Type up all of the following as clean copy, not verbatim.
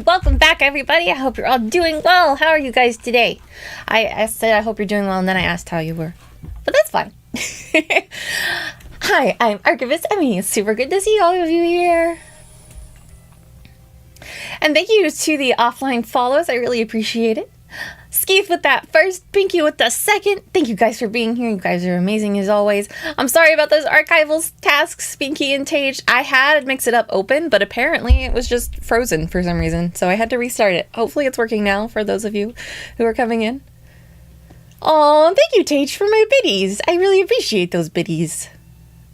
welcome back, everybody. I hope you're all doing well. How are you guys today? I said I hope you're doing well, and then I asked how you were. But that's fine. Hi, I'm Archivist Emmy. It's super good to see all of you here. And thank you to the offline follows. I really appreciate it. Skeeth with that first, Pinky with the second. Thank you guys for being here. You guys are amazing as always. I'm sorry about those archival tasks, Pinky and Tage. I had Mix It Up open, but apparently it was just frozen for some reason, so I had to restart it. Hopefully it's working now for those of you who are coming in. Oh, thank you, Tage, for my biddies. I really appreciate those biddies.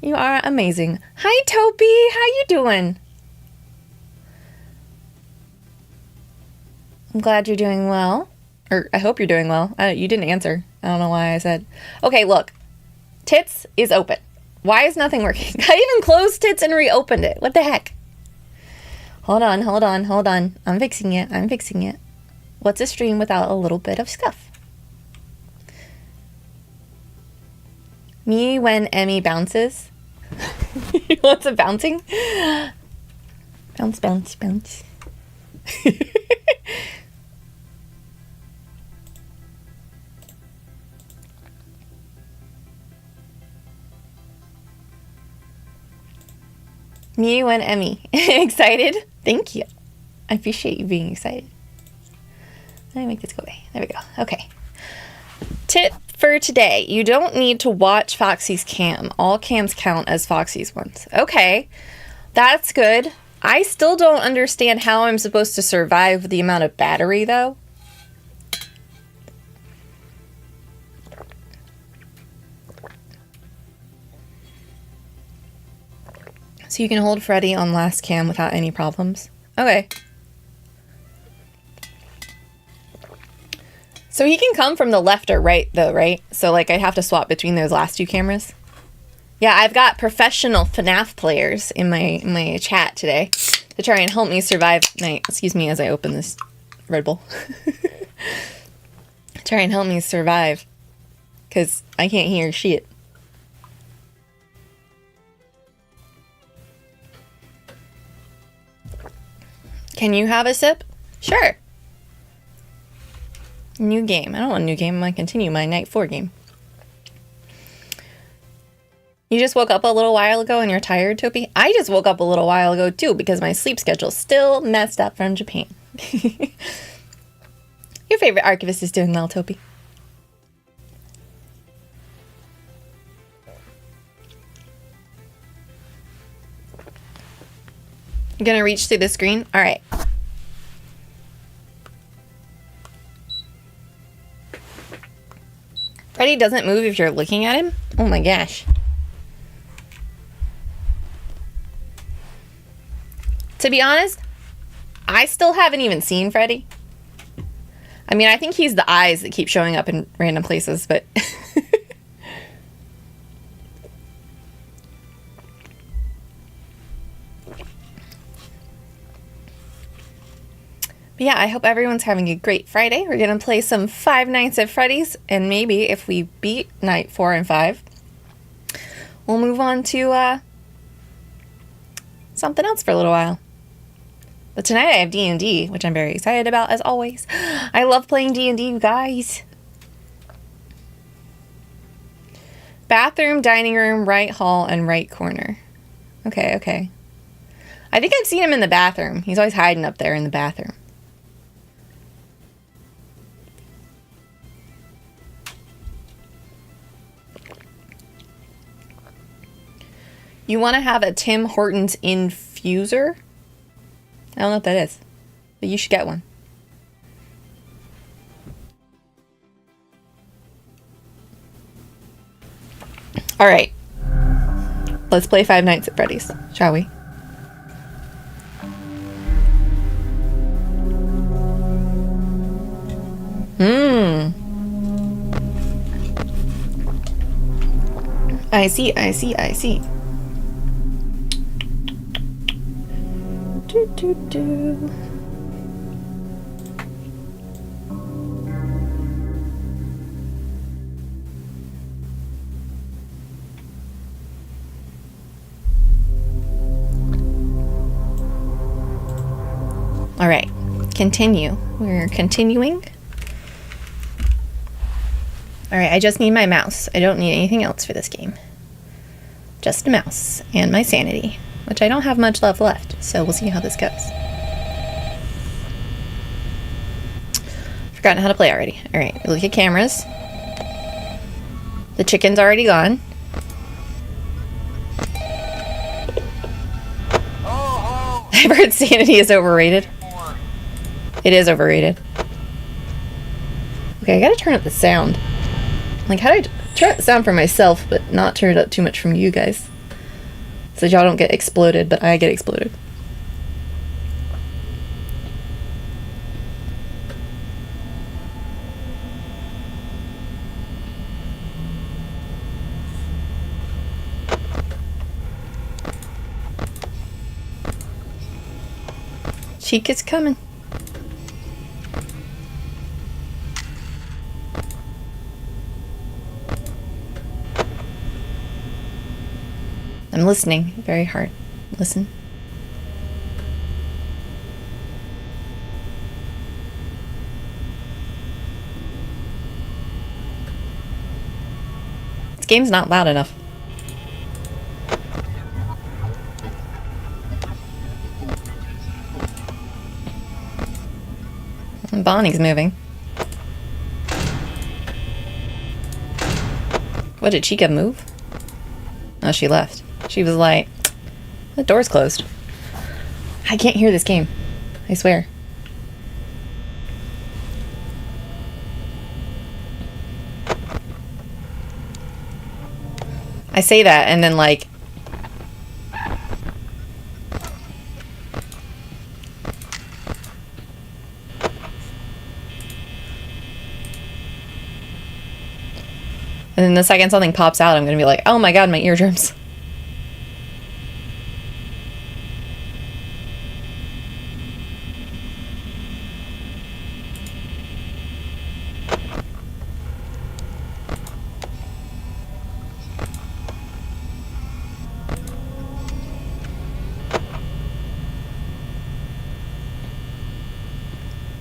You are amazing. Hi, Topi. How you doing? I'm glad you're doing well. Or I hope you're doing well. You didn't answer. I don't know why I said. Okay, look. Tits is open. Why is nothing working? I even closed Tits and reopened it. What the heck? Hold on. I'm fixing it. What's a stream without a little bit of scuff? Me when Emmy bounces. What's a bouncing? Bounce. Me when Emmy. Excited? Thank you. I appreciate you being excited. Let me make this go away. There we go. Okay. Tip for today. You don't need to watch Foxy's cam. All cams count as Foxy's ones. Okay. That's good. I still don't understand how I'm supposed to survive the amount of battery, though. So you can hold Freddy on last cam without any problems. Okay. So he can come from the left or right though, right? So like I'd have to swap between those last two cameras. Yeah, I've got professional FNAF players in my chat today to try and help me survive. Excuse me as I open this Red Bull. Try and help me survive. Because I can't hear shit. Can you have a sip? Sure. New game. I don't want a new game. I'm going to continue my Night 4 game. You just woke up a little while ago and you're tired, Topi? I just woke up a little while ago too because my sleep schedule's still messed up from Japan. Your favorite archivist is doing well, Topi. You gonna reach through the screen? All right. Freddy doesn't move if you're looking at him? Oh my gosh. To be honest, I still haven't even seen Freddy. I mean, I think he's the eyes that keep showing up in random places, but... But yeah, I hope everyone's having a great Friday. We're going to play some Five Nights at Freddy's, and maybe if we beat Night 4 and 5, we'll move on to something else for a little while. But tonight I have D&D, which I'm very excited about, as always. I love playing D&D, you guys. Bathroom, dining room, right hall, and right corner. Okay. I think I've seen him in the bathroom. He's always hiding up there in the bathroom. You want to have a Tim Hortons infuser? I don't know what that is, but you should get one. All right. Let's play Five Nights at Freddy's, shall we? I see. Do. All right. Continue. We're continuing. Alright, I just need my mouse. I don't need anything else for this game. Just a mouse and my sanity, which I don't have much left, so we'll see how this goes. Forgotten how to play already. Alright, look at cameras. The chicken's already gone. I've heard sanity is overrated. It is overrated. Okay, I gotta turn up the sound. Like, how do I turn up the sound for myself, but not turn it up too much from you guys? So y'all don't get exploded, but I get exploded. Cheek is coming. I'm listening very hard. Listen. This game's not loud enough. Bonnie's moving. What, did Chica move? Oh, she left. She was like, the door's closed. I can't hear this game. I swear. I say that and then like... And then the second something pops out, I'm gonna be like, oh my god, my eardrums.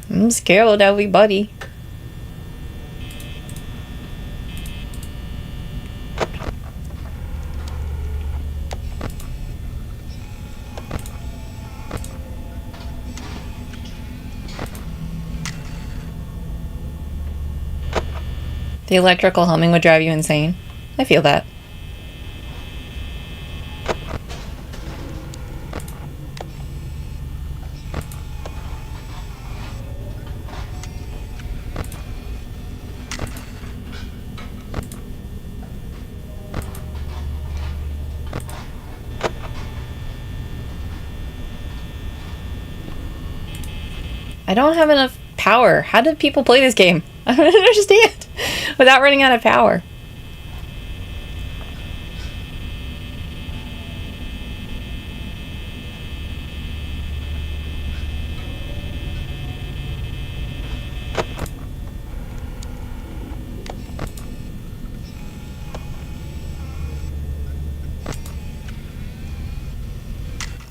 I'm scared, everybody. The electrical humming would drive you insane. I feel that. I don't have enough power. How do people play this game? I don't understand. Without running out of power.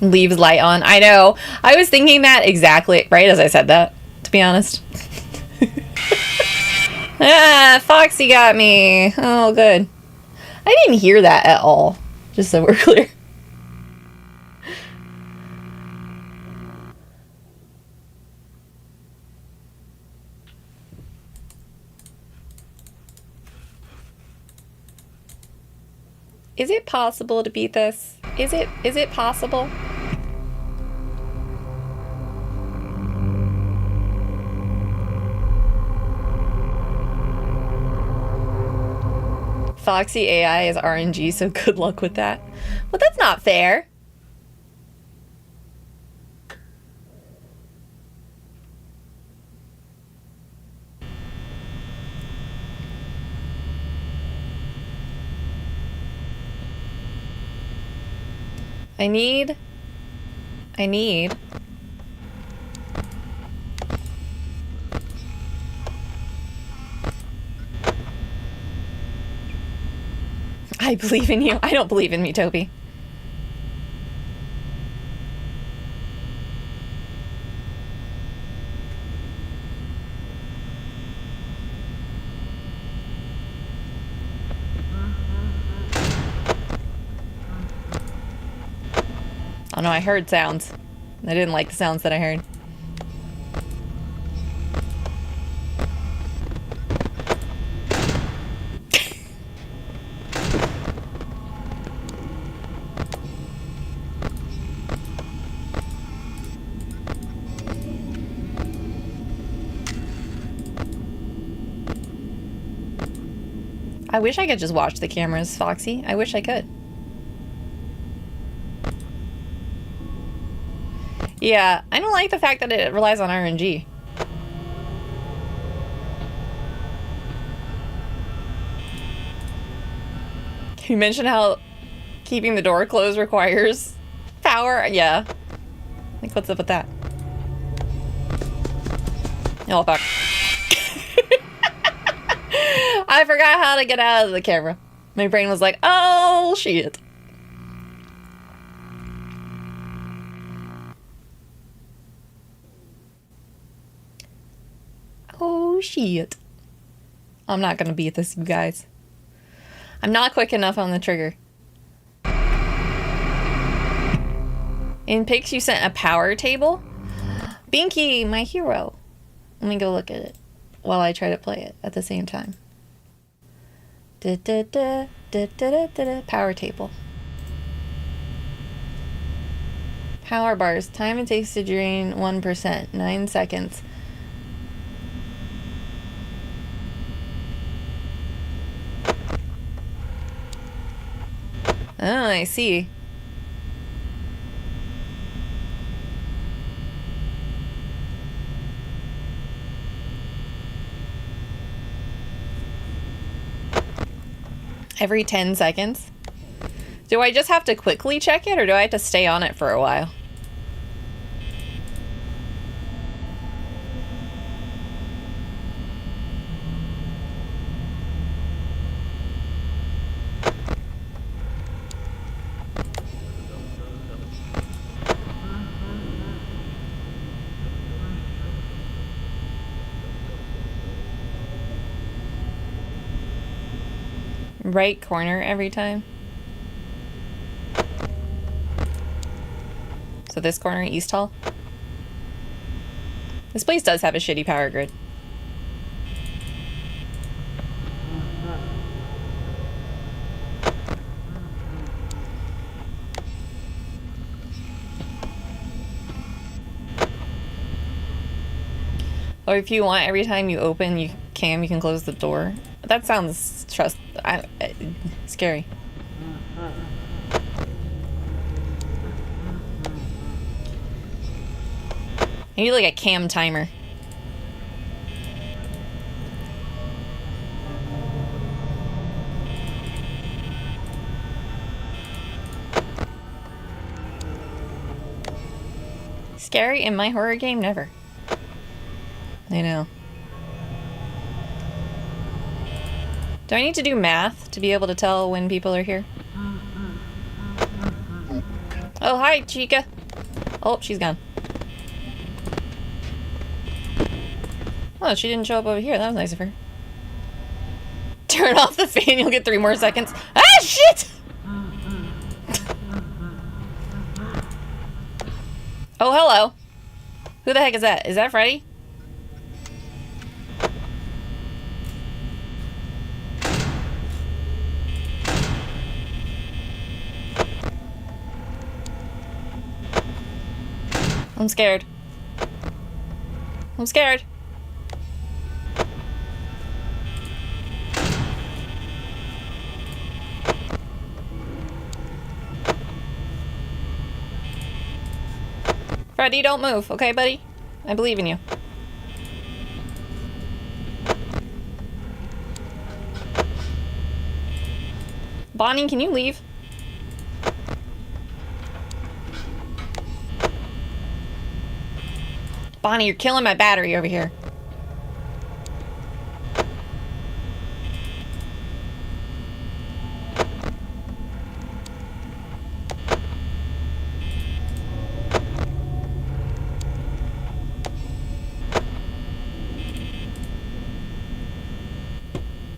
Leaves light on. I know. I was thinking that exactly right as I said that, to be honest. Ah, Foxy got me. Oh, good. I didn't hear that at all. Just so we're clear. Is it possible to beat this? Is it possible? Foxy AI is RNG, so good luck with that. Well, that's not fair. I need... I believe in you. I don't believe in me, Toby. Oh no, I heard sounds. I didn't like the sounds that I heard. I wish I could just watch the cameras, Foxy. I wish I could. Yeah, I don't like the fact that it relies on RNG. Can you mention how keeping the door closed requires power? Yeah. Like, what's up with that? Oh, fuck. I forgot how to get out of the camera. My brain was like, oh, shit. Oh, shit. I'm not gonna beat this, you guys. I'm not quick enough on the trigger. In pics, you sent a power table? Binky, my hero. Let me go look at it while I try to play it at the same time. Power table. Power bars. Time it takes to drain 1%. 9 seconds. Oh, I see. Every 10 seconds? Do I just have to quickly check it, or do I have to stay on it for a while? Right corner every time. So this corner, East Hall. This place does have a shitty power grid. Or if you want, every time you open, you can close the door. That sounds scary. I need like a cam timer. Scary in my horror game? Never. I know. Do I need to do math to be able to tell when people are here? Oh, hi, Chica. Oh, she's gone. Oh, she didn't show up over here. That was nice of her. Turn off the fan, you'll get 3 more seconds. Ah, shit! Oh, hello. Who the heck is that? Is that Freddy? I'm scared. I'm scared. Freddy, don't move, okay, buddy? I believe in you. Bonnie, can you leave? Bonnie, you're killing my battery over here.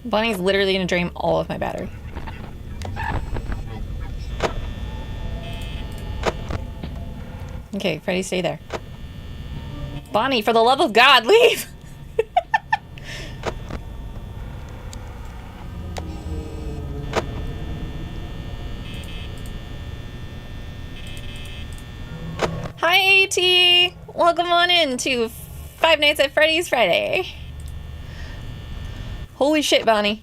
Bonnie's literally gonna drain all of my battery. Okay, Freddy, stay there. Bonnie, for the love of God, leave! Hi, AT! Welcome on in to Five Nights at Freddy's Friday. Holy shit, Bonnie.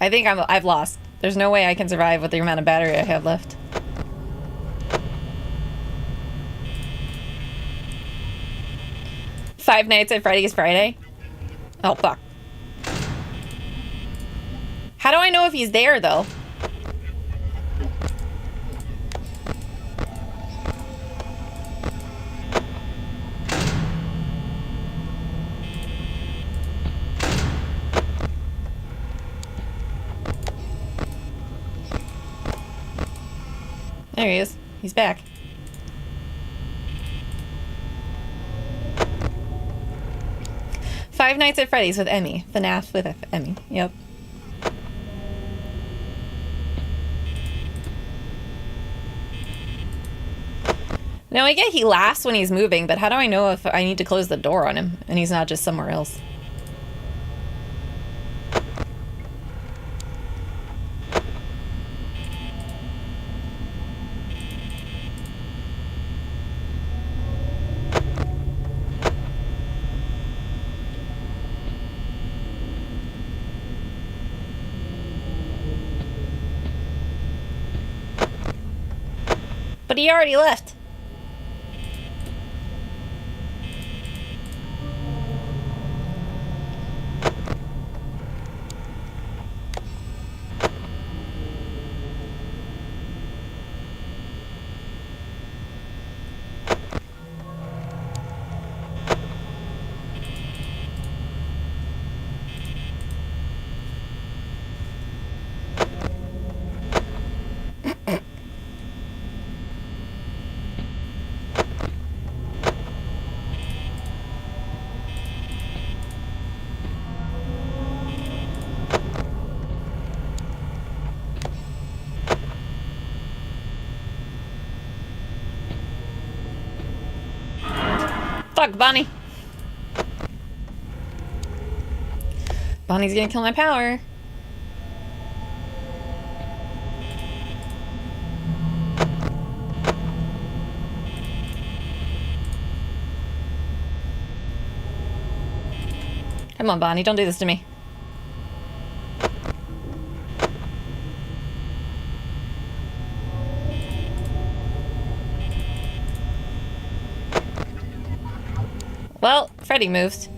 I think I've lost. There's no way I can survive with the amount of battery I have left. Five Nights at Freddy's Friday? Oh, fuck. How do I know if he's there, though? There he is. He's back. Five Nights at Freddy's with Emmy. FNAF with Emmy. Yep. Now, I get he laughs when he's moving, but how do I know if I need to close the door on him and he's not just somewhere else? But he already left. Fuck, Bonnie. Bonnie's gonna kill my power. Come on, Bonnie, don't do this to me. Well, Freddy moved.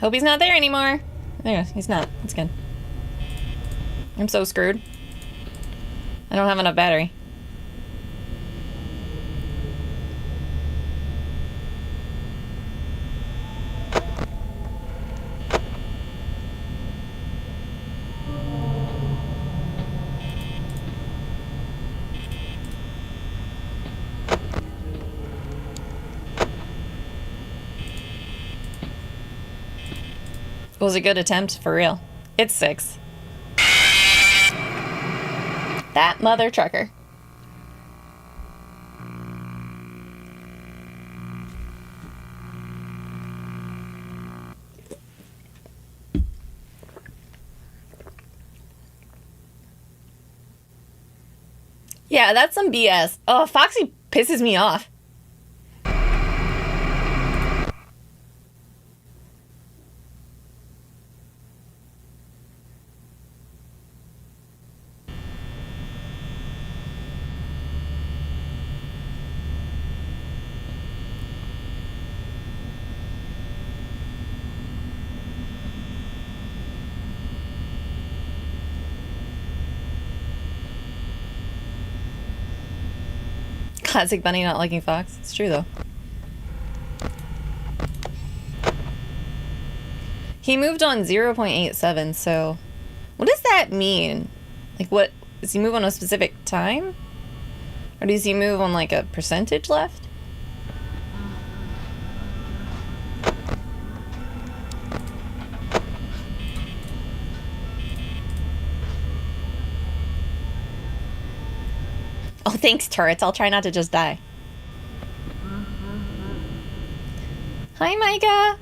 Hope he's not there anymore. There, he's not. That's good. I'm so screwed. I don't have enough battery. It was a good attempt, for real. It's 6. That mother trucker. Yeah, that's some BS. Oh, Foxy pisses me off. Classic Bunny not liking Fox. It's true, though. He moved on 0.87, so... What does that mean? Like, what... Does he move on a specific time? Or does he move on, like, a percentage left? Oh, thanks, turrets. I'll try not to just die. Hi, Micah!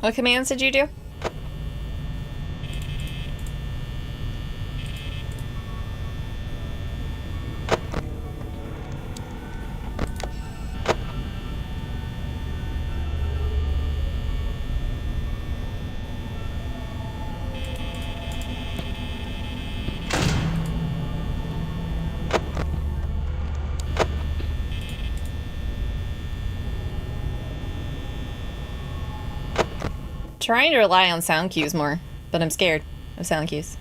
What commands did you do? Trying to rely on sound cues more, but I'm scared of sound cues.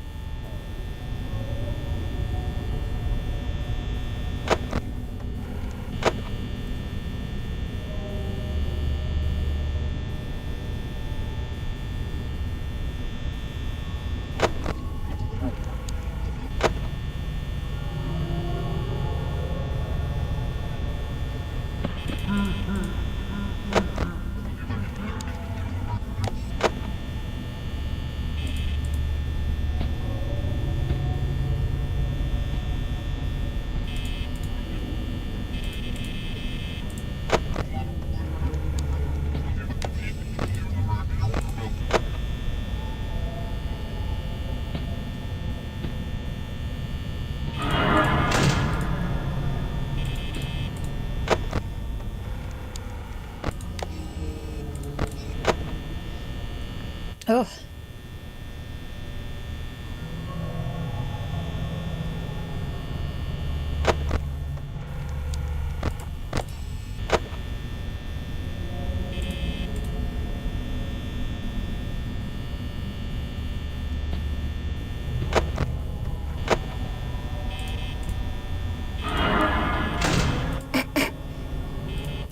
Oh.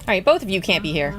Alright, both of you can't be here.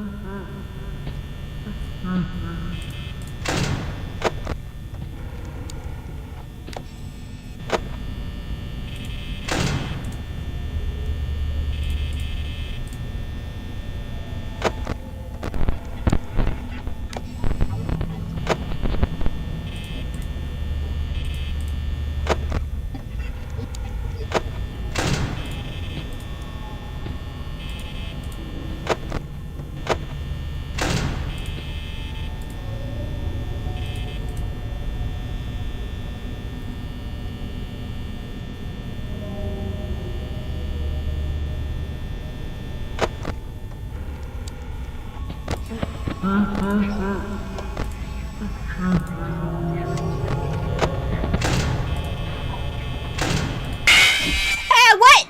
What?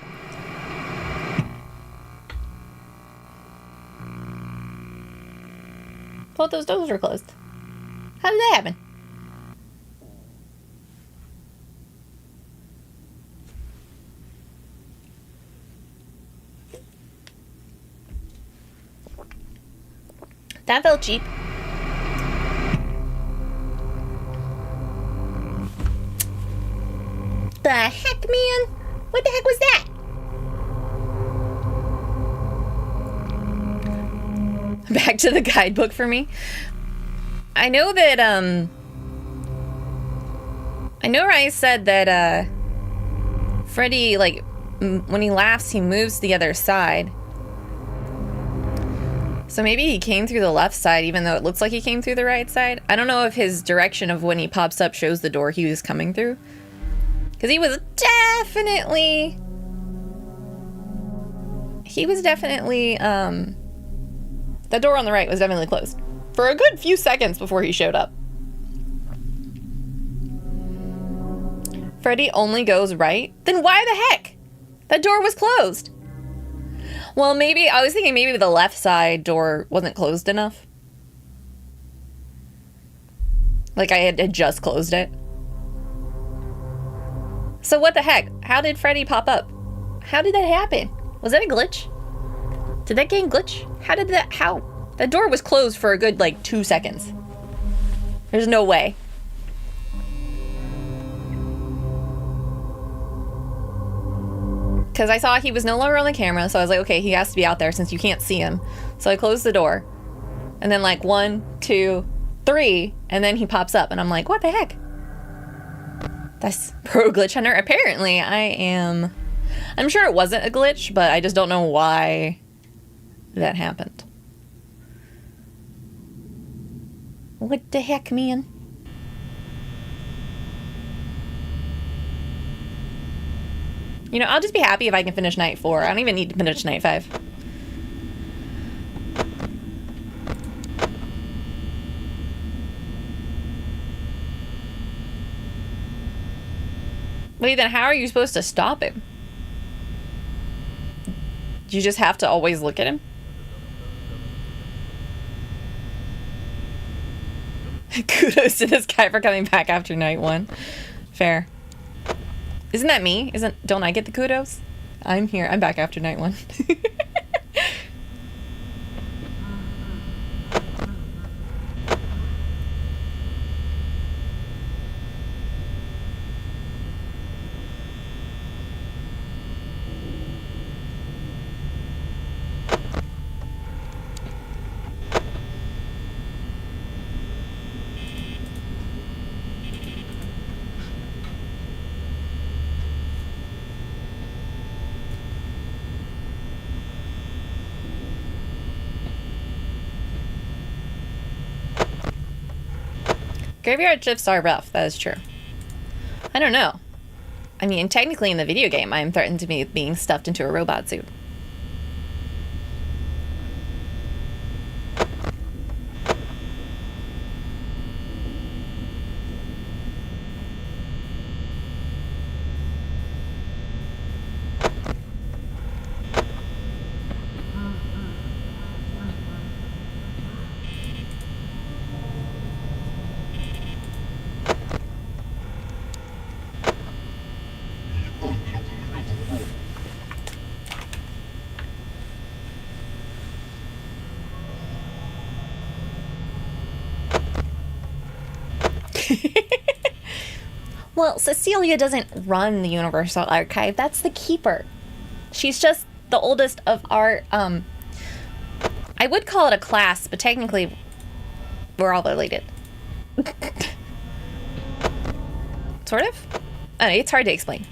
Thought those doors were closed. How did that happen? That felt cheap. The heck, man? What the heck was that? Back to the guidebook for me. I know that, I know Rice said that, Freddy, like, when he laughs, he moves to the other side. So maybe he came through the left side, even though it looks like he came through the right side. I don't know if his direction of when he pops up shows the door he was coming through. Because he was definitely, the door on the right was definitely closed for a good few seconds before he showed up. Freddy only goes right? Then why the heck? That door was closed. Well, maybe, I was thinking maybe the left side door wasn't closed enough. Like I had just closed it. So what the heck? How did Freddy pop up? How did that happen? Was that a glitch? Did that game glitch? How? That door was closed for a good, like, 2 seconds. There's no way. Because I saw he was no longer on the camera, so I was like, okay, he has to be out there since you can't see him. So I closed the door. And then like 1, 2, 3, and then he pops up, and I'm like, what the heck? That's pro glitch hunter. Apparently, I'm sure it wasn't a glitch, but I just don't know why that happened. What the heck, man? You know, I'll just be happy if I can finish night 4. I don't even need to finish night 5. Wait, then how are you supposed to stop him? You just have to always look at him? Kudos to this guy for coming back after night 1. Fair. Isn't that me? Don't I get the kudos? I'm here. I'm back after night 1. Graveyard shifts are rough, that is true. I don't know. I mean, technically in the video game, I'm threatened to be being stuffed into a robot suit. Well, Cecilia doesn't run the Universal Archive. That's the keeper. She's just the oldest of our, I would call it a class, but technically we're all related. Sort of? I don't know, it's hard to explain.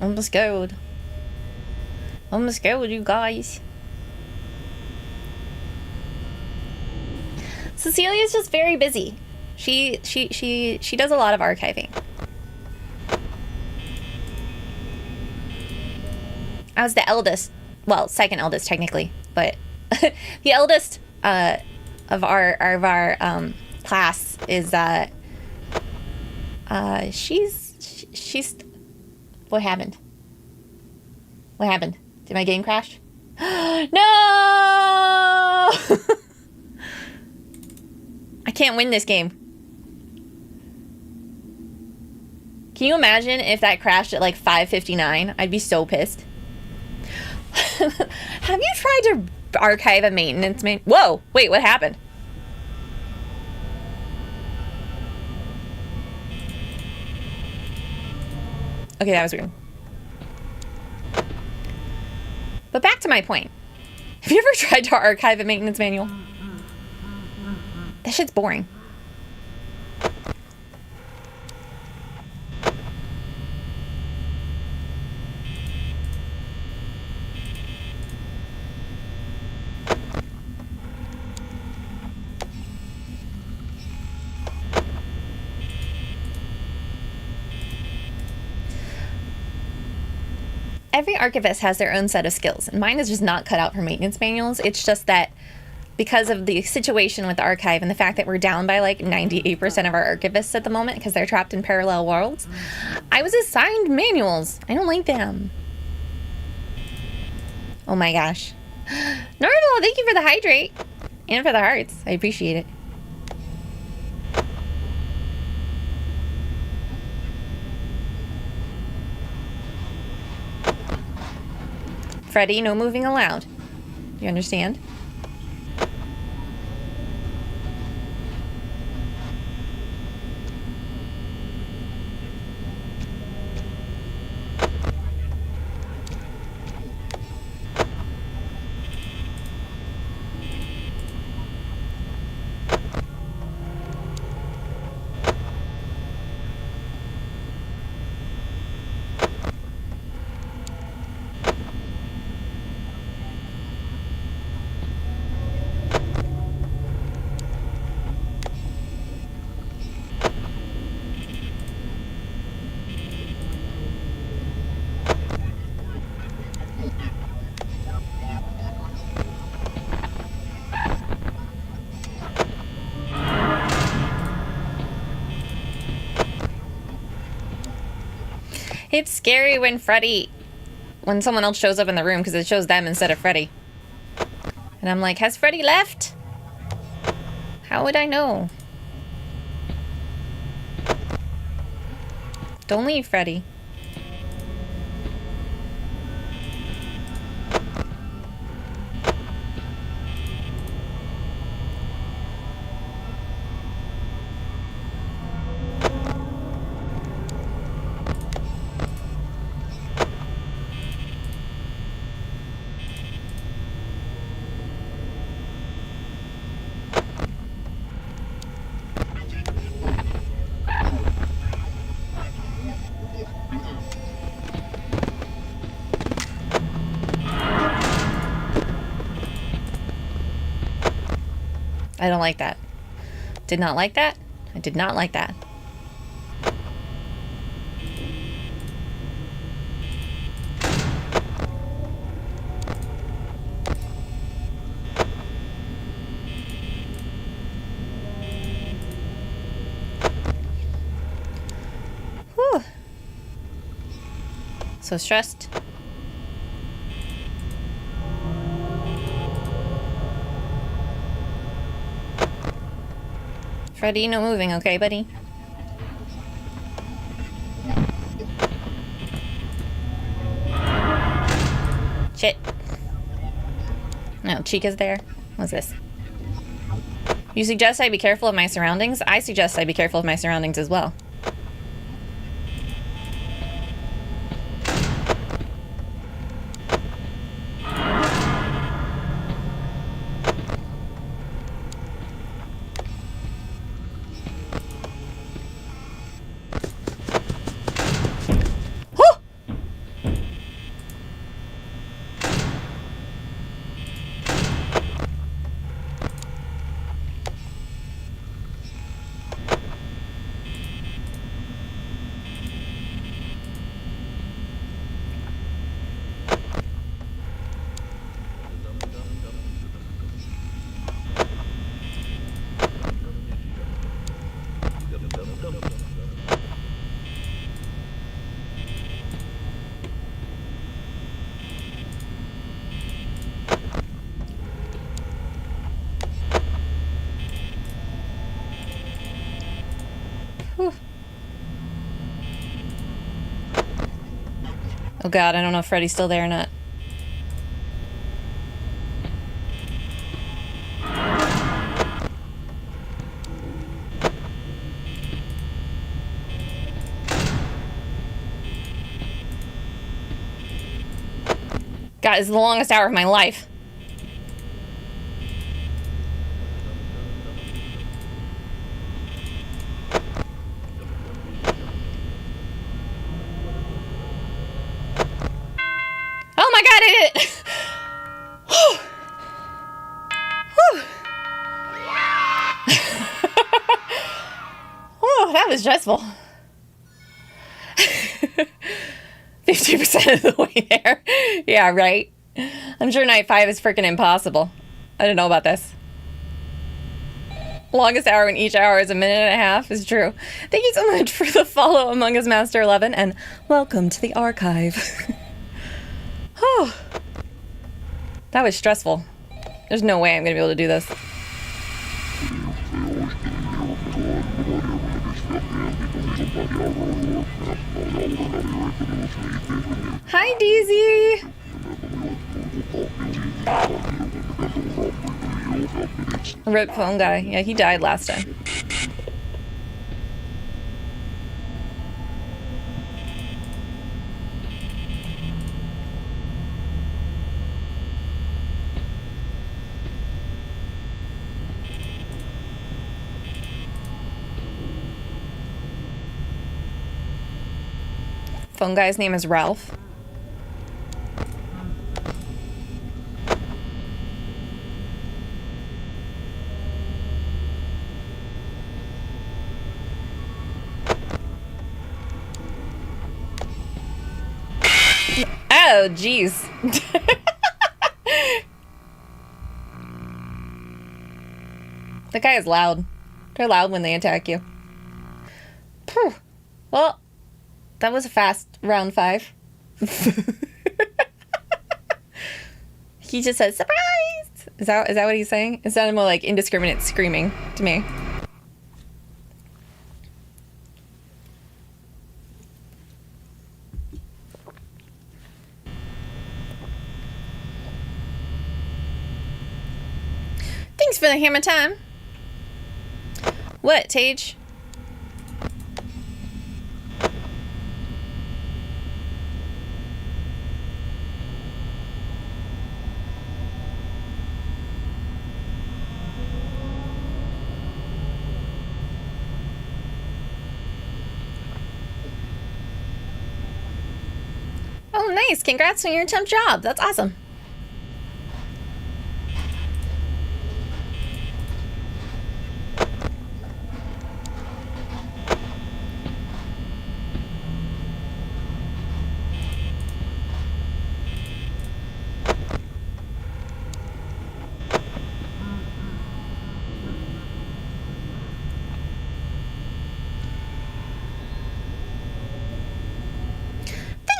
I'm scared. I'm scared, you guys. Cecilia's just very busy. She does a lot of archiving. I was the eldest, well, second eldest technically, but the eldest of our class is she's what happened? What happened? Did my game crash? No! I can't win this game. Can you imagine if that crashed at like 5:59? I'd be so pissed. Have you tried to archive a maintenance manual? Whoa! Wait, what happened? Okay, that was weird. But back to my point. Have you ever tried to archive a maintenance manual? That shit's boring. Every archivist has their own set of skills, and mine is just not cut out for maintenance manuals. It's just that because of the situation with the archive and the fact that we're down by like 98% of our archivists at the moment because they're trapped in parallel worlds, I was assigned manuals. I don't like them. Oh my gosh. Norval, thank you for the hydrate and for the hearts. I appreciate it. Freddy, no moving allowed. You understand? It's scary when someone else shows up in the room because it shows them instead of Freddy. And I'm like, has Freddy left? How would I know? Don't leave, Freddy. I don't like that. Did not like that. I did not like that. Whew. So stressed. Freddy, no moving, okay, buddy? Shit. No, Chica's there. What's this? You suggest I be careful of my surroundings? I suggest I be careful of my surroundings as well. Oh god, I don't know if Freddy's still there or not. God, it's the longest hour of my life. Oh my god, I did it! Oh, that was stressful. 50% of the way there. Yeah, right. I'm sure night 5 is freaking impossible. I didn't know about this. Longest hour when each hour is a minute and a half is true. Thank you so much for the follow, Among Us Master 11, and welcome to the archive. Oh, that was stressful. There's no way I'm gonna be able to do this. Hi, DZ! Rip phone guy. Yeah, he died last time. Phone guy's name is Ralph. Oh, jeez. That guy is loud. They're loud when they attack you. Phew. Well, that was a fast round 5. He just said, surprise! Is that what he's saying? It sounded more like indiscriminate screaming to me. Thanks for the hammer time. What, Tage? Oh, nice. Congrats on your temp job. That's awesome.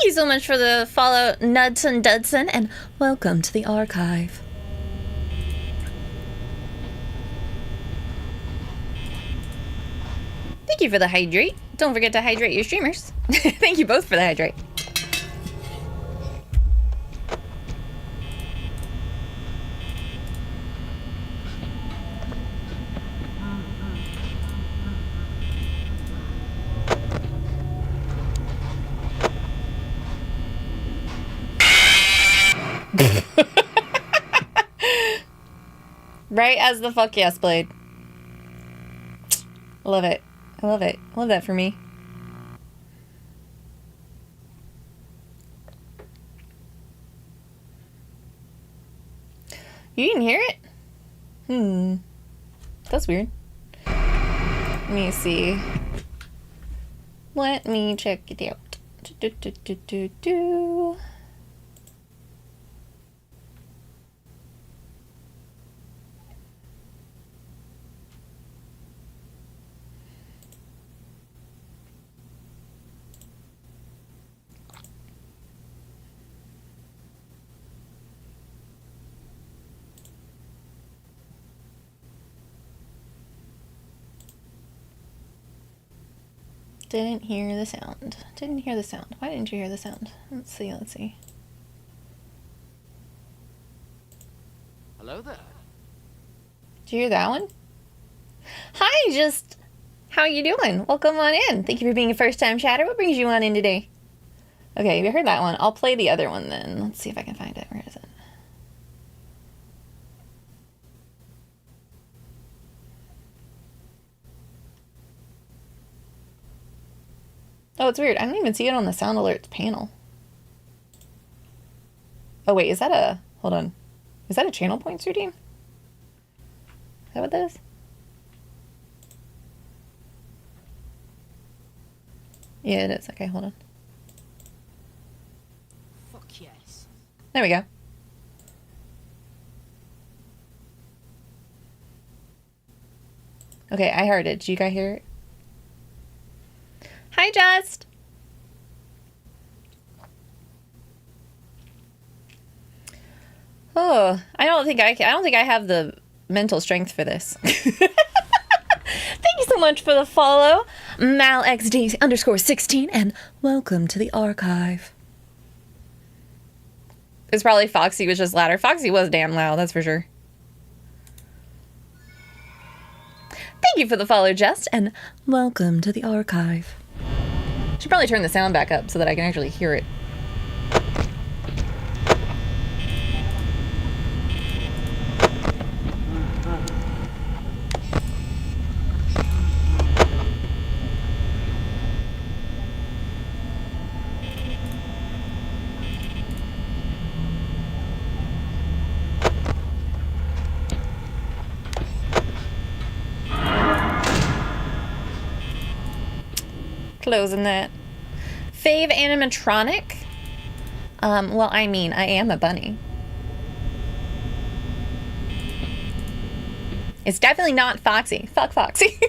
Thank you so much for the follow, Nudson Dudson, and welcome to the archive. Thank you for the hydrate. Don't forget to hydrate your streamers. Thank you both for the hydrate. Right as the fuck yes blade. I love it. I love it. I love that for me. You didn't hear it? That's weird. Let me see. Let me check it out. Didn't hear the sound. Didn't hear the sound. Why didn't you hear the sound? Let's see, let's see. Hello there. Did you hear that one? Hi, just... How you doing? Welcome on in. Thank you for being a first-time chatter. What brings you on in today? Okay, you heard that one. I'll play the other one then. Let's see if I can find it. Where is it? Oh, it's weird. I don't even see it on the sound alerts panel. Oh, wait. Is that a... Hold on. Is that a channel points routine? Is that what that is? Yeah, it is. Okay, hold on. Fuck yes. There we go. Okay, I heard it. Did you guys hear it? Hi, Just. Oh, I don't think I have the mental strength for this. Thank you so much for the follow, MalXD_16, and welcome to the archive. It's probably Foxy was just louder. Foxy was damn loud, that's for sure. Thank you for the follow, Just, and welcome to the archive. Should probably turn the sound back up so that I can actually hear it. Closing that. Fave animatronic? Well, I mean, I am a bunny. It's definitely not Foxy. Fuck Foxy.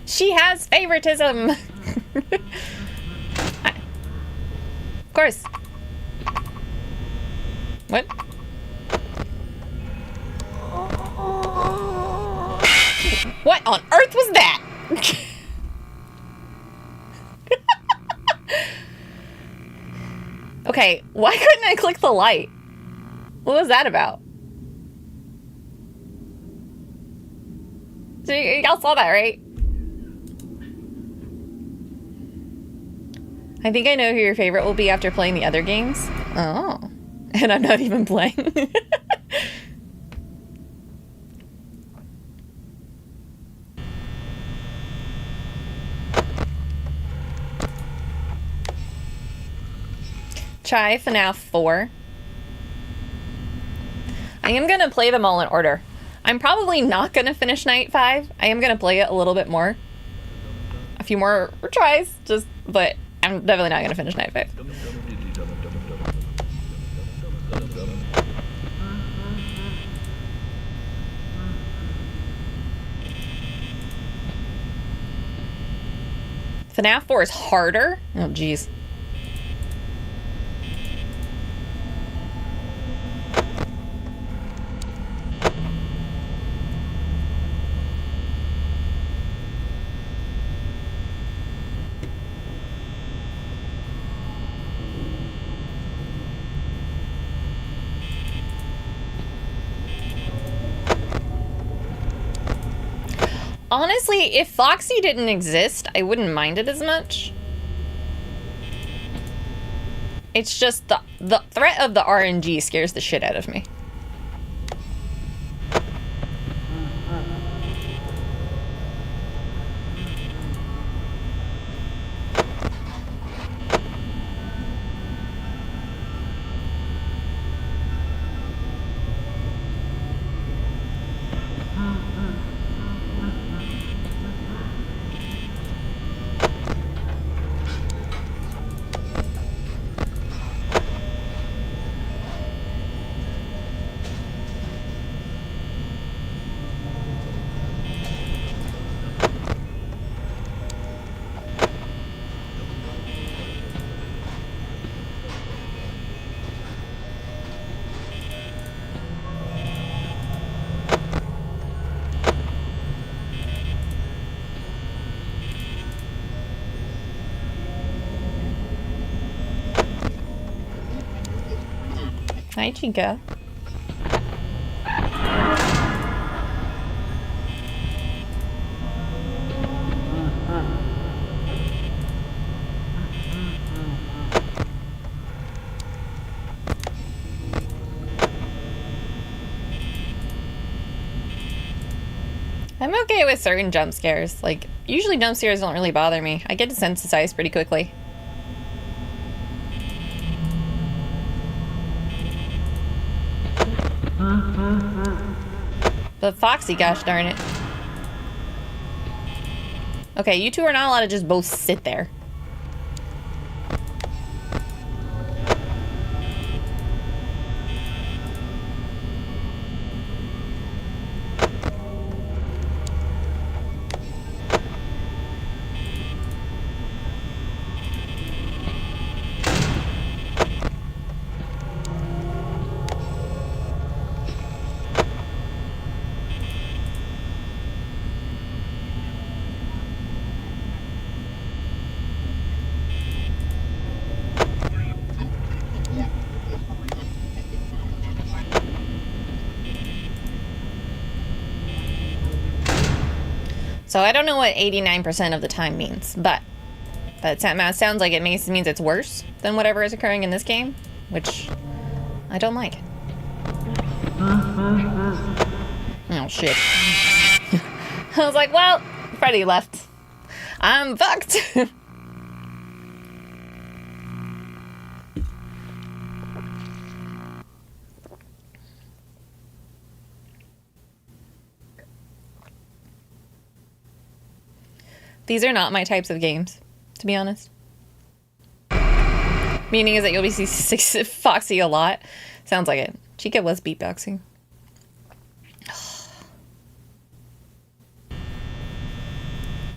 She has favoritism. Of course. What? What on earth was that? Okay, why couldn't I click the light? What was that about? So y'all saw that, right? I think I know who your favorite will be after playing the other games. Oh. And I'm not even playing. Try FNAF 4. I am going to play them all in order. I'm probably not going to finish Night 5. I am going to play it a little bit more. A few more tries, but I'm definitely not going to finish Night 5. FNAF 4 is harder? Oh, jeez. Honestly, if Foxy didn't exist, I wouldn't mind it as much. It's just the threat of the RNG scares the shit out of me. Hi, Chica. I'm okay with certain jump scares. Like, usually jump scares don't really bother me. I get desensitized pretty quickly. But Foxy, gosh darn it. Okay, you two are not allowed to just both sit there. So I don't know what 89% of the time means, but that sounds like it means it's worse than whatever is occurring in this game, which I don't like. Oh, shit. I was like, well, Freddy left. I'm fucked. These are not my types of games, to be honest. Meaning is that you'll be seeing Foxy a lot. Sounds like it. Chica was beatboxing.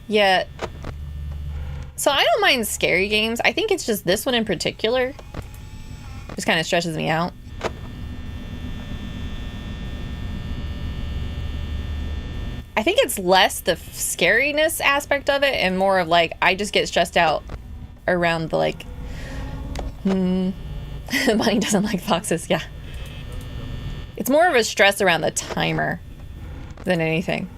Yeah. So I don't mind scary games. I think it's just this one in particular. Just kind of stresses me out. I think it's less the scariness aspect of it and more of like, I just get stressed out around the like, Bunny doesn't like foxes, yeah. It's more of a stress around the timer than anything.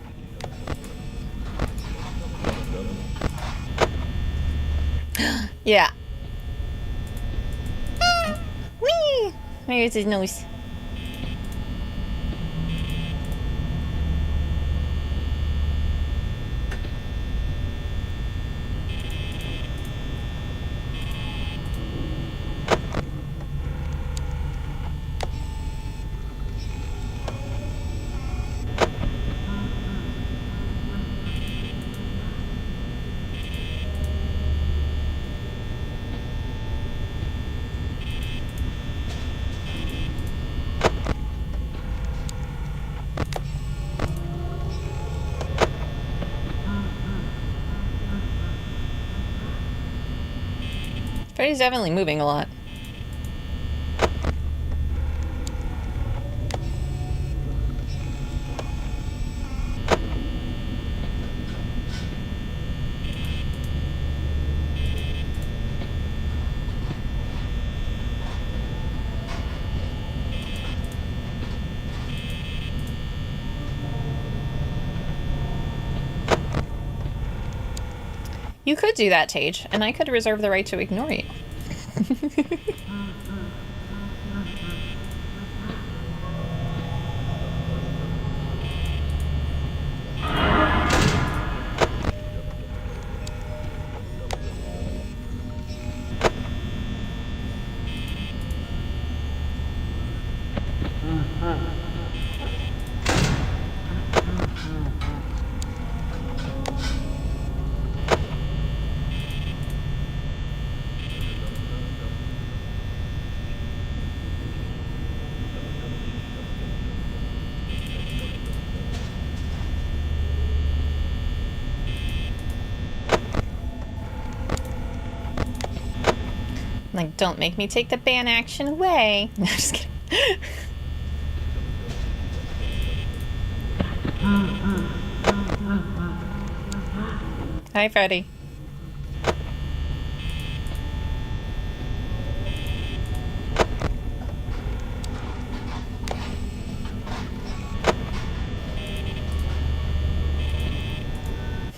Yeah. Whee! Where's his nose? Freddy's definitely moving a lot. You could do that, Tage, and I could reserve the right to ignore you. Like, don't make me take the ban action away. No, just kidding. Hi, Freddy.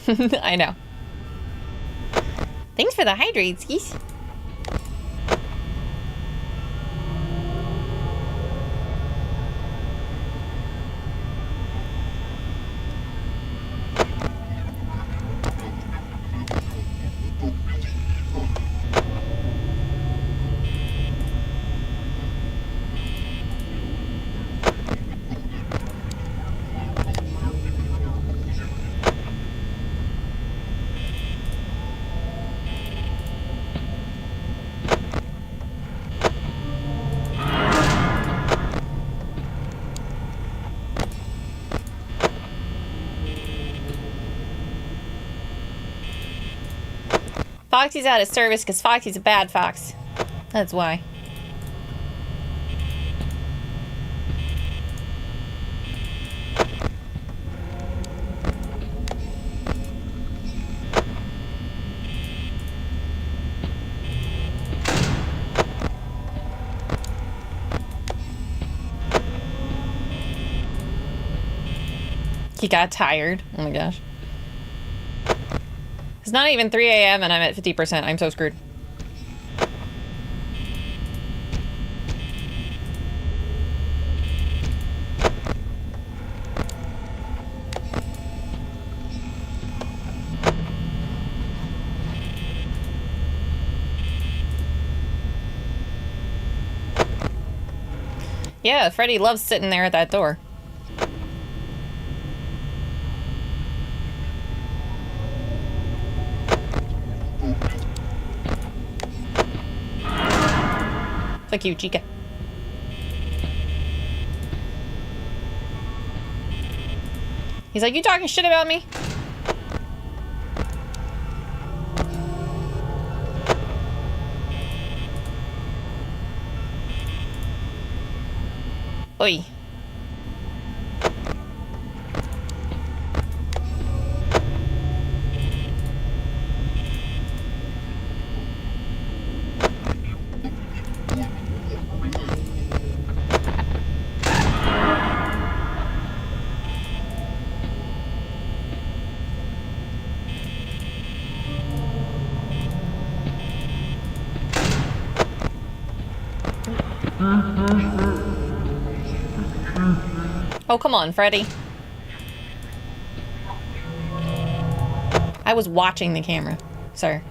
I know. Thanks for the hydrate, skis. Foxy's out of service because Foxy's a bad fox. That's why. He got tired. Oh my gosh. It's not even 3 a.m. and I'm at 50%. I'm so screwed. Yeah, Freddy loves sitting there at that door. Fuck you, Chica. He's like, you talking shit about me? Oi. Oh, come on, Freddy. I was watching the camera, sir.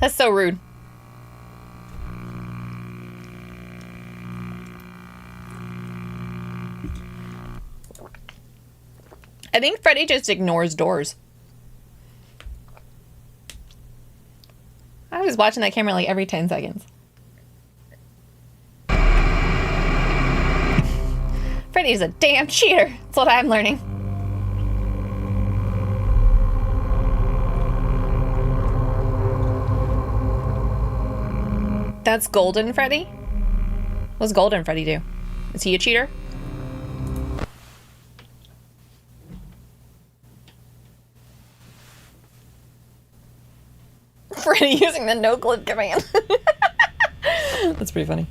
That's so rude. I think Freddy just ignores doors. I was watching that camera like every 10 seconds. Freddy's a damn cheater. That's what I'm learning. That's Golden Freddy? What's Golden Freddy do? Is he a cheater? Freddy using the no-clip command. That's pretty funny.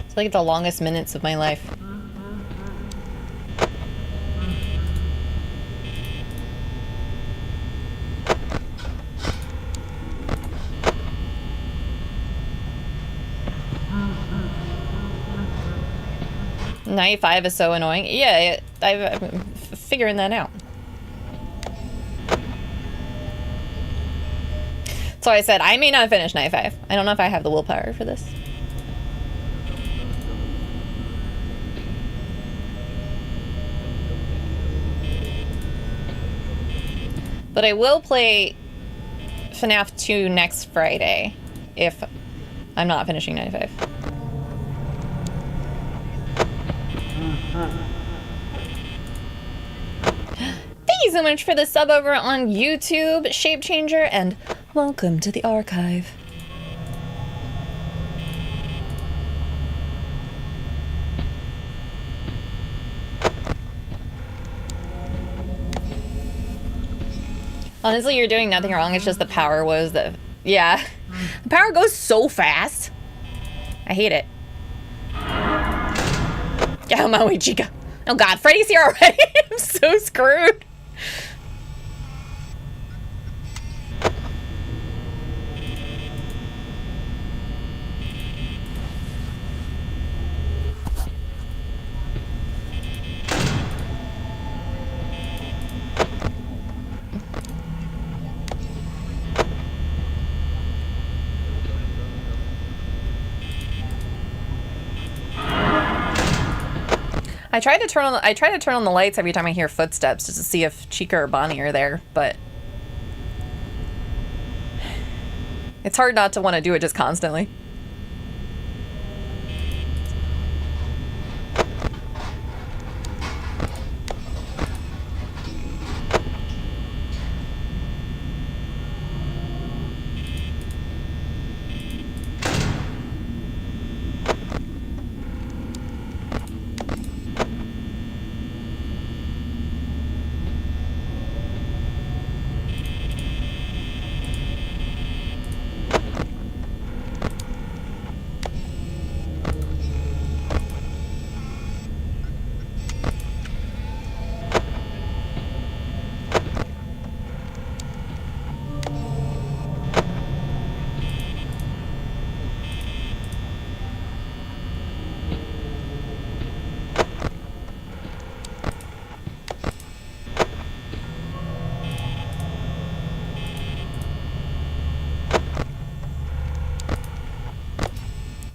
It's like the longest minutes of my life. Night 5 is so annoying. Yeah, I'm figuring that out. So I said, I may not finish Night 5. I don't know if I have the willpower for this. But I will play FNAF 2 next Friday if I'm not finishing 95. Thank you so much for the sub over on YouTube, Shape Changer, and welcome to the archive. Honestly, you're doing nothing wrong. It's just the power was the... Yeah. The power goes so fast. I hate it. Get out of my way, Chica. Oh god, Freddy's here already. I'm so screwed. I try to turn on the lights every time I hear footsteps just to see if Chica or Bonnie are there, but it's hard not to want to do it just constantly.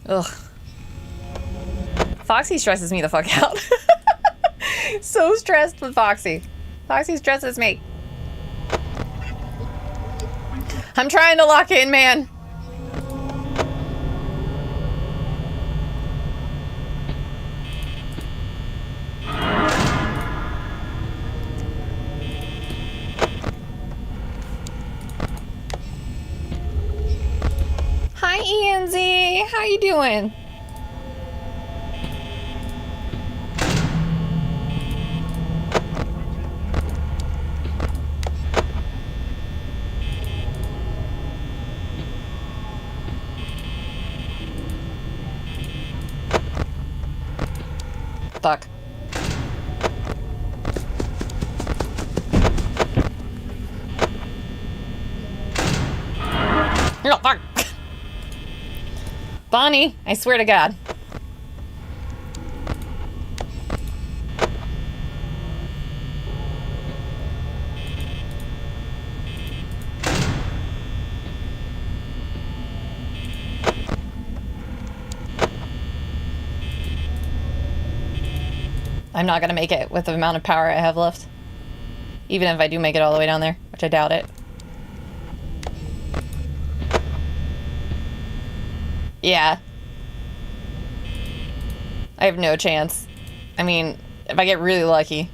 Ugh. Foxy stresses me the fuck out. So stressed with Foxy. Foxy stresses me. I'm trying to lock in, man. Hi, Ian Z. How you doing? Fuck. No, fuck. Bonnie, I swear to God. I'm not gonna make it with the amount of power I have left. Even if I do make it all the way down there, which I doubt it. Yeah. I have no chance. I mean, if I get really lucky.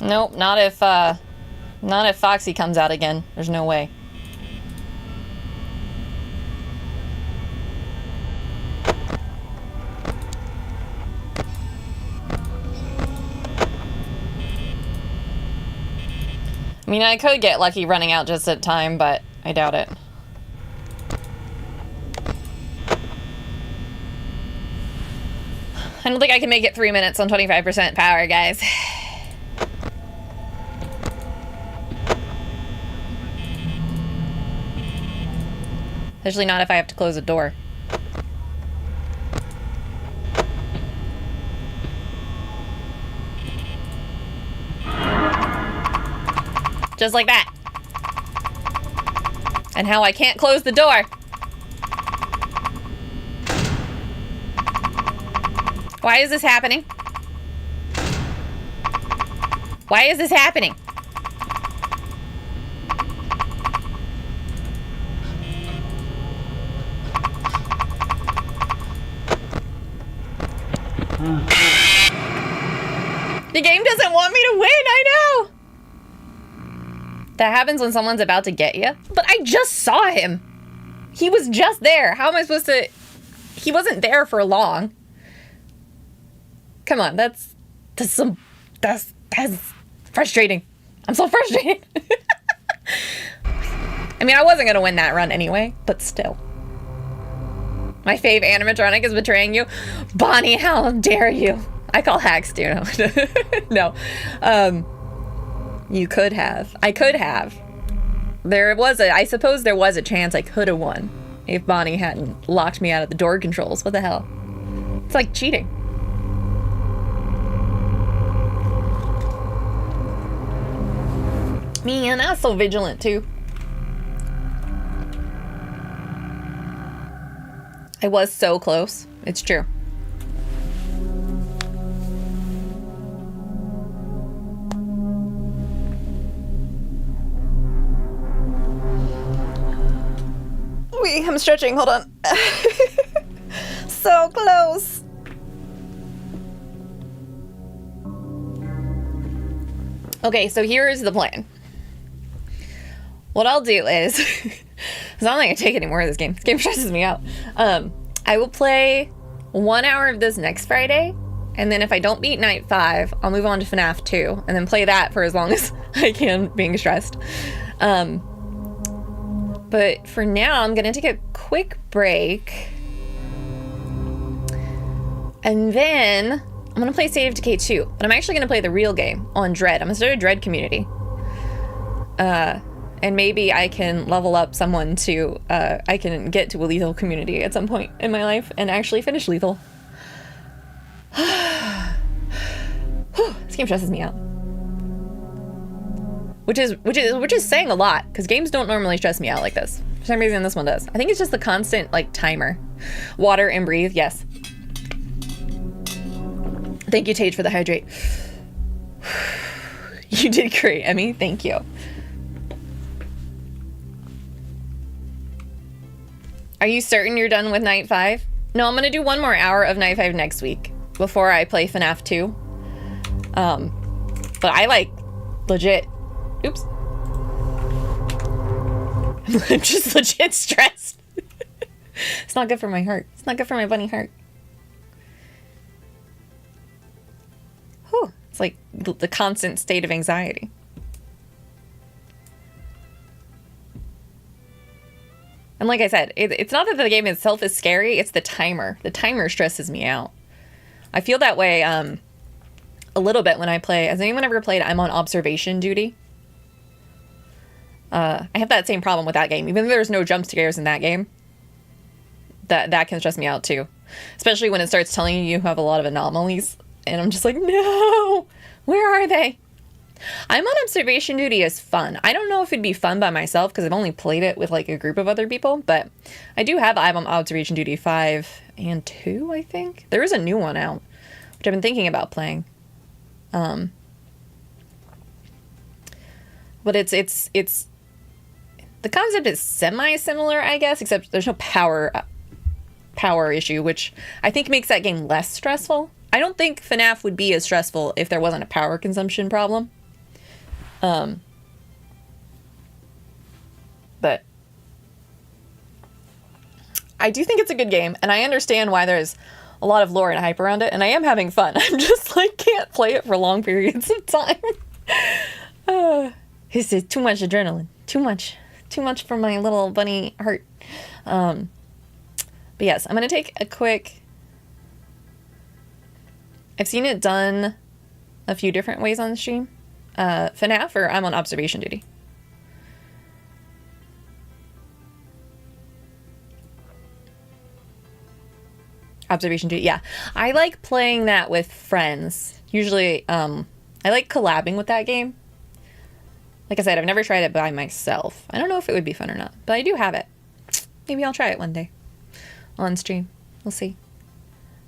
Nope, not if Foxy comes out again. There's no way. I mean, I could get lucky running out just at time, but I doubt it. I don't think I can make it 3 minutes on 25% power, guys. Especially not if I have to close a door. Just like that. And how I can't close the door. Why is this happening? Why is this happening? The game doesn't want me to win, I know! That happens when someone's about to get you. But I just saw him. He was just there. How am I supposed to... He wasn't there for long. Come on, that's frustrating. I'm so frustrated. I mean, I wasn't gonna win that run anyway, but still. My fave animatronic is betraying you. Bonnie, how dare you? I call hacks, too. No. You could have. I could have. I suppose there was a chance I could have won if Bonnie hadn't locked me out of the door controls. What the hell? It's like cheating. Man, I was so vigilant, too. I was so close. It's true. Wait, I'm stretching. Hold on. So close. Okay, so here's the plan. What I'll do is, because I'm not going to take any more of this game. This game stresses me out. I will play 1 hour of this next Friday, and then if I don't beat Night 5, I'll move on to FNAF 2, and then play that for as long as I can, being stressed. But for now, I'm going to take a quick break. And then I'm going to play State of Decay 2, but I'm actually going to play the real game on Dread. I'm going to start a Dread community. And maybe I can level up someone to, I can get to a Lethal community at some point in my life and actually finish Lethal. This game stresses me out. Which is saying a lot, because games don't normally stress me out like this. For some reason, this one does. I think it's just the constant, like, timer. Water and breathe, yes. Thank you, Tage, for the hydrate. You did great, Emmy. Thank you. Are you certain you're done with Night 5? No, I'm going to do 1 more hour of Night 5 next week before I play FNAF 2. But I, like, legit... Oops. I'm just legit stressed. It's not good for my heart. It's not good for my bunny heart. Whew. It's like the constant state of anxiety. And like I said, it's not that the game itself is scary, it's the timer. The timer stresses me out. I feel that way a little bit when I play. Has anyone ever played I'm on observation duty? I have that same problem with that game. Even though there's no jump scares in that game, that can stress me out too. Especially when it starts telling you have a lot of anomalies. And I'm just like, no! Where are they? I'm on observation duty is fun. I don't know if it'd be fun by myself because I've only played it with like a group of other people, but I do have I'm on observation duty 5 and 2, I think. There is a new one out, which I've been thinking about playing. But it's the concept is semi-similar, I guess, except there's no power issue, which I think makes that game less stressful. I don't think FNAF would be as stressful if there wasn't a power consumption problem. But I do think it's a good game, and I understand why there's a lot of lore and hype around it, and I am having fun. I'm just like, can't play it for long periods of time. This is too much adrenaline. Too much for my little bunny heart. But yes, I'm going to take a quick I've seen it done a few different ways on the stream. FNAF or I'm on observation duty. Observation duty, yeah. I like playing that with friends. Usually, I like collabing with that game. Like I said, I've never tried it by myself. I don't know if it would be fun or not, but I do have it. Maybe I'll try it one day on stream. We'll see.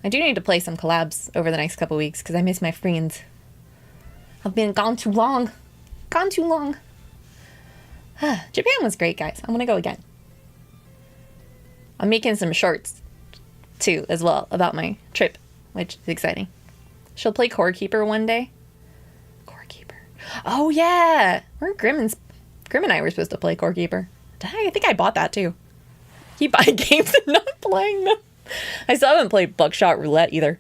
I do need to play some collabs over the next couple weeks because I miss my friends. I've been gone too long. Gone too long. Japan was great, guys. I'm going to go again. I'm making some shorts, too, as well, about my trip, which is exciting. She'll play Core Keeper one day. Core Keeper. Oh, yeah. Grim and I were supposed to play Core Keeper. I think I bought that, too. Keep buying games and not playing them. I still haven't played Buckshot Roulette, either.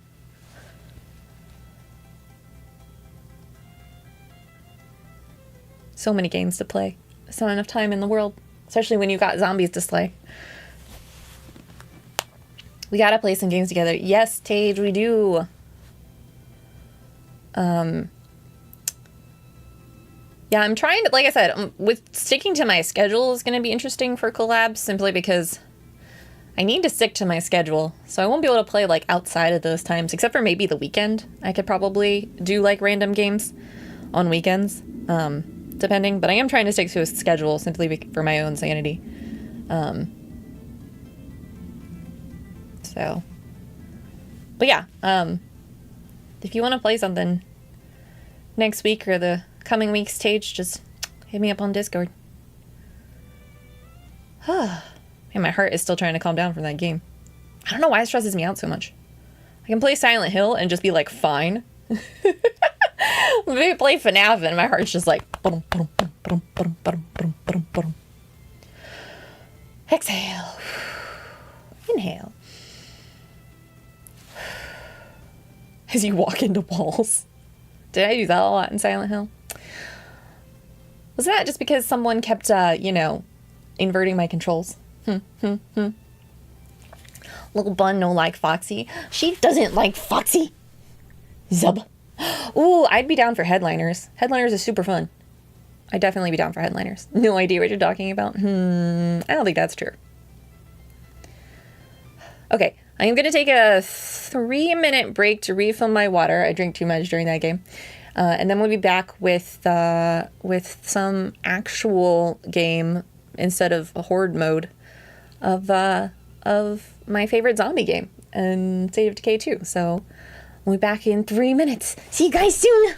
So many games to play. There's not enough time in the world, especially when you got zombies to slay. We gotta play some games together. Yes, Tage, we do. Yeah, I'm trying to, like I said, with sticking to my schedule is going to be interesting for collabs, simply because I need to stick to my schedule. So I won't be able to play, like, outside of those times, except for maybe the weekend. I could probably do, like, random games on weekends, depending. But I am trying to stick to a schedule simply for my own sanity. But yeah, if you want to play something next week or the coming week's stage, just hit me up on Discord. Man, my heart is still trying to calm down from that game. I don't know why it stresses me out so much. I can play Silent Hill and just be like, fine. Maybe play FNAF and my heart's just like... Exhale. Inhale. As you walk into walls. Did I do that a lot in Silent Hill? Was that just because someone kept, inverting my controls? Little bun no like Foxy. She doesn't like Foxy. Zub. Ooh, I'd be down for Headliners. Headliners is super fun. I'd definitely be down for Headliners. No idea what you're talking about. I don't think that's true. Okay, I'm going to take a 3-minute break to refill my water. I drank too much during that game. And then we'll be back with some actual game instead of a horde mode of my favorite zombie game and State of Decay 2. So we'll be back in 3 minutes. See you guys soon!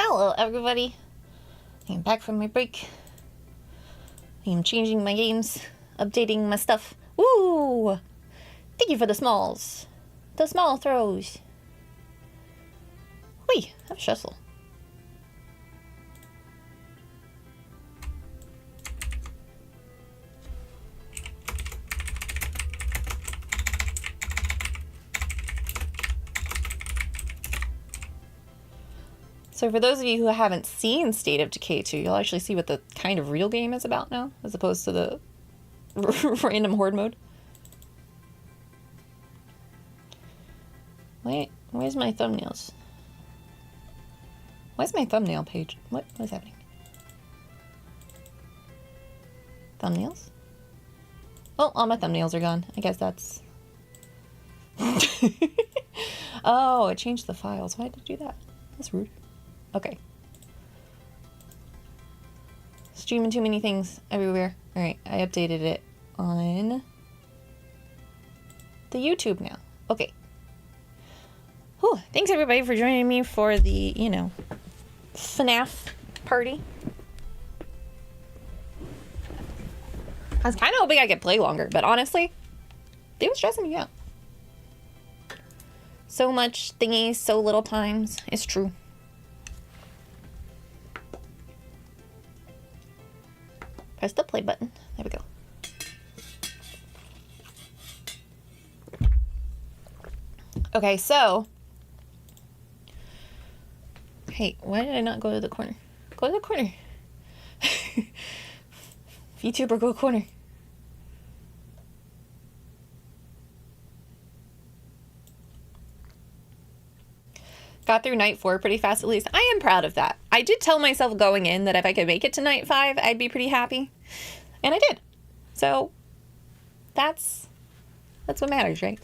Hello, everybody. I am back from my break. I am changing my games, updating my stuff. Woo! Thank you for the smalls. The small throws. Whee! I have a shuttle. So for those of you who haven't seen State of Decay 2, you'll actually see what the kind of real game is about now, as opposed to the random horde mode. Wait, where's my thumbnails? Where's my thumbnail page? What is happening? Thumbnails? Oh, all my thumbnails are gone. I guess that's... Oh, it changed the files. Why did it do that? That's rude. Okay. Streaming too many things everywhere. Alright, I updated it on the YouTube now. Okay. Whew, thanks everybody for joining me for the, you know, FNAF party. I was kind of hoping I could play longer, but honestly, they were stressing me out. So much thingies, so little times. It's true. Press the play button. There we go. Okay, so. Hey, why did I not go to the corner? Go to the corner. VTuber, go corner. Got through night 4 pretty fast at least. I am proud of that. I did tell myself going in that if I could make it to night 5, I'd be pretty happy. And I did. So that's what matters, right?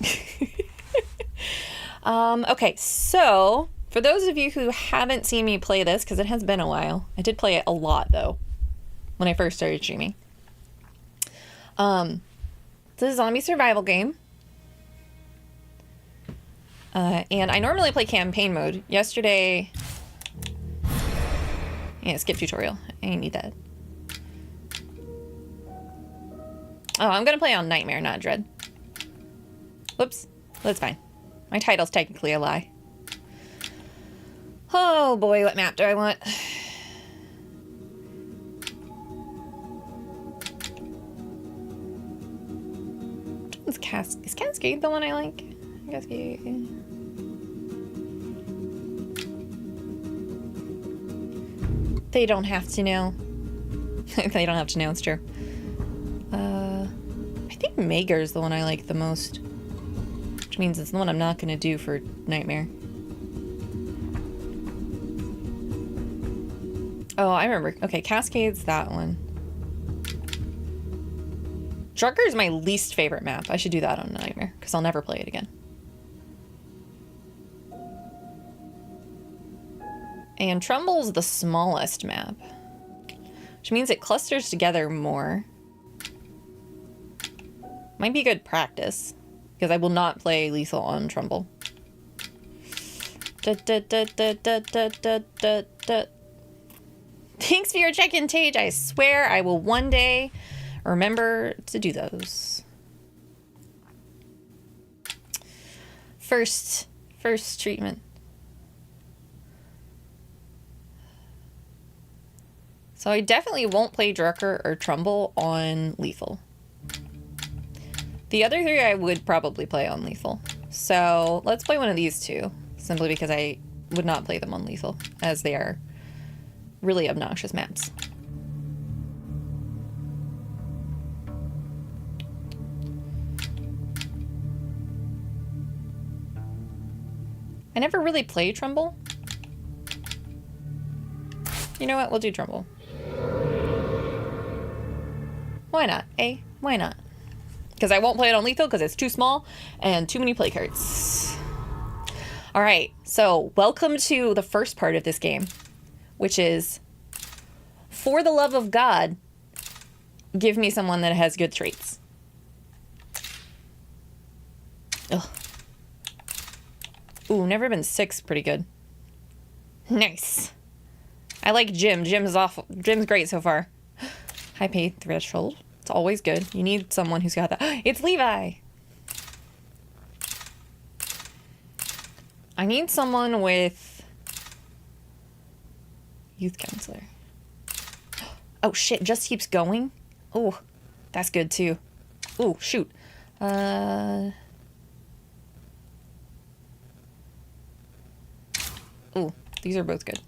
Okay, so for those of you who haven't seen me play this, because it has been a while, I did play it a lot though when I first started streaming. It's a zombie survival game. And I normally play campaign mode. Yesterday... Yeah, skip tutorial. I need that. Oh, I'm gonna play on Nightmare, not Dread. Whoops. That's fine. My title's technically a lie. Oh boy, what map do I want? Is Cascade the one I like? Cascade. They don't have to know. They don't have to know, it's true. I think Mager's the one I like the most. Which means it's the one I'm not going to do for Nightmare. Oh, I remember. Okay, Cascade's that one. Drucker's my least favorite map. I should do that on Nightmare, because I'll never play it again. And Trumble's the smallest map, which means it clusters together more. Might be good practice, because I will not play lethal on Trumbull. Thanks for your check-in, Tage. I swear I will one day remember to do those. First treatment. So I definitely won't play Drucker or Trumbull on lethal. The other 3 I would probably play on lethal. So let's play one of these 2, simply because I would not play them on lethal, as they are really obnoxious maps. I never really played Trumbull. You know what? We'll do Trumbull. Why not, eh? Why not? Because I won't play it on lethal because it's too small and too many play cards. All right, so welcome to the first part of this game, which is, for the love of God, give me someone that has good traits. Ugh. Ooh, never been 6, pretty good. Nice. I like Jim. Jim's awful. Jim's great so far. High pay threshold. It's always good. You need someone who's got that. It's Levi. I need someone with youth counselor. Oh shit, just keeps going. Oh, that's good too. Oh shoot. Oh, these are both good.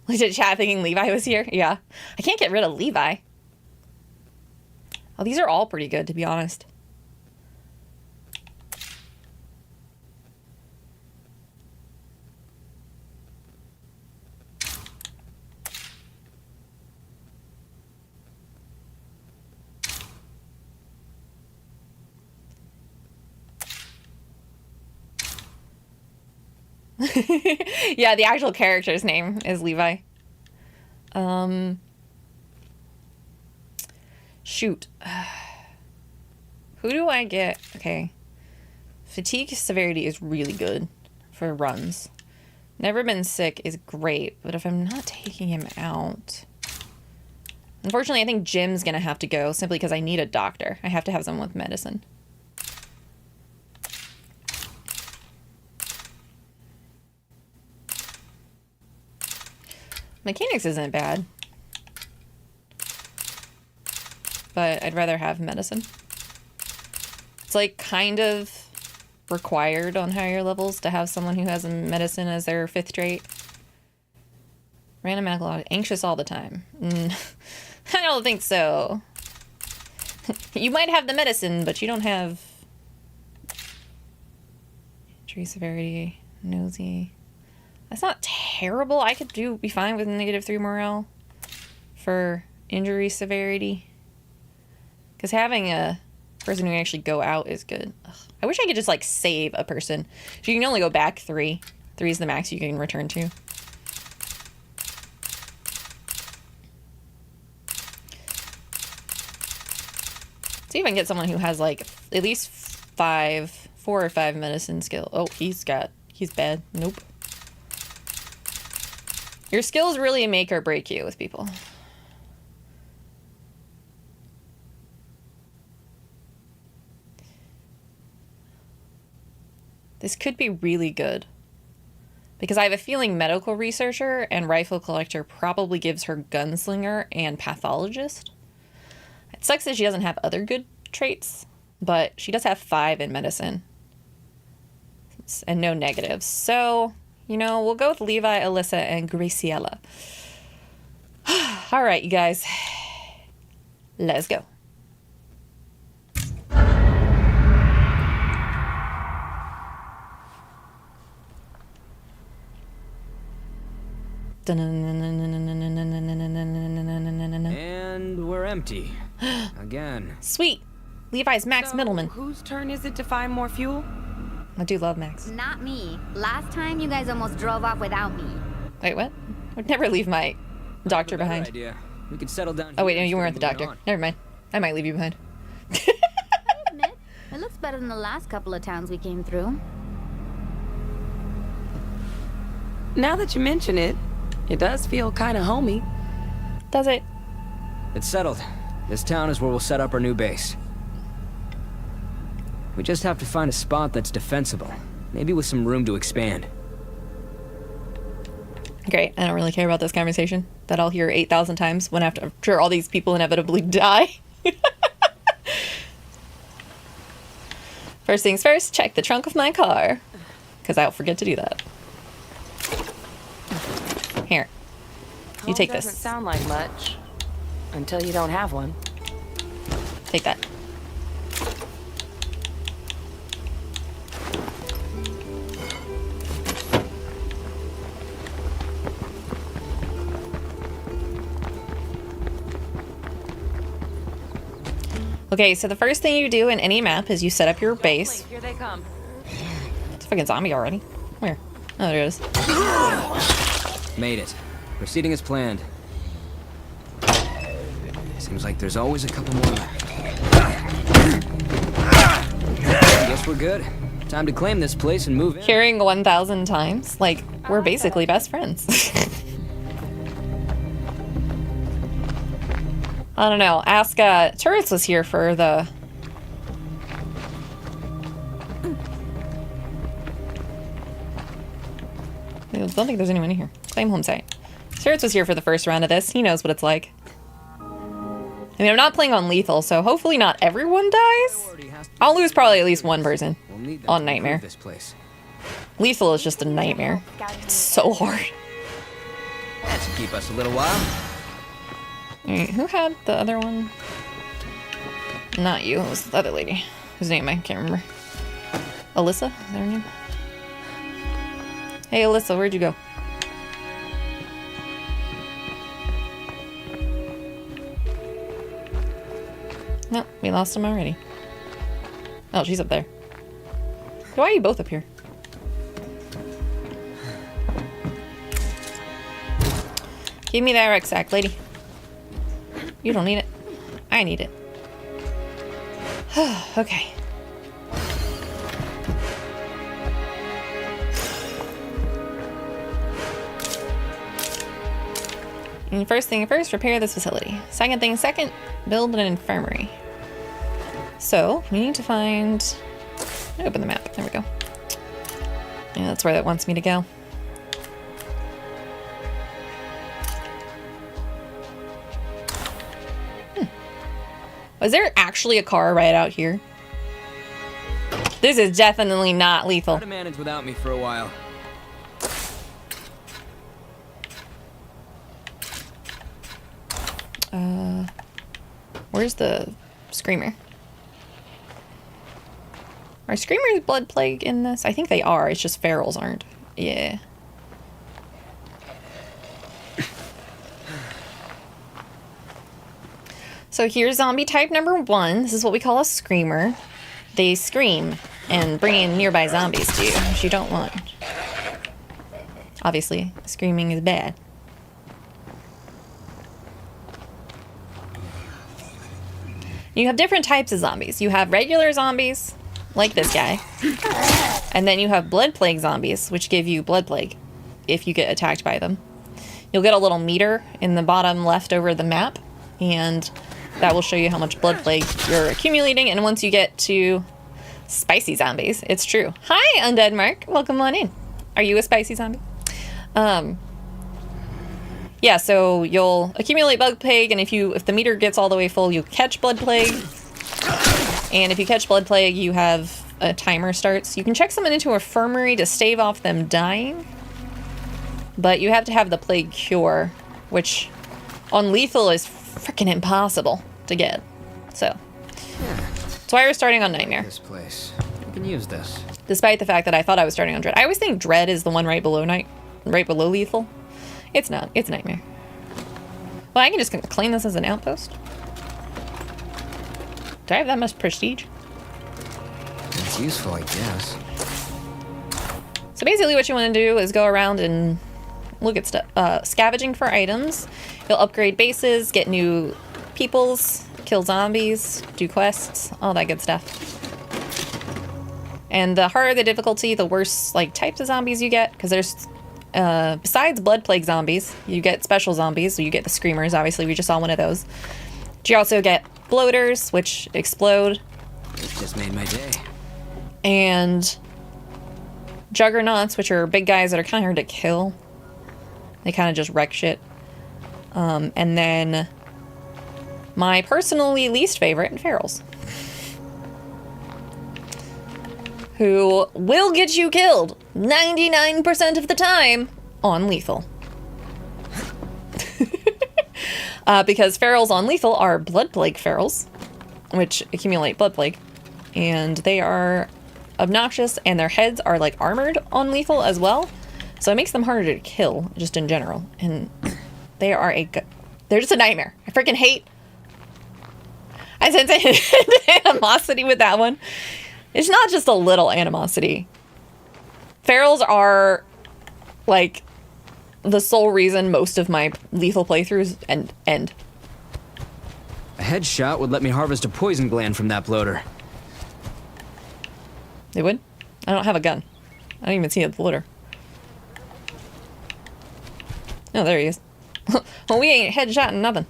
Legit chat thinking Levi was here. Yeah, I can't get rid of Levi. Oh, these are all pretty good, to be honest. Yeah, the actual character's name is Levi. Shoot. Who do I get? Okay. Fatigue severity is really good for runs. Never been sick is great, but if I'm not taking him out... Unfortunately, I think Jim's gonna have to go simply because I need a doctor. I have to have someone with medicine. Mechanics isn't bad, but I'd rather have medicine. It's like kind of required on higher levels to have someone who has medicine as their 5th trait. Random medical, anxious all the time. I don't think so. You might have the medicine, but you don't have injury severity, nosy. That's not terrible. I could be fine with -3 morale for injury severity. Because having a person who can actually go out is good. Ugh. I wish I could just, like, save a person. So you can only go back 3. 3 is the max you can return to. See if I can get someone who has, like, at least 4 or 5 medicine skill. Oh, he's bad. Nope. Your skills really make or break you with people. This could be really good. Because I have a feeling medical researcher and rifle collector probably gives her gunslinger and pathologist. It sucks that she doesn't have other good traits, but she does have 5 in medicine. And no negatives. So... You know, we'll go with Levi, Alyssa, and Graciela. All right, you guys. Let's go. And we're empty. Again. Sweet. Levi's Max Middleman. Whose turn is it to find more fuel? I do love Max. Not me. Last time you guys almost drove off without me. Wait, what? I'd never leave my doctor behind. Idea. We could settle down. Oh wait, no, you weren't the doctor. Never mind. I might leave you behind. I admit, it looks better than the last couple of towns we came through. Now that you mention it, it does feel kind of homey. Does it? It's settled. This town is where we'll set up our new base. We just have to find a spot that's defensible. Maybe with some room to expand. Great. I don't really care about this conversation that I'll hear 8,000 times when after all these people inevitably die. First things first, check the trunk of my car. Because I'll forget to do that. Here. You take this. Doesn't sound like much. Until you don't have one. Take that. Okay, so the first thing you do in any map is you set up your base. Here they come. It's a fucking zombie already. Where? Oh, there it is. Made it. Proceeding as planned. Seems like there's always a couple more left. Guess we're good. Time to claim this place and move in. Hearing 1,000 times. Like, we're basically best friends. I don't know. Ask, Turrets was here for the... I don't think there's anyone in here. Claim home site. Turrets was here for the first round of this. He knows what it's like. I mean, I'm not playing on lethal, so hopefully not everyone dies. I'll lose probably at least one person on Nightmare. This place. Lethal is just a nightmare. It's so hard. That should keep us a little while. Alright, who had the other one? Not you, it was the other lady. Whose name I can't remember. Alyssa? Is that her name? Hey Alyssa, where'd you go? No, we lost him already. Oh, she's up there. Why are you both up here? Give me that rucksack, lady. You don't need it. I need it. Okay. And first thing first, repair this facility. Second thing second, build an infirmary. So, we need to find... Open the map. There we go. Yeah, that's where that wants me to go. Was there actually a car right out here? This is definitely not lethal. Try to manage without me for a while. Where's the screamer? Are screamers blood plague in this? I think they are. It's just ferals aren't. Yeah. So here's zombie type number 1. This is what we call a screamer. They scream and bring in nearby zombies to you, which you don't want. Obviously, screaming is bad. You have different types of zombies. You have regular zombies, like this guy. And then you have blood plague zombies, which give you blood plague if you get attacked by them. You'll get a little meter in the bottom left over the map, and that will show you how much blood plague you're accumulating. And once you get to spicy zombies, it's true. Hi, Undead Mark. Welcome on in. Are you a spicy zombie? Yeah, so you'll accumulate blood plague, and if the meter gets all the way full, you catch blood plague. And if you catch blood plague, you have a timer starts. You can check someone into a infirmary to stave off them dying, but you have to have the plague cure, which on lethal is freaking impossible to get. So that's why we're starting on Nightmare. This place. We can use this. Despite the fact that I thought I was starting on Dread. I always think Dread is the one right below lethal. It's not. It's Nightmare. Well, I can just claim this as an outpost. Do I have that much prestige? It's useful, I guess. So basically what you want to do is go around and look at stuff, scavenging for items. You'll upgrade bases, get new peoples, kill zombies, do quests, all that good stuff. And the harder the difficulty, the worse types of zombies you get, because there's besides blood plague zombies, you get special zombies. So you get the screamers, obviously we just saw one of those. But you also get bloaters, which explode. This just made my day. And juggernauts, which are big guys that are kind of hard to kill. They kind of just wreck shit. And then my personally least favorite, ferals. Who will get you killed 99% of the time on lethal. Because ferals on lethal are blood plague ferals, which accumulate blood plague. And they are obnoxious, and their heads are armored on lethal as well. So it makes them harder to kill, just in general. And they are they're just a nightmare. I freaking hate... I sense animosity with that one. It's not just a little animosity. Ferals are, the sole reason most of my lethal playthroughs end. A headshot would let me harvest a poison gland from that bloater. They would? I don't have a gun. I don't even see a bulleter. Oh, there he is. Well, we ain't headshotting nothing.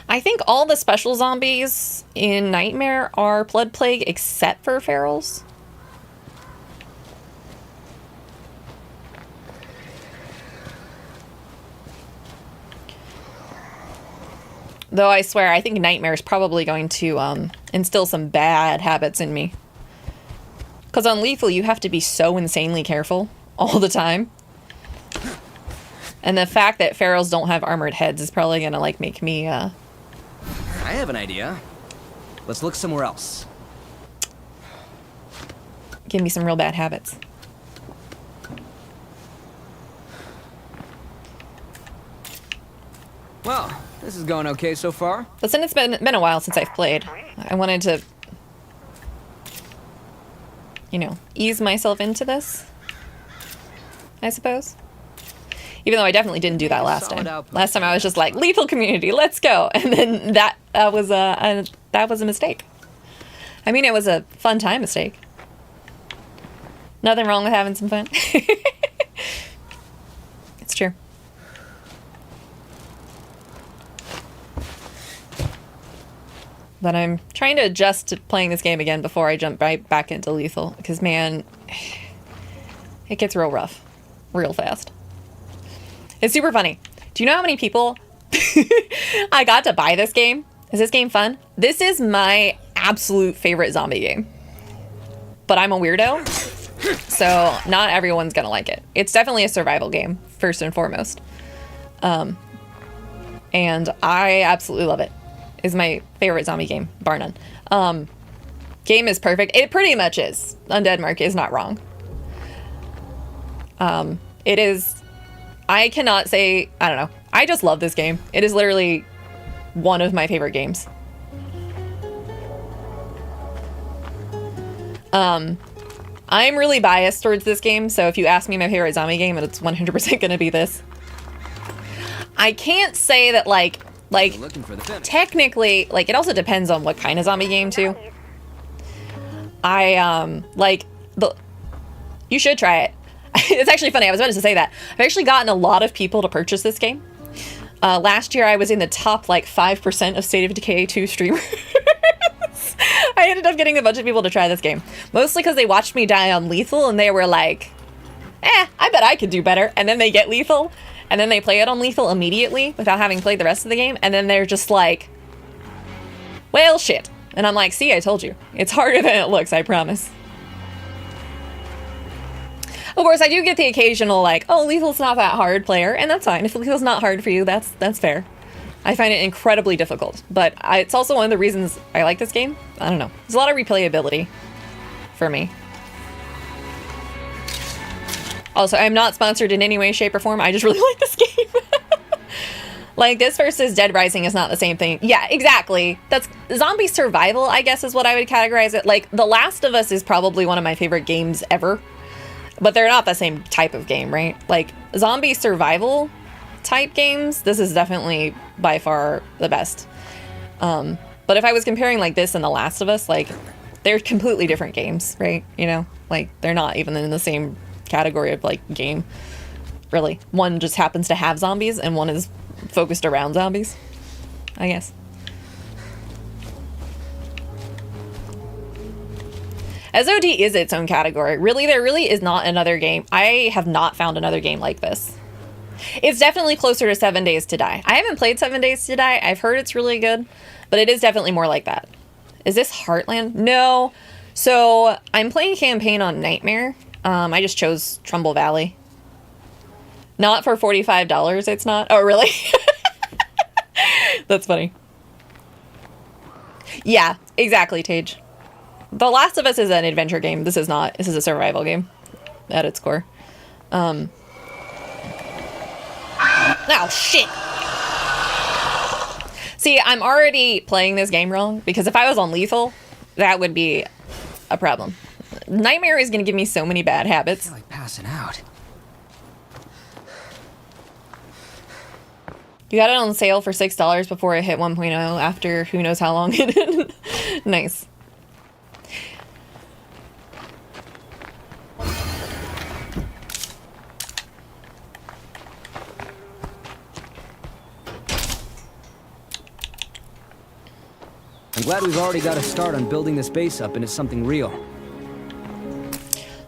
I think all the special zombies in Nightmare are Blood Plague except for ferals. Though I swear, I think Nightmare is probably going to instill some bad habits in me. Because on Lethal, you have to be so insanely careful all the time. And the fact that ferals don't have armored heads is probably going to, like, make me, I have an idea. Let's look somewhere else. give me some real bad habits. Well, this is going okay so far. But since it's been a while since I've played, I wanted to, you know, ease myself into this, I suppose. Even though I definitely didn't do that last time. Last time I was just like, lethal community, let's go. And then that was a mistake. I mean, it was a fun time mistake. Nothing wrong with having some fun. It's true. But I'm trying to adjust to playing this game again before I jump right back into lethal. Because, man, it gets real rough. Real fast. It's super funny. Do you know how many people I got to buy this game? Is this game fun? This is my absolute favorite zombie game. But I'm a weirdo, so not everyone's gonna like it. It's definitely a survival game, first and foremost. And I absolutely love it. It's my favorite zombie game, bar none. Game is perfect. It pretty much is. Undead Mark is not wrong. It is... I cannot say, I don't know. I just love this game. It is literally one of my favorite games. I'm really biased towards this game, so if you ask me my favorite zombie game, it's 100% gonna be this. I can't say that, like technically, like, it also depends on what kind of zombie game, too. You should try it. It's actually funny, I was about to say that. I've actually gotten a lot of people to purchase this game. Last year I was in the top, like, 5% of State of Decay 2 streamers. I ended up getting a bunch of people to try this game. Mostly because they watched me die on lethal and they were like, I bet I could do better. And then they get lethal, and then they play it on lethal immediately without having played the rest of the game, and then they're just like, well, shit. And I'm like, see, I told you. It's harder than it looks, I promise. Of course, I do get the occasional, like, oh, lethal's not that hard player, and that's fine. If lethal's not hard for you, that's fair. I find it incredibly difficult, but it's also one of the reasons I like this game. I don't know. There's a lot of replayability for me. Also, I'm not sponsored in any way, shape, or form. I just really like this game. Like, this versus Dead Rising is not the same thing. Yeah, exactly. That's zombie survival, I guess, is what I would categorize it. Like, The Last of Us is probably one of my favorite games ever. But they're not the same type of game, right? Like, zombie survival type games, this is definitely by far the best. But if I was comparing, like, this and The Last of Us, like, they're completely different games, right? You know? Like, they're not even in the same category of, like, game, really. One just happens to have zombies, and one is focused around zombies, I guess. SOD is its own category. Really, there really is not another game. I have not found another game like this. It's definitely closer to 7 Days to Die. I haven't played 7 Days to Die. I've heard it's really good, but it is definitely more like that. Is this Heartland? No. So I'm playing campaign on Nightmare. I just chose Trumbull Valley. Not for $45, it's not. Oh, really? That's funny. Yeah, exactly, Tage. The Last of Us is an adventure game. This is not. This is a survival game at its core. Oh, shit. See, I'm already playing this game wrong, because if I was on lethal, that would be a problem. Nightmare is going to give me so many bad habits. I feel like passing out. You got it on sale for $6 before it hit 1.0 after who knows how long it. Nice. I'm glad we've already got a start on building this base up into something real.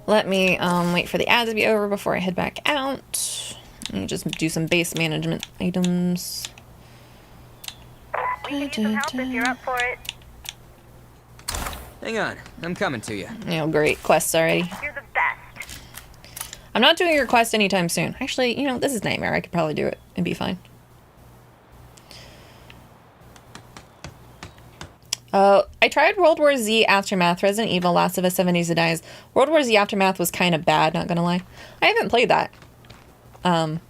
Let me wait for the ads to be over before I head back out. Let me just do some base management items. We can use some help if you're up for it. Hang on, I'm coming to you. Oh, great. Quests already. You're the best. I'm not doing your quest anytime soon. Actually, you know, this is Nightmare. I could probably do it and be fine. I tried World War Z Aftermath, Resident Evil, Last of Us 7 Days to Dies. World War Z Aftermath was kind of bad, not gonna lie. I haven't played that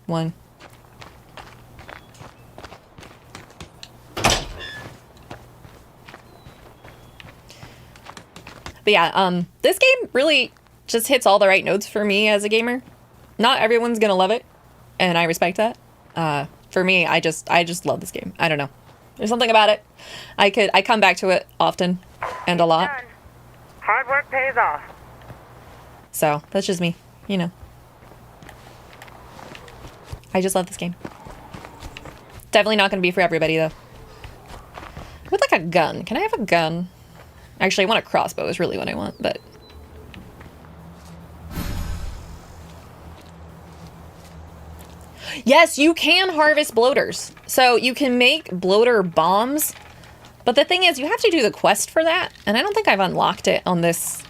one. But yeah, this game really just hits all the right notes for me as a gamer. Not everyone's gonna love it, and I respect that. For me, I just love this game. I don't know. There's something about it. I come back to it often and a lot. Done. Hard work pays off. So that's just me, you know. I just love this game. Definitely not gonna be for everybody though. I would like a gun. Can I have a gun? Actually, I want a crossbow is really what I want, but... Yes, you can harvest bloaters. So you can make bloater bombs. But the thing is, you have to do the quest for that. And I don't think I've unlocked it on this.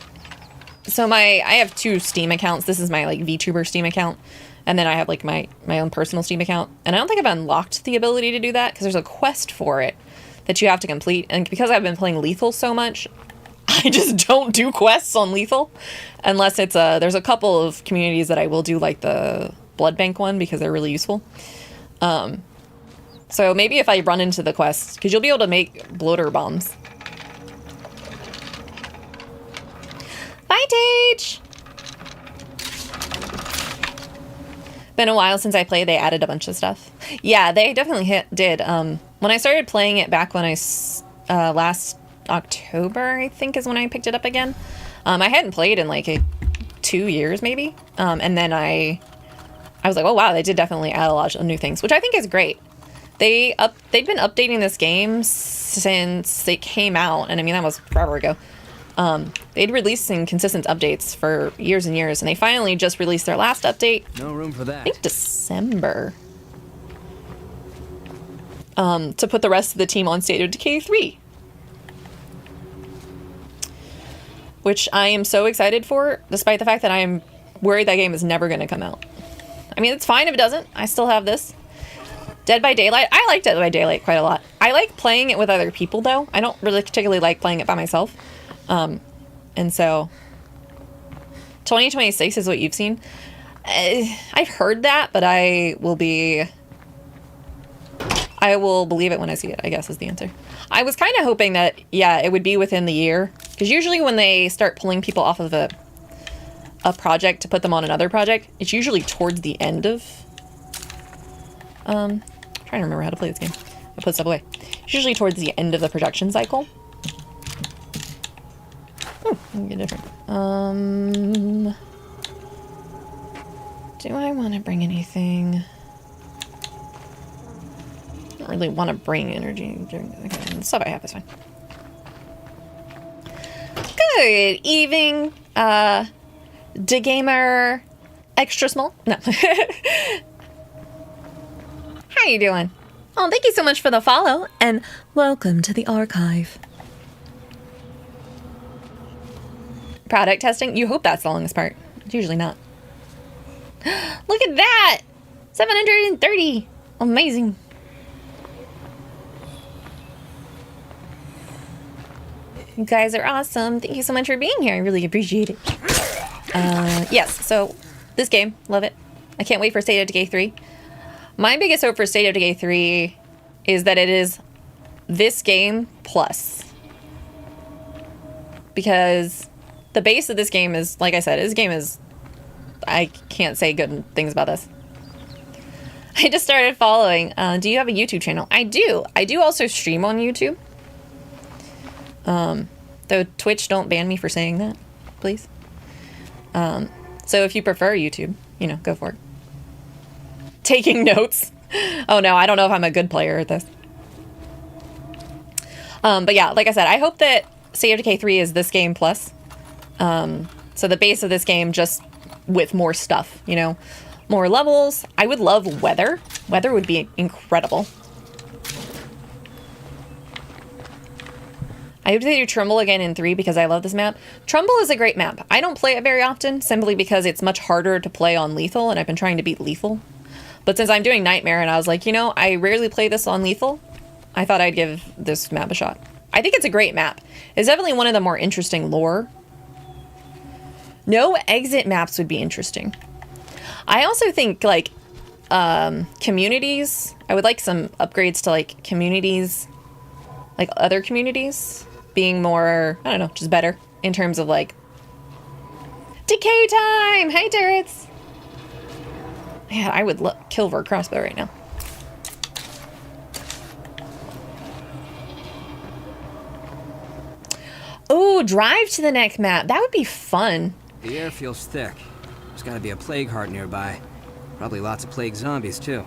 So I have 2 Steam accounts. This is my like VTuber Steam account. And then I have like my own personal Steam account. And I don't think I've unlocked the ability to do that because there's a quest for it that you have to complete. And because I've been playing Lethal so much, I just don't do quests on Lethal. Unless it's there's a couple of communities that I will do, like the Blood Bank one, because they're really useful. So maybe if I run into the quest, because you'll be able to make bloater bombs. Bye, Tage! Been a while since I played. They added a bunch of stuff. Yeah, they definitely did. When I started playing it back when last October, I think, is when I picked it up again. I hadn't played in like 2 years, maybe. And then I was like, oh wow, they did definitely add a lot of new things, which I think is great. They'd been updating this game since it came out, and I mean that was forever ago. They'd releasing consistent updates for years and years, and they finally just released their last update. No room for that. I think December. To put the rest of the team on State of Decay 3. Which I am so excited for, despite the fact that I'm worried that game is never going to come out. I mean, it's fine if it doesn't. I still have this. Dead by Daylight. I like Dead by Daylight quite a lot. I like playing it with other people, though. I don't really particularly like playing it by myself. And so 2026 is what you've seen. I've heard that, but I will believe it when I see it, I guess is the answer. I was kind of hoping that, yeah, it would be within the year. Because usually when they start pulling people off of a project to put them on another project, it's usually towards the end of... I'm trying to remember how to play this game. I put stuff away. It's usually towards the end of the production cycle. Ooh, get different. Do I want to bring anything? I don't really want to bring energy. Okay, the stuff I have is fine. Good evening, DeGamer Extra Small. No. How you doing? Oh, thank you so much for the follow, and welcome to the archive. Product testing? You hope that's the longest part. It's usually not. Look at that! 730! Amazing. You guys are awesome. Thank you so much for being here. I really appreciate it. Yes, so this game, love it. I can't wait for State of Decay 3. My biggest hope for State of Decay 3 is that it is this game plus. Because the base of this game is, like I said, this game is... I can't say good things about this. I just started following. Do you have a YouTube channel? I do. I do also stream on YouTube. Though Twitch don't ban me for saying that, please. So if you prefer YouTube, you know, go for it. Taking notes. Oh no, I don't know if I'm a good player at this. But yeah, like I said, I hope that State of Decay 3 is this game plus. So the base of this game just with more stuff, you know, more levels. I would love weather. Weather would be incredible. I hope they do Trumbull again in 3 because I love this map. Trumbull is a great map. I don't play it very often simply because it's much harder to play on Lethal, and I've been trying to beat Lethal. But since I'm doing Nightmare and I was like, you know, I rarely play this on Lethal, I thought I'd give this map a shot. I think it's a great map. It's definitely one of the more interesting lore. No exit maps would be interesting. I also think, like, communities. I would like some upgrades to, like, communities. Like, other communities. Being more, I don't know, just better. In terms of, like... Decay time! Hi, turrets! Yeah, I would kill for a crossbow right now. Oh, drive to the next map. That would be fun. The air feels thick. There's gotta be a plague heart nearby. Probably lots of plague zombies, too.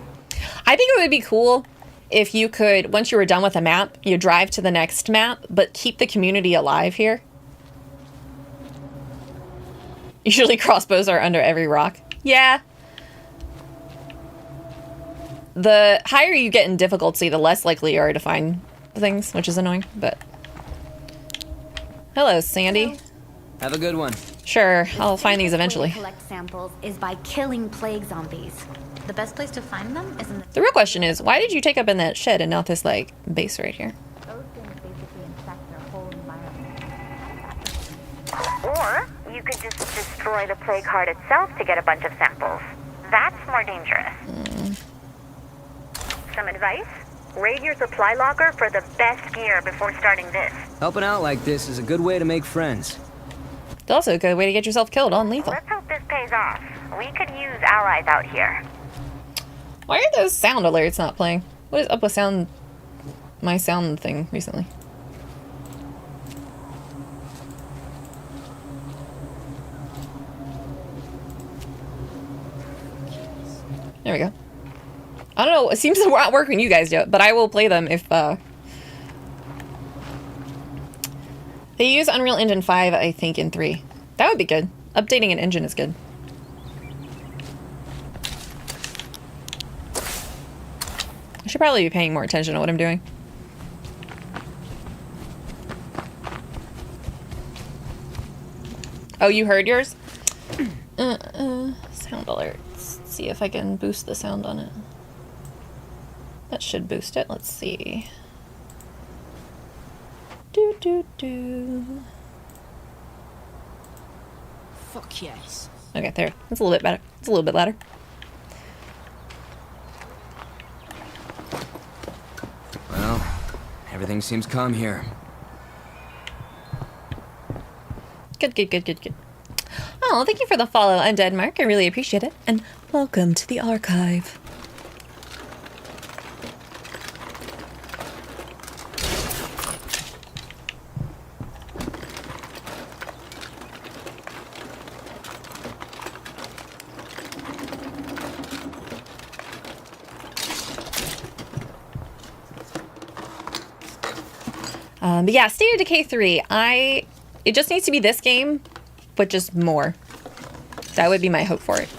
I think it would be cool if you could, once you were done with a map, you drive to the next map, but keep the community alive here. Usually crossbows are under every rock. Yeah. The higher you get in difficulty, the less likely you are to find things, which is annoying, but... Hello, Sandy. Hello. Have a good one. Sure, I'll find these eventually. The way to collect samples is by killing plague zombies. The best place to find them is in The real question is, why did you take up in that shed and not this, like, base right here? Those things basically infect their whole environment. Or you could just destroy the plague heart itself to get a bunch of samples. That's more dangerous. Some advice? Raid your supply locker for the best gear before starting this. Helping out like this is a good way to make friends. It's also a good way to get yourself killed on lethal. Let's hope this pays off. We could use allies out here. Why are those sound alerts not playing? What is up with my sound thing recently? There we go. I don't know, it seems to not work when you guys do it, but I will play them if, they use Unreal Engine 5, I think, in 3. That would be good. Updating an engine is good. I should probably be paying more attention to what I'm doing. Oh, you heard yours? Sound alerts. Let's see if I can boost the sound on it. That should boost it. Let's see. Do. Fuck yes. Okay, there. It's a little bit better. It's a little bit louder. Well, everything seems calm here. Good. Oh, thank you for the follow, Undead Mark. I really appreciate it. And welcome to the archive. But yeah, State of Decay 3, it just needs to be this game, but just more. That would be my hope for it.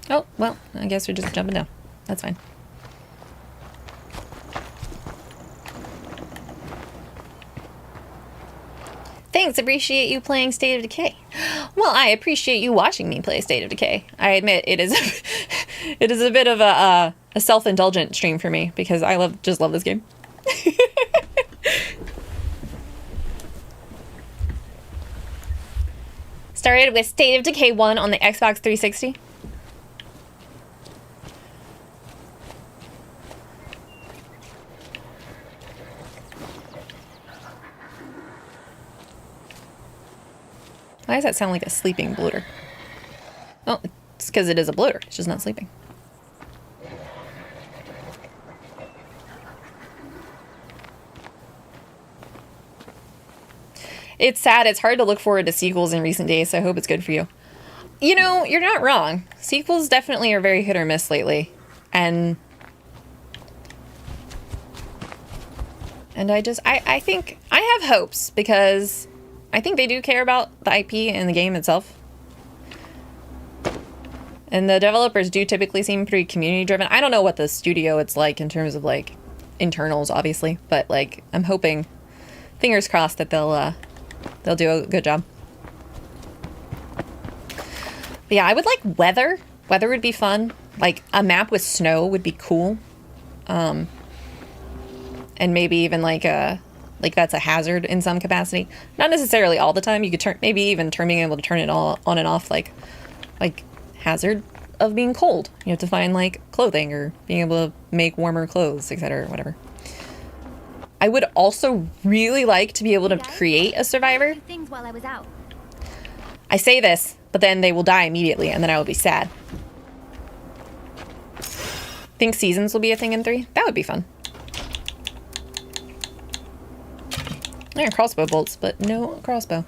Oh, well, I guess we're just jumping down. That's fine. Thanks, appreciate you playing State of Decay. Well, I appreciate you watching me play State of Decay. I admit it is it is a bit of a self-indulgent stream for me because I just love this game. Started with State of Decay 1 on the Xbox 360. Why does that sound like a sleeping bloater? Oh, it's because it is a bloater. It's just not sleeping. It's sad. It's hard to look forward to sequels in recent days, so I hope it's good for you. You know, you're not wrong. Sequels definitely are very hit or miss lately. And And I think I have hopes because I think they do care about the IP and the game itself. And the developers do typically seem pretty community driven. I don't know what the studio it's like in terms of like internals, obviously, but like I'm hoping, fingers crossed, that they'll do a good job. But yeah, I would like weather. Weather would be fun. Like a map with snow would be cool. And maybe even like that's a hazard in some capacity. Not necessarily all the time. You could maybe even being able to turn it all on and off, like hazard of being cold. You have to find like clothing or being able to make warmer clothes, etc. Whatever. I would also really like to be able to create a survivor. Things while I was out. I say this, but then they will die immediately, and then I will be sad. Think seasons will be a thing in 3? That would be fun. There are crossbow bolts, but no crossbow.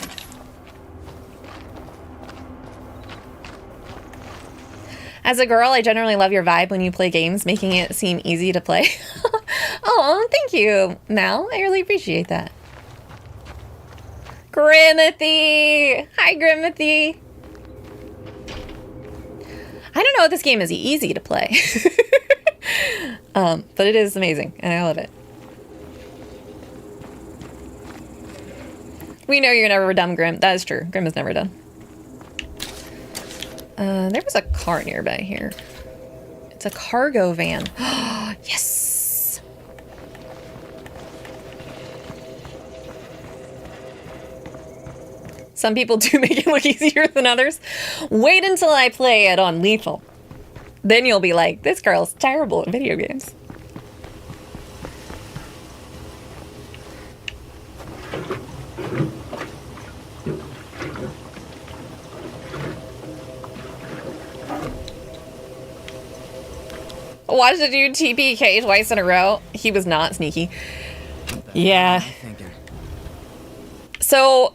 As a girl, I generally love your vibe when you play games, making it seem easy to play. Oh, thank you, Mal. I really appreciate that. Grimothy! Hi, Grimothy! I don't know if this game is easy to play. But it is amazing, and I love it. We know you're never done, Grim. That is true. Grim is never done. There was a car nearby here. It's a cargo van. Yes! Some people do make it look easier than others. Wait until I play it on Lethal. Then you'll be like, this girl's terrible at video games. Watched the dude TPK twice in a row. He was not sneaky. Yeah. So,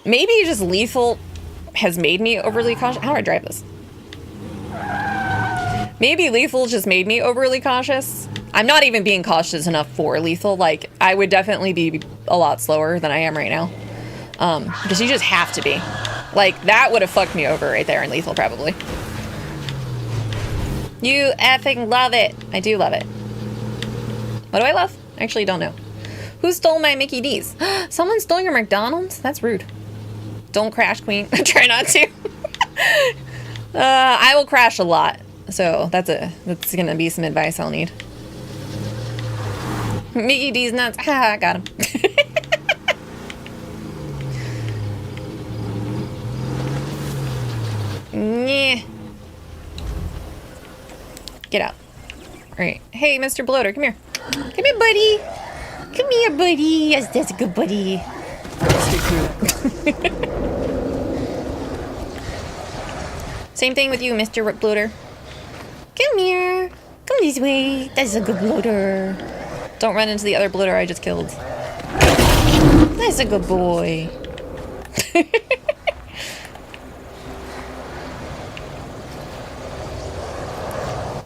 maybe just Lethal has made me overly cautious. How do I drive this? Maybe Lethal just made me overly cautious. I'm not even being cautious enough for Lethal. Like, I would definitely be a lot slower than I am right now. Because you just have to be. Like, that would have fucked me over right there in Lethal, probably. You effing love it. I do love it. What do I love? I actually don't know. Who stole my Mickey D's? Someone stole your McDonald's? That's rude. Don't crash, Queen. Try not to. I will crash a lot. So that's gonna be some advice I'll need. Mickey D's nuts. Ha, got him. Yeah. Get out. Alright. Hey, Mr. Bloater, come here. Come here, buddy. Come here, buddy. Yes, that's a good buddy. Same thing with you, Mr. Bloater. Come here. Come this way. That's a good bloater. Don't run into the other bloater I just killed. That's a good boy.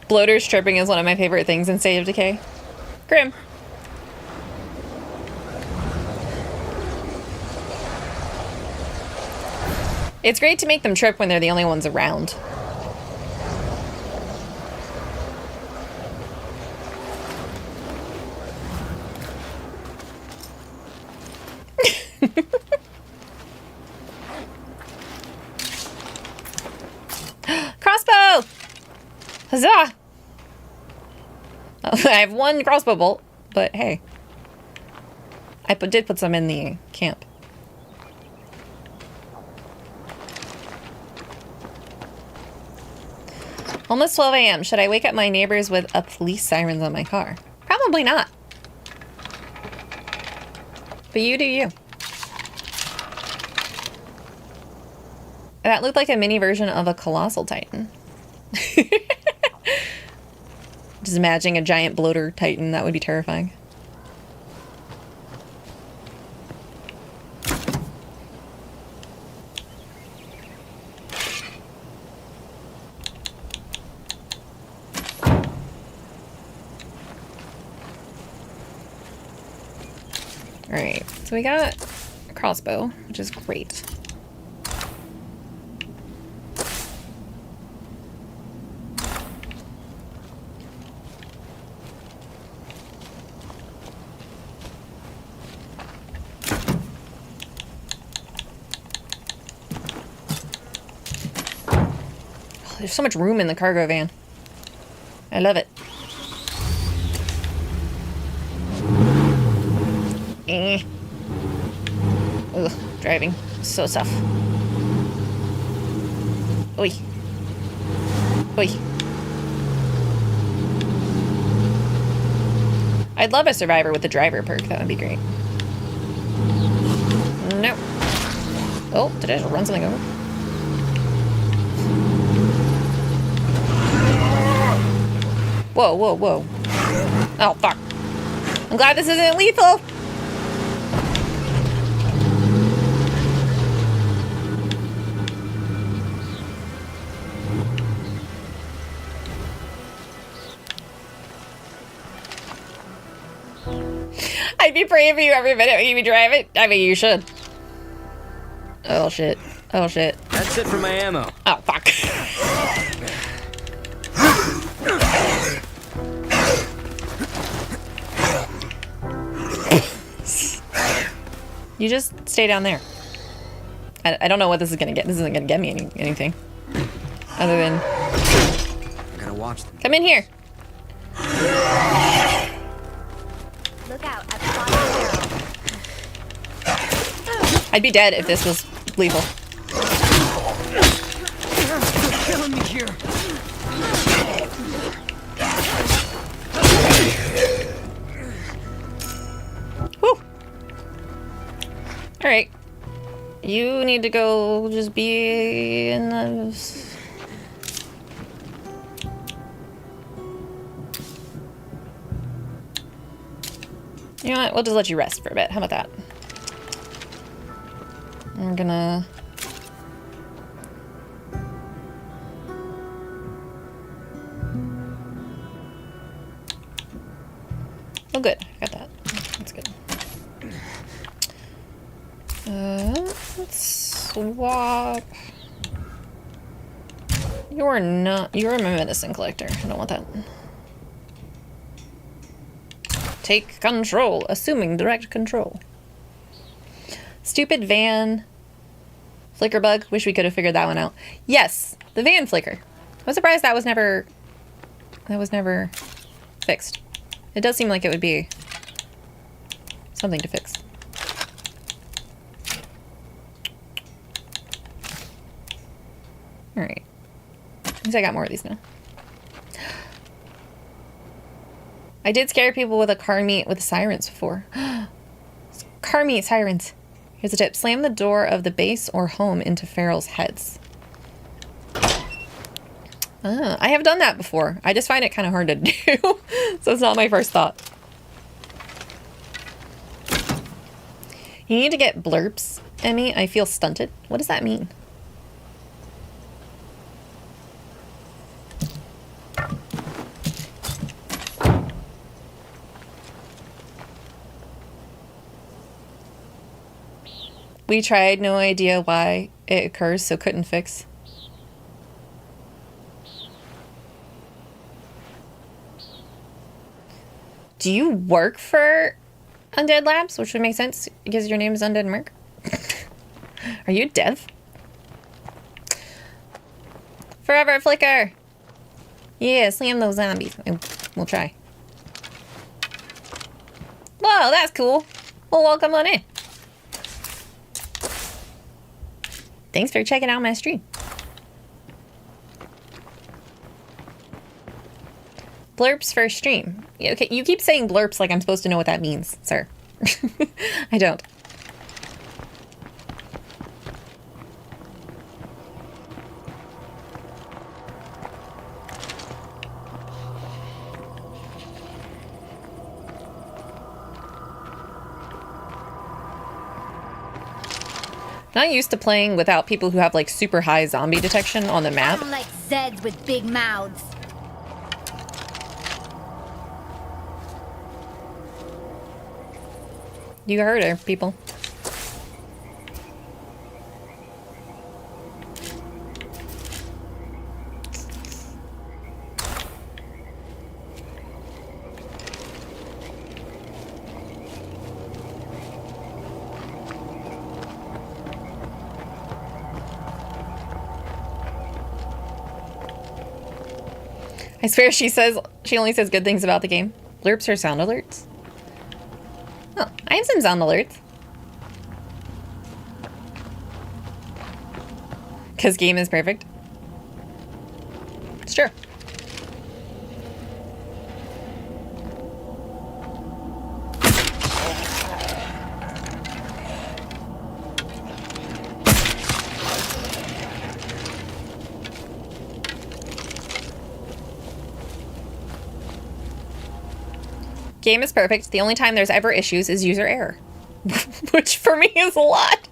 Bloater stripping is one of my favorite things in State of Decay. Grim. It's great to make them trip when they're the only ones around. Crossbow! Huzzah! Oh, I have one crossbow bolt, but hey. I did put some in the camp. Almost 12 a.m. Should I wake up my neighbors with a police sirens on my car? Probably not. But you do you. That looked like a mini version of a colossal titan. Just imagining a giant bloater titan, that would be terrifying. Alright, so we got a crossbow, which is great. Oh, there's so much room in the cargo van. I love it. Ugh, driving. So tough. Oi. Oi. I'd love a survivor with the driver perk. That would be great. No. Oh, did I just run something over? Whoa, whoa, whoa. Oh, fuck. I'm glad this isn't lethal. I'd be praying for you every minute when you be driving. I mean, you should. Oh, shit. Oh, shit. That's it for my ammo. Oh, fuck. You just stay down there. I don't know what this is gonna get. This isn't gonna get me anything. Other than... I gotta watch them. Come in here. Look out, I've spotted a barrel. I'd be dead if this was lethal. You're killing me here. Whew. Alright. You need to go just be in the... You know what? We'll just let you rest for a bit. How about that? I'm gonna... Oh, good. Got that. That's good. Let's swap. You're not... You're a medicine collector. I don't want that. Take control. Assuming direct control. Stupid van. Flicker bug. Wish we could have figured that one out. Yes, the van flicker. I'm surprised that was never... That was never fixed. It does seem like it would be something to fix. Alright. At least I got more of these now. I did scare people with a car meet with sirens before. Car meet sirens. Here's a tip. Slam the door of the base or home into ferals' heads. Ah, I have done that before. I just find it kind of hard to do. So it's not my first thought. You need to get blurps, Emmy. I feel stunted. What does that mean? We tried, no idea why it occurs, so couldn't fix. Do you work for Undead Labs? Which would make sense because your name is Undead Merc. Are you dev? Forever Flicker! Yeah, slam those zombies. We'll try. Whoa, that's cool. Well, welcome on in. Thanks for checking out my stream. Blurps for stream. Okay, you keep saying blurps like I'm supposed to know what that means, sir. I don't. Not used to playing without people who have like super high zombie detection on the map. I don't like Zeds with big mouths. You heard her, people. I swear she only says good things about the game. Blurps her sound alerts. Oh, I have some sound alerts. Because game is perfect. It's true. Game is perfect. The only time there's ever issues is user error. Which for me is a lot.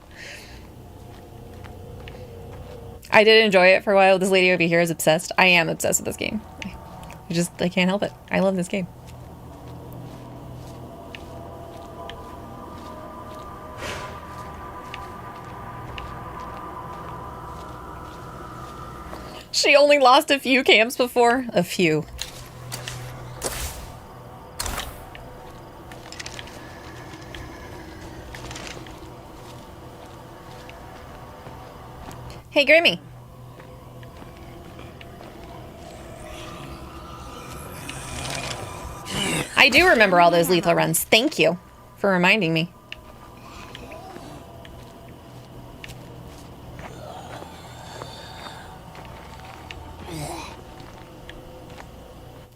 I did enjoy it for a while. This lady over here is obsessed. I am obsessed with this game. I can't help it. I love this game. She only lost a few camps before. A few. Hey, Grimmy. I do remember all those lethal runs. Thank you for reminding me.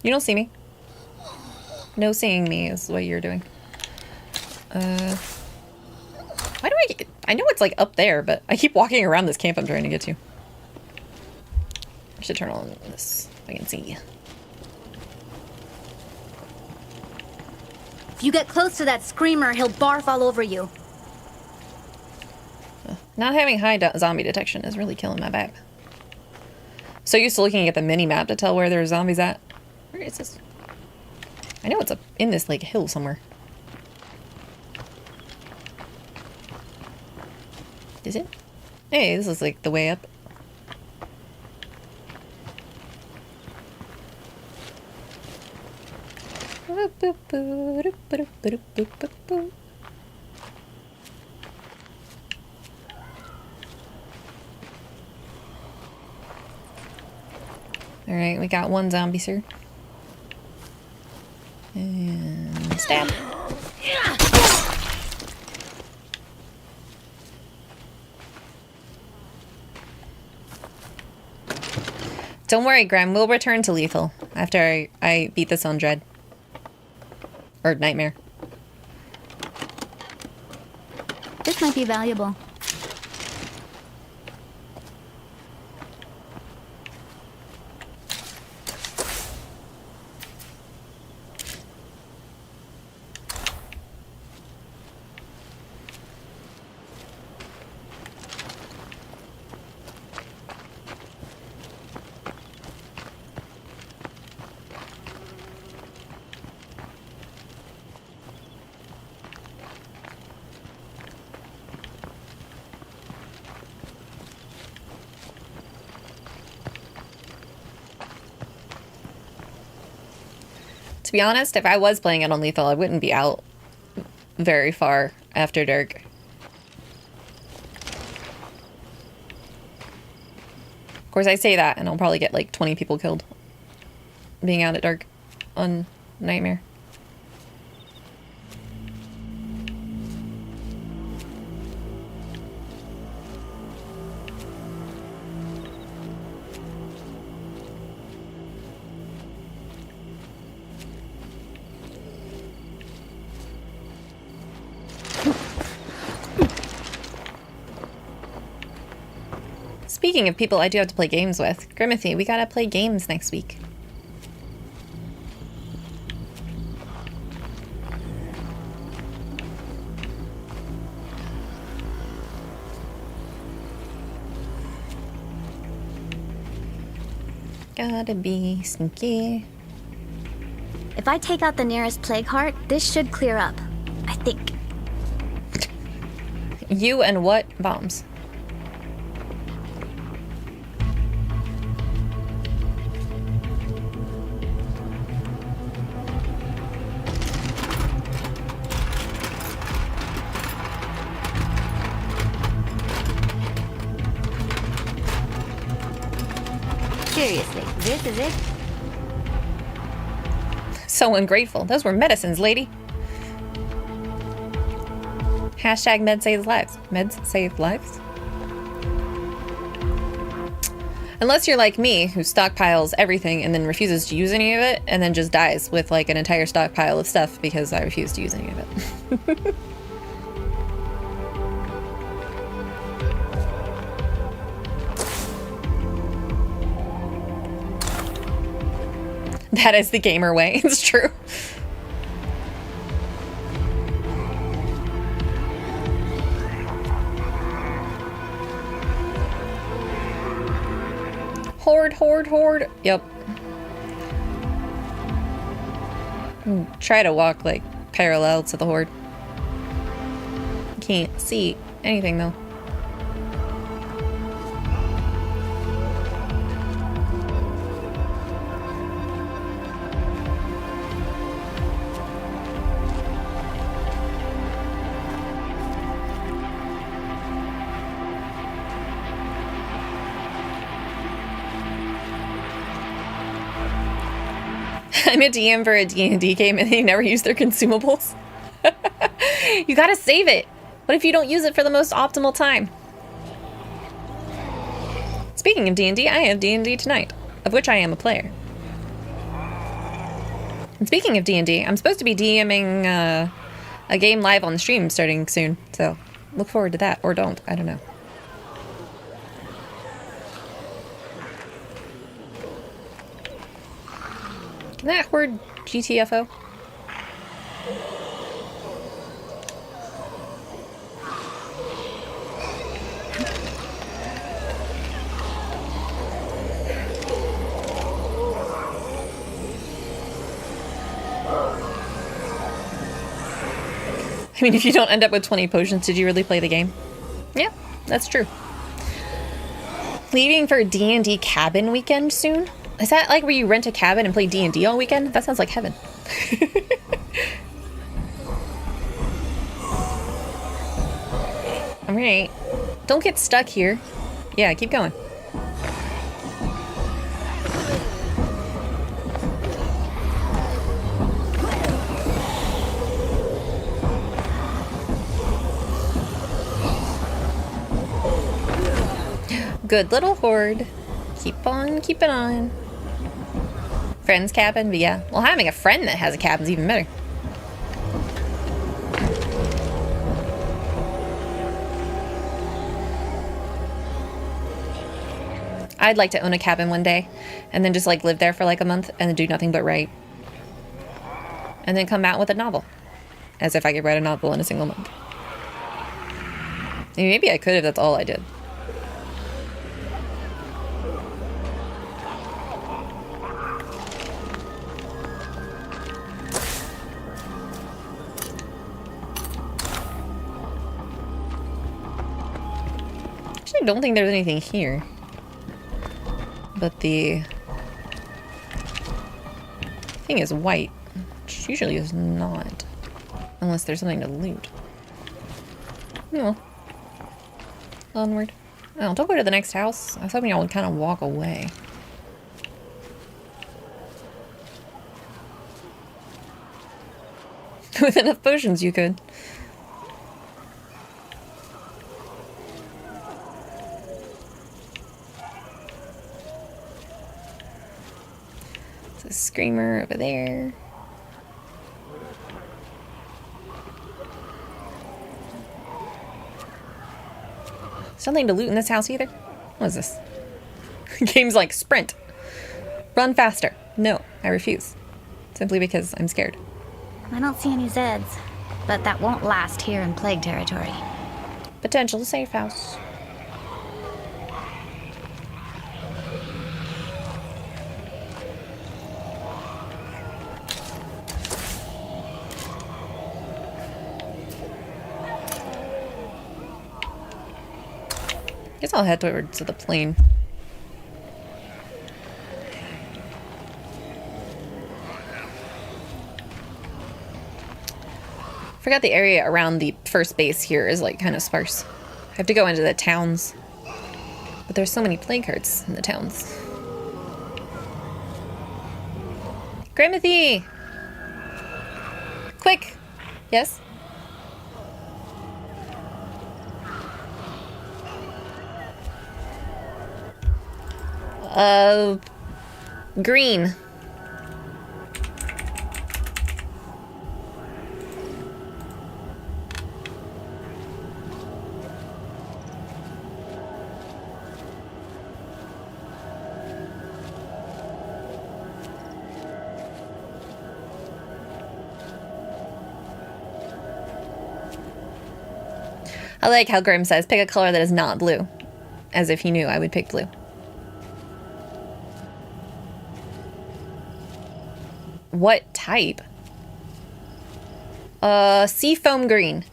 You don't see me. No seeing me is what you're doing. Why do I know it's like up there, but I keep walking around this camp I'm trying to get to. I should turn on this so I can see. If you get close to that screamer, he'll barf all over you. Not having high zombie detection is really killing my vibe. So used to looking at the mini map to tell where there's zombies at. Where is this? I know it's up in this like hill somewhere. Is it? Hey, this is like the way up. Alright, we got one zombie, sir. And stab. Don't worry, Graham. We'll return to lethal after I beat this on Dread. Or Nightmare. This might be valuable. To be honest, if I was playing it on lethal, I wouldn't be out very far after dark. Of course, I say that, and I'll probably get like 20 people killed being out at dark on Nightmare. Speaking of people I do have to play games with, Grimithy, we gotta play games next week. Gotta be sneaky. If I take out the nearest plague heart, this should clear up. I think. You and what? Bombs. Seriously, this is it? So ungrateful. Those were medicines, lady. Hashtag meds save lives. Meds save lives? Unless you're like me, who stockpiles everything and then refuses to use any of it, and then just dies with like an entire stockpile of stuff because I refuse to use any of it. That is the gamer way. It's true. Horde, horde, horde. Yep. Try to walk like parallel to the horde. Can't see anything though. I'm a DM for a D&D game and they never use their consumables. You gotta save it. What if you don't use it for the most optimal time? Speaking of D&D, I have D&D tonight, of which I am a player. And speaking of D&D, I'm supposed to be DMing a game live on stream starting soon, so look forward to that, or don't, I don't know. Can that word GTFO? I mean, if you don't end up with 20 potions, did you really play the game? Yeah, that's true. Leaving for D&D cabin weekend soon? Is that like where you rent a cabin and play D&D all weekend? That sounds like heaven. Alright. Don't get stuck here. Yeah, keep going. Good little horde. Keep on keeping on. Friend's cabin, but yeah. Well, having a friend that has a cabin is even better. I'd like to own a cabin one day and then just like live there for like a month and then do nothing but write. And then come out with a novel. As if I could write a novel in a single month. Maybe I could if that's all I did. I don't think there's anything here. But the thing is white, which usually is not. Unless there's something to loot. No. Onward. Oh, don't go to the next house. I was hoping y'all would kind of walk away. With enough potions you could. A screamer over there. Something to loot in this house either? What is this? Game's like sprint. Run faster. No, I refuse. Simply because I'm scared. I don't see any Zeds, but that won't last here in Plague territory. Potential safe house. Guess I'll head towards the plane. Forgot the area around the first base here is like kind of sparse. I have to go into the towns. But there's so many plague hearts in the towns. Grimothy! Quick! Yes? Green. I like how Grim says, pick a color that is not blue. As if he knew I would pick blue. What type? Seafoam green.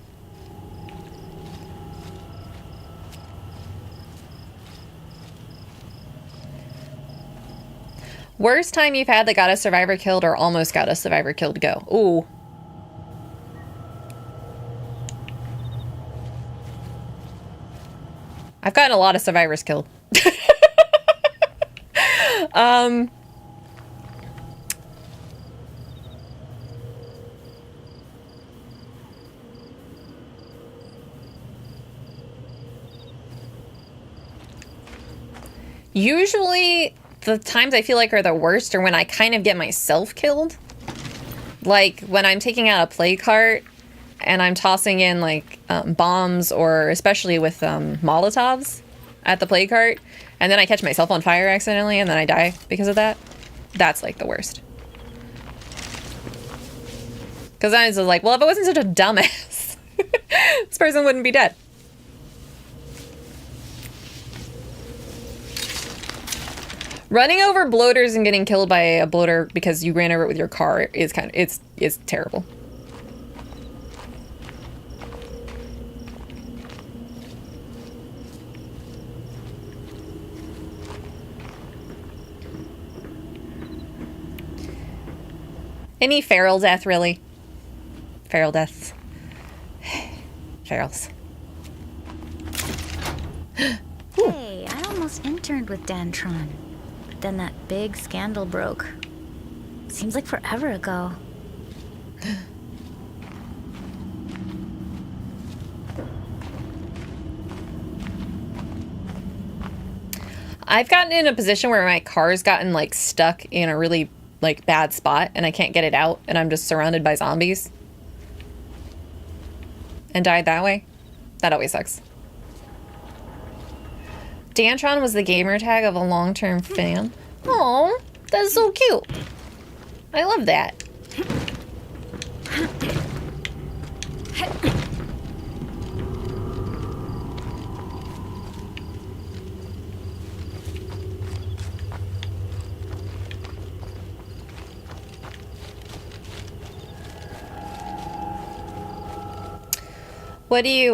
Worst time you've had that got a survivor killed or almost got a survivor killed go. Ooh. I've gotten a lot of survivors killed. Usually the times I feel like are the worst are when I kind of get myself killed. Like when I'm taking out a play cart and I'm tossing in like bombs, or especially with Molotovs at the play cart, and then I catch myself on fire accidentally and then I die because of that. That's like the worst. Because I was like, well, if I wasn't such a dumbass, this person wouldn't be dead. Running over bloaters and getting killed by a bloater because you ran over it with your car is kind of, it's terrible. Any feral death, really? Feral deaths. Ferals. Hey, I almost interned with Dantron. Then that big scandal broke. Seems like forever ago. I've gotten in a position where my car's gotten like stuck in a really like bad spot and I can't get it out and I'm just surrounded by zombies. And died that way. That always sucks. Dantron was the gamer tag of a long-term fan. Oh, that's so cute. I love that. What do you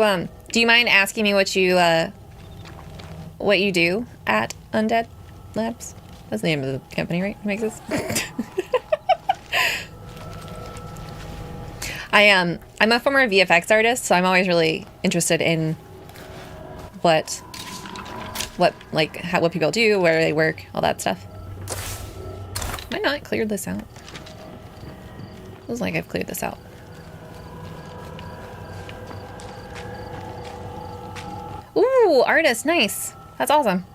mind asking me what you do at Undead Labs? That's the name of the company, right? Who makes this? I'm a former VFX artist, so I'm always really interested in what people do, where they work, all that stuff. Have I not cleared this out? Feels like I've cleared this out. Ooh, artist, nice. That's awesome.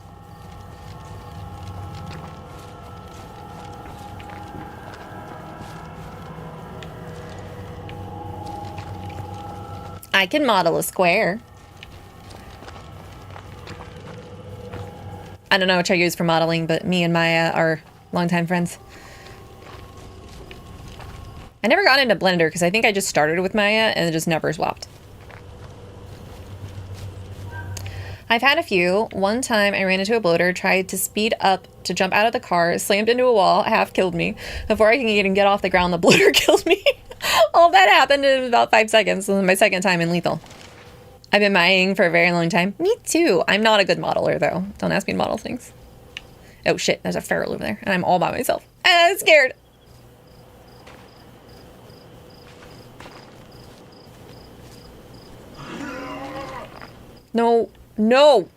I can model a square. I don't know which I use for modeling, but me and Maya are longtime friends. I never got into Blender because I think I just started with Maya and just never swapped. I've had a few. One time I ran into a bloater, tried to speed up to jump out of the car, slammed into a wall, half killed me. Before I can even get off the ground, the bloater killed me. All that happened in about 5 seconds, and then my second time in lethal. I've been mining for a very long time. Me too. I'm not a good modeler, though. Don't ask me to model things. Oh, shit. There's a feral over there, and I'm all by myself. And I'm scared. No. No.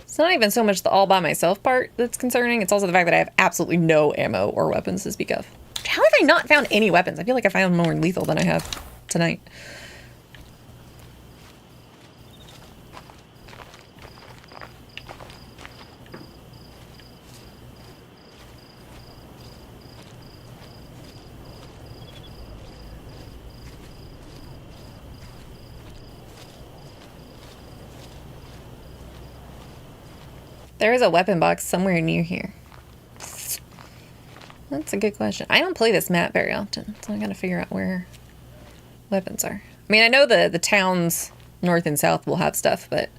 It's not even so much the all by myself part that's concerning. It's also the fact that I have absolutely no ammo or weapons to speak of. How have I not found any weapons? I feel like I found more lethal than I have tonight. There is a weapon box somewhere near here. That's a good question. I don't play this map very often, so I gotta figure out where weapons are. I mean, I know the towns north and south will have stuff, but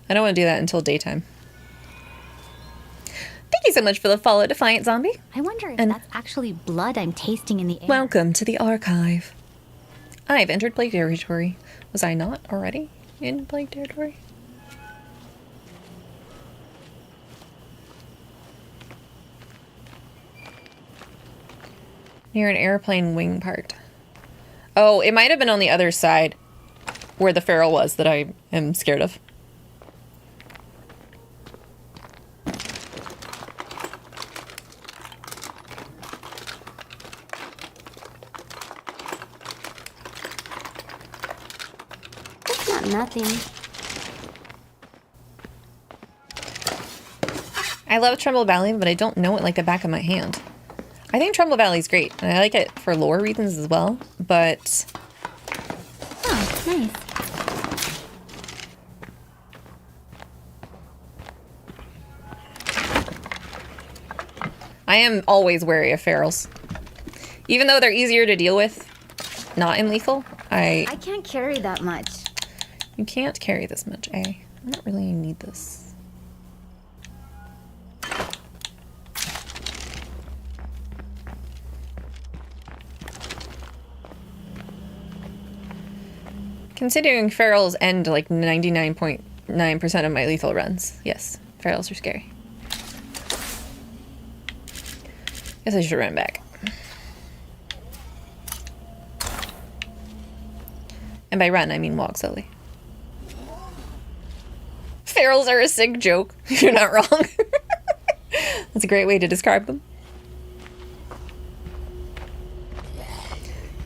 I don't want to do that until daytime. Thank you so much for the follow, Defiant Zombie. I wonder if that's actually blood I'm tasting in the air. Welcome to the archive. I've entered Plague Territory. Was I not already in Plague Territory? Near an airplane wing part. Oh, it might have been on the other side where the feral was that I am scared of. It's not nothing. I love Trumbull Valley, but I don't know it like the back of my hand. I think Trumbull Valley is great, and I like it for lore reasons as well, but... Oh, nice. I am always wary of ferals. Even though they're easier to deal with, not in lethal, I can't carry that much. You can't carry this much, eh? I don't really need this. Considering ferals end like 99.9% of my lethal runs. Yes, ferals are scary. Guess I should run back. And by run, I mean walk slowly. Ferals are a sick joke. You're not wrong. That's a great way to describe them.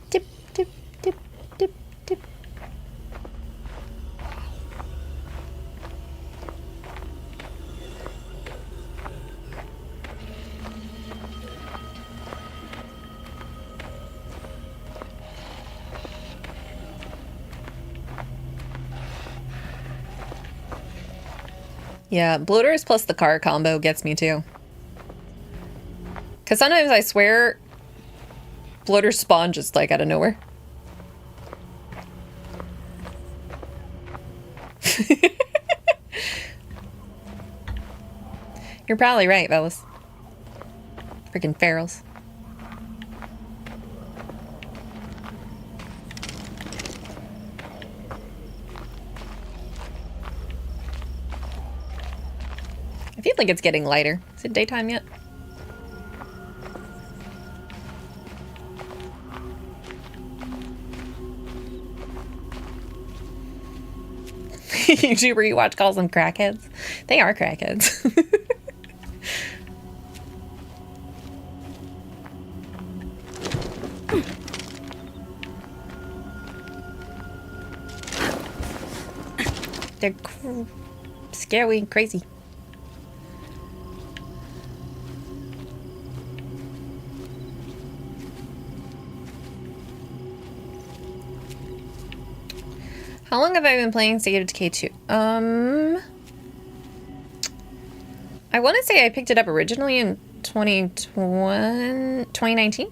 Tip, tip, tip, tip, tip. Yeah, bloaters plus the car combo gets me too. Because sometimes I swear bloaters spawn just like out of nowhere. You're probably right, fellas. Freaking ferals. I feel like it's getting lighter. Is it daytime yet? YouTuber you watch calls them crackheads. They are crackheads. They're scary and crazy. How long have I been playing State of Decay 2? I want to say I picked it up originally in 2019?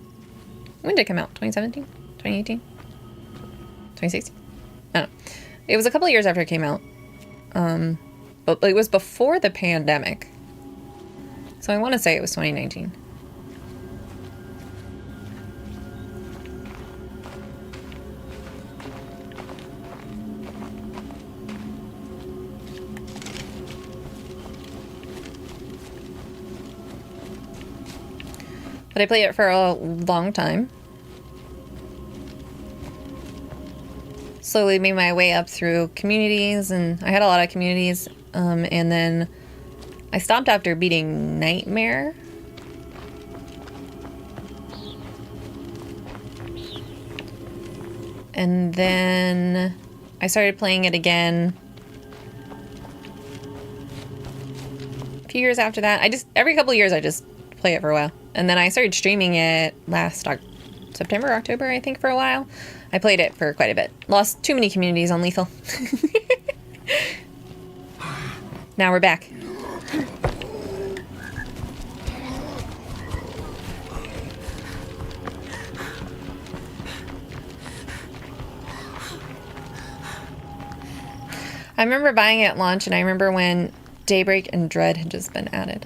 When did it come out? 2017? 2018? 2016? I don't know. It was a couple of years after it came out. But it was before the pandemic. So I want to say it was 2019. But I played it for a long time. Slowly made my way up through communities, and I had a lot of communities. And then I stopped after beating Nightmare. And then I started playing it again a few years after that. Every couple of years I just play it for a while. And then I started streaming it last September, October, I think, for a while. I played it for quite a bit. Lost too many communities on Lethal. Now we're back. I remember buying it at launch, and I remember when Daybreak and Dread had just been added.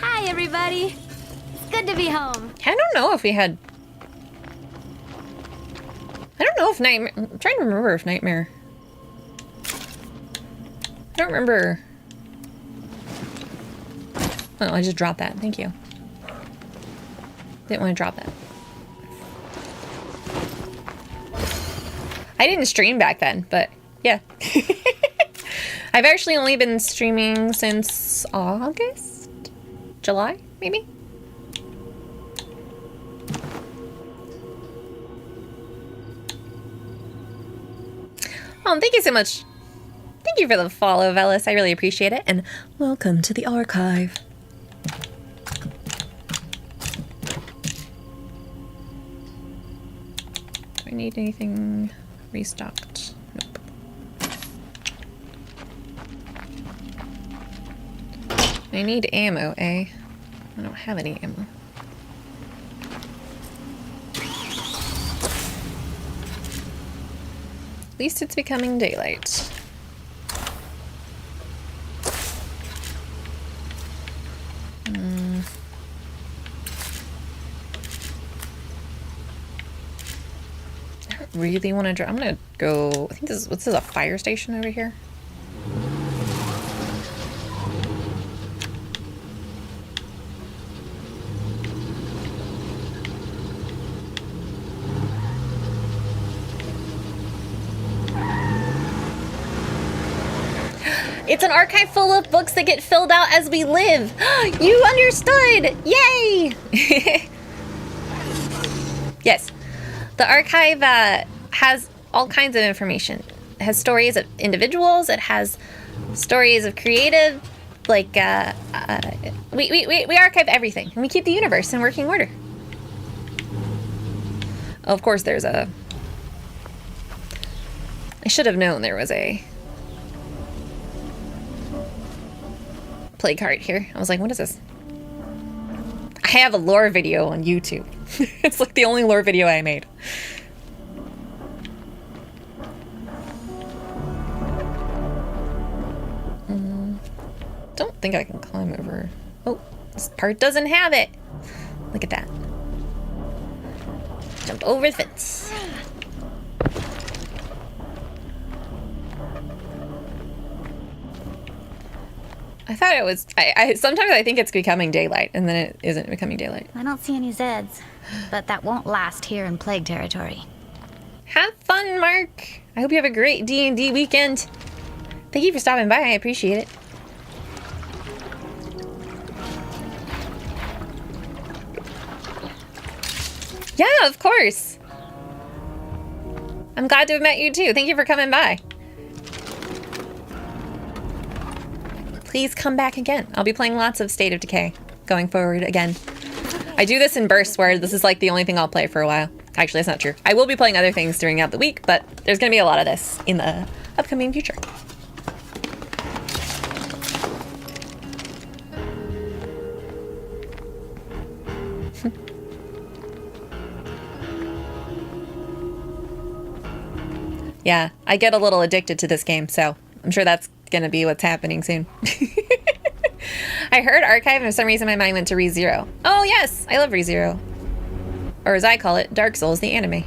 Hi, everybody. It's good to be home. I don't know if we had... I don't know if Nightmare... I'm trying to remember if Nightmare... I don't remember... Oh, I just dropped that. Thank you. Didn't want to drop that. I didn't stream back then, but yeah. I've actually only been streaming since August? July, maybe? Oh, thank you so much. Thank you for the follow, Velis. I really appreciate it. And welcome to the archive. Do I need anything restocked? Nope. I need ammo, eh? I don't have any ammo. At least it's becoming daylight. I don't really want to drive. I'm gonna go. I think this is, what's this, a fire station over here? It's an archive full of books that get filled out as we live. You understood! Yay! Yes. The archive has all kinds of information. It has stories of individuals. It has stories of creative. Like, we archive everything. And we keep the universe in working order. Oh, of course, there's a... I should have known there was a... plague heart here. I was like, what is this? I have a lore video on YouTube. It's like the only lore video I made. Don't think I can climb over. Oh, this part doesn't have it. Look at that. Jumped over the fence. I thought it was... sometimes I think it's becoming daylight, and then it isn't becoming daylight. I don't see any Zeds, but that won't last here in Plague territory. Have fun, Mark. I hope you have a great D&D weekend. Thank you for stopping by. I appreciate it. Yeah, of course. I'm glad to have met you, too. Thank you for coming by. Please come back again. I'll be playing lots of State of Decay going forward again. I do this in bursts where this is like the only thing I'll play for a while. Actually, that's not true. I will be playing other things during the week, but there's going to be a lot of this in the upcoming future. Yeah, I get a little addicted to this game, so I'm sure that's gonna be what's happening soon. I heard Archive, and for some reason my mind went to ReZero. Oh yes, I love ReZero. Or as I call it, Dark Souls, the anime.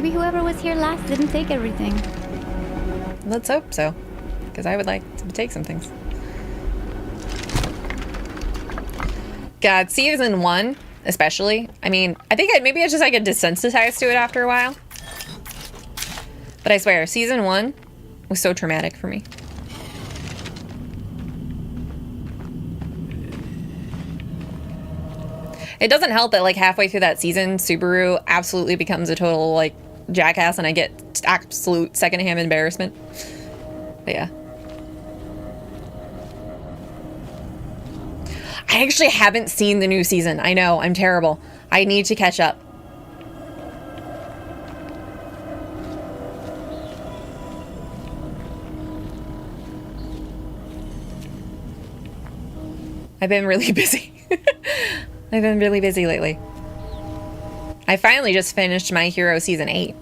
Maybe whoever was here last didn't take everything. Let's hope so, because I would like to take some things. God, season 1, especially. I mean, I think maybe it's just I get desensitized to it after a while. But I swear, season 1 was so traumatic for me. It doesn't help that like halfway through that season, Subaru absolutely becomes a total like jackass and I get absolute secondhand embarrassment. But yeah. I actually haven't seen the new season. I know, I'm terrible. I need to catch up. I've been really busy. I've been really busy lately. I finally just finished My Hero Season 8.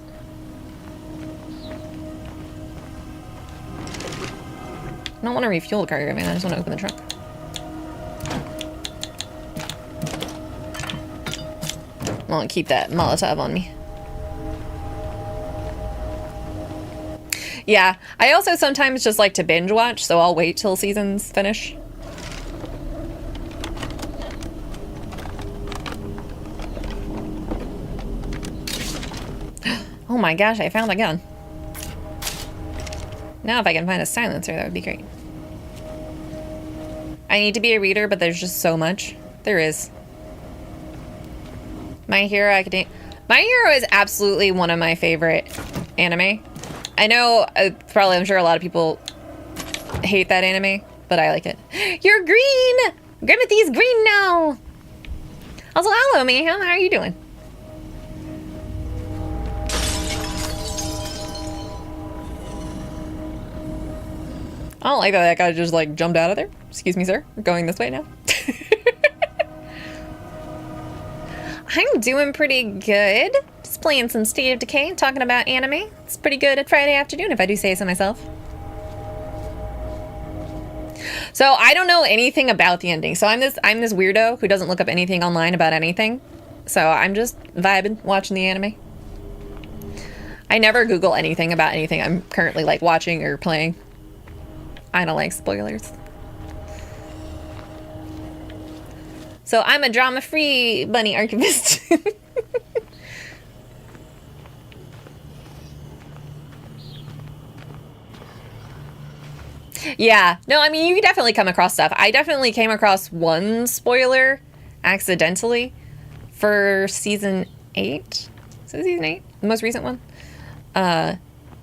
I don't want to refuel the cargo, man. I just want to open the trunk. I want to keep that Molotov on me. Yeah, I also sometimes just like to binge watch, so I'll wait till seasons finish. Oh my gosh, I found a gun. Now if I can find a silencer, that would be great. I need to be a reader, but there's just so much. There is. My Hero Academia. My Hero is absolutely one of my favorite anime. I know, I'm sure a lot of people hate that anime, but I like it. You're green! Grimothy's green now! Also, hello, Mayhem. How are you doing? I don't like that guy just like jumped out of there. Excuse me, sir. We're going this way now. I'm doing pretty good. Just playing some State of Decay and talking about anime. It's pretty good at Friday afternoon, if I do say so myself. So I don't know anything about the ending. So I'm this weirdo who doesn't look up anything online about anything. So I'm just vibing, watching the anime. I never Google anything about anything I'm currently like watching or playing. I don't like spoilers. So I'm a drama-free bunny archivist. Yeah, no, I mean, you can definitely come across stuff. I definitely came across one spoiler accidentally for season 8. Is it season 8? The most recent one?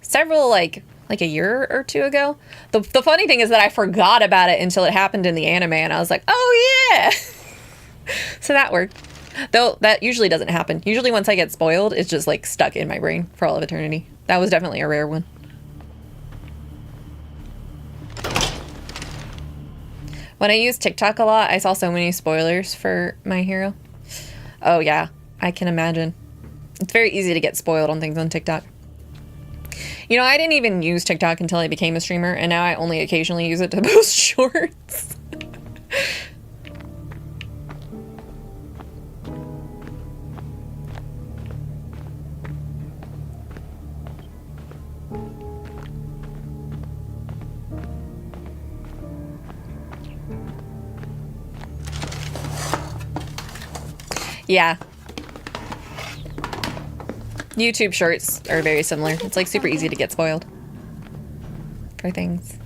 Several, like a year or two ago. The funny thing is that I forgot about it until it happened in the anime, and I was like, oh yeah! So that worked. Though that usually doesn't happen. Usually once I get spoiled, it's just like stuck in my brain for all of eternity. That was definitely a rare one. When I use TikTok a lot, I saw so many spoilers for My Hero. Oh yeah, I can imagine. It's very easy to get spoiled on things on TikTok. You know, I didn't even use TikTok until I became a streamer, and now I only occasionally use it to post shorts. Yeah. YouTube shorts are very similar. It's like super easy to get spoiled for things.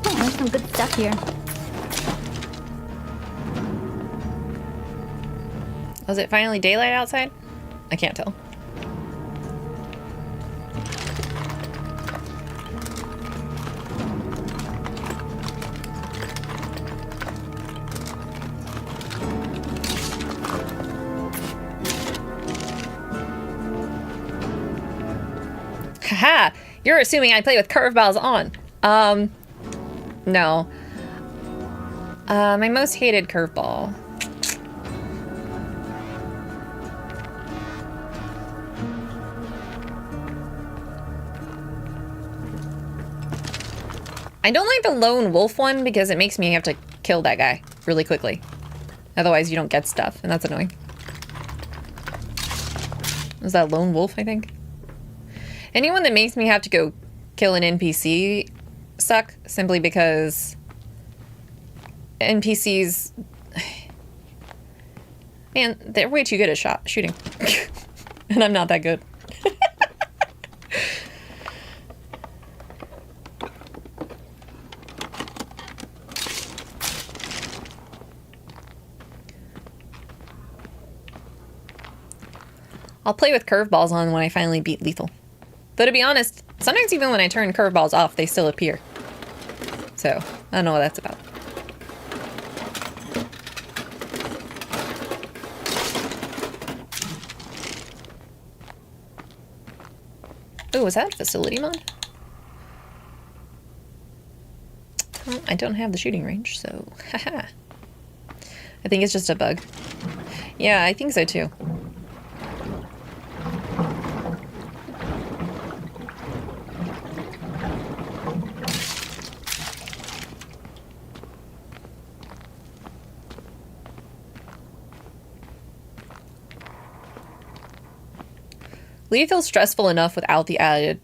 Oh, there's some good stuff here. Was it finally daylight outside? I can't tell. Haha, you're assuming I play with curveballs on. No. My most hated curveball. I don't like the lone wolf one because it makes me have to kill that guy really quickly. Otherwise you don't get stuff, and that's annoying. Is that lone wolf, I think? Anyone that makes me have to go kill an NPC suck, simply because NPCs... Man, they're way too good at shooting. And I'm not that good. I'll play with curveballs on when I finally beat lethal. Though to be honest, sometimes even when I turn curveballs off, they still appear. So, I don't know what that's about. Oh, was that a facility mod? Well, I don't have the shooting range, so haha. I think it's just a bug. Yeah, I think so too. Lethal's stressful enough without the added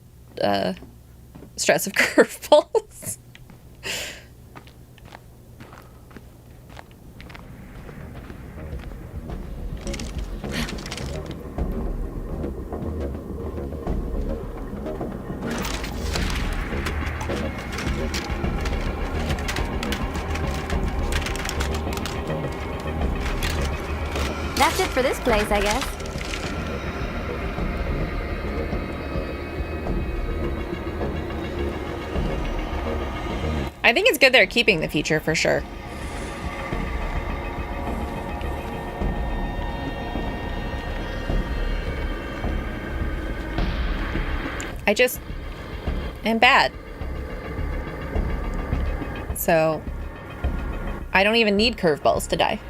stress of curveballs. That's it for this place, I guess. I think it's good they're keeping the feature for sure. I just am bad. So I don't even need curveballs to die.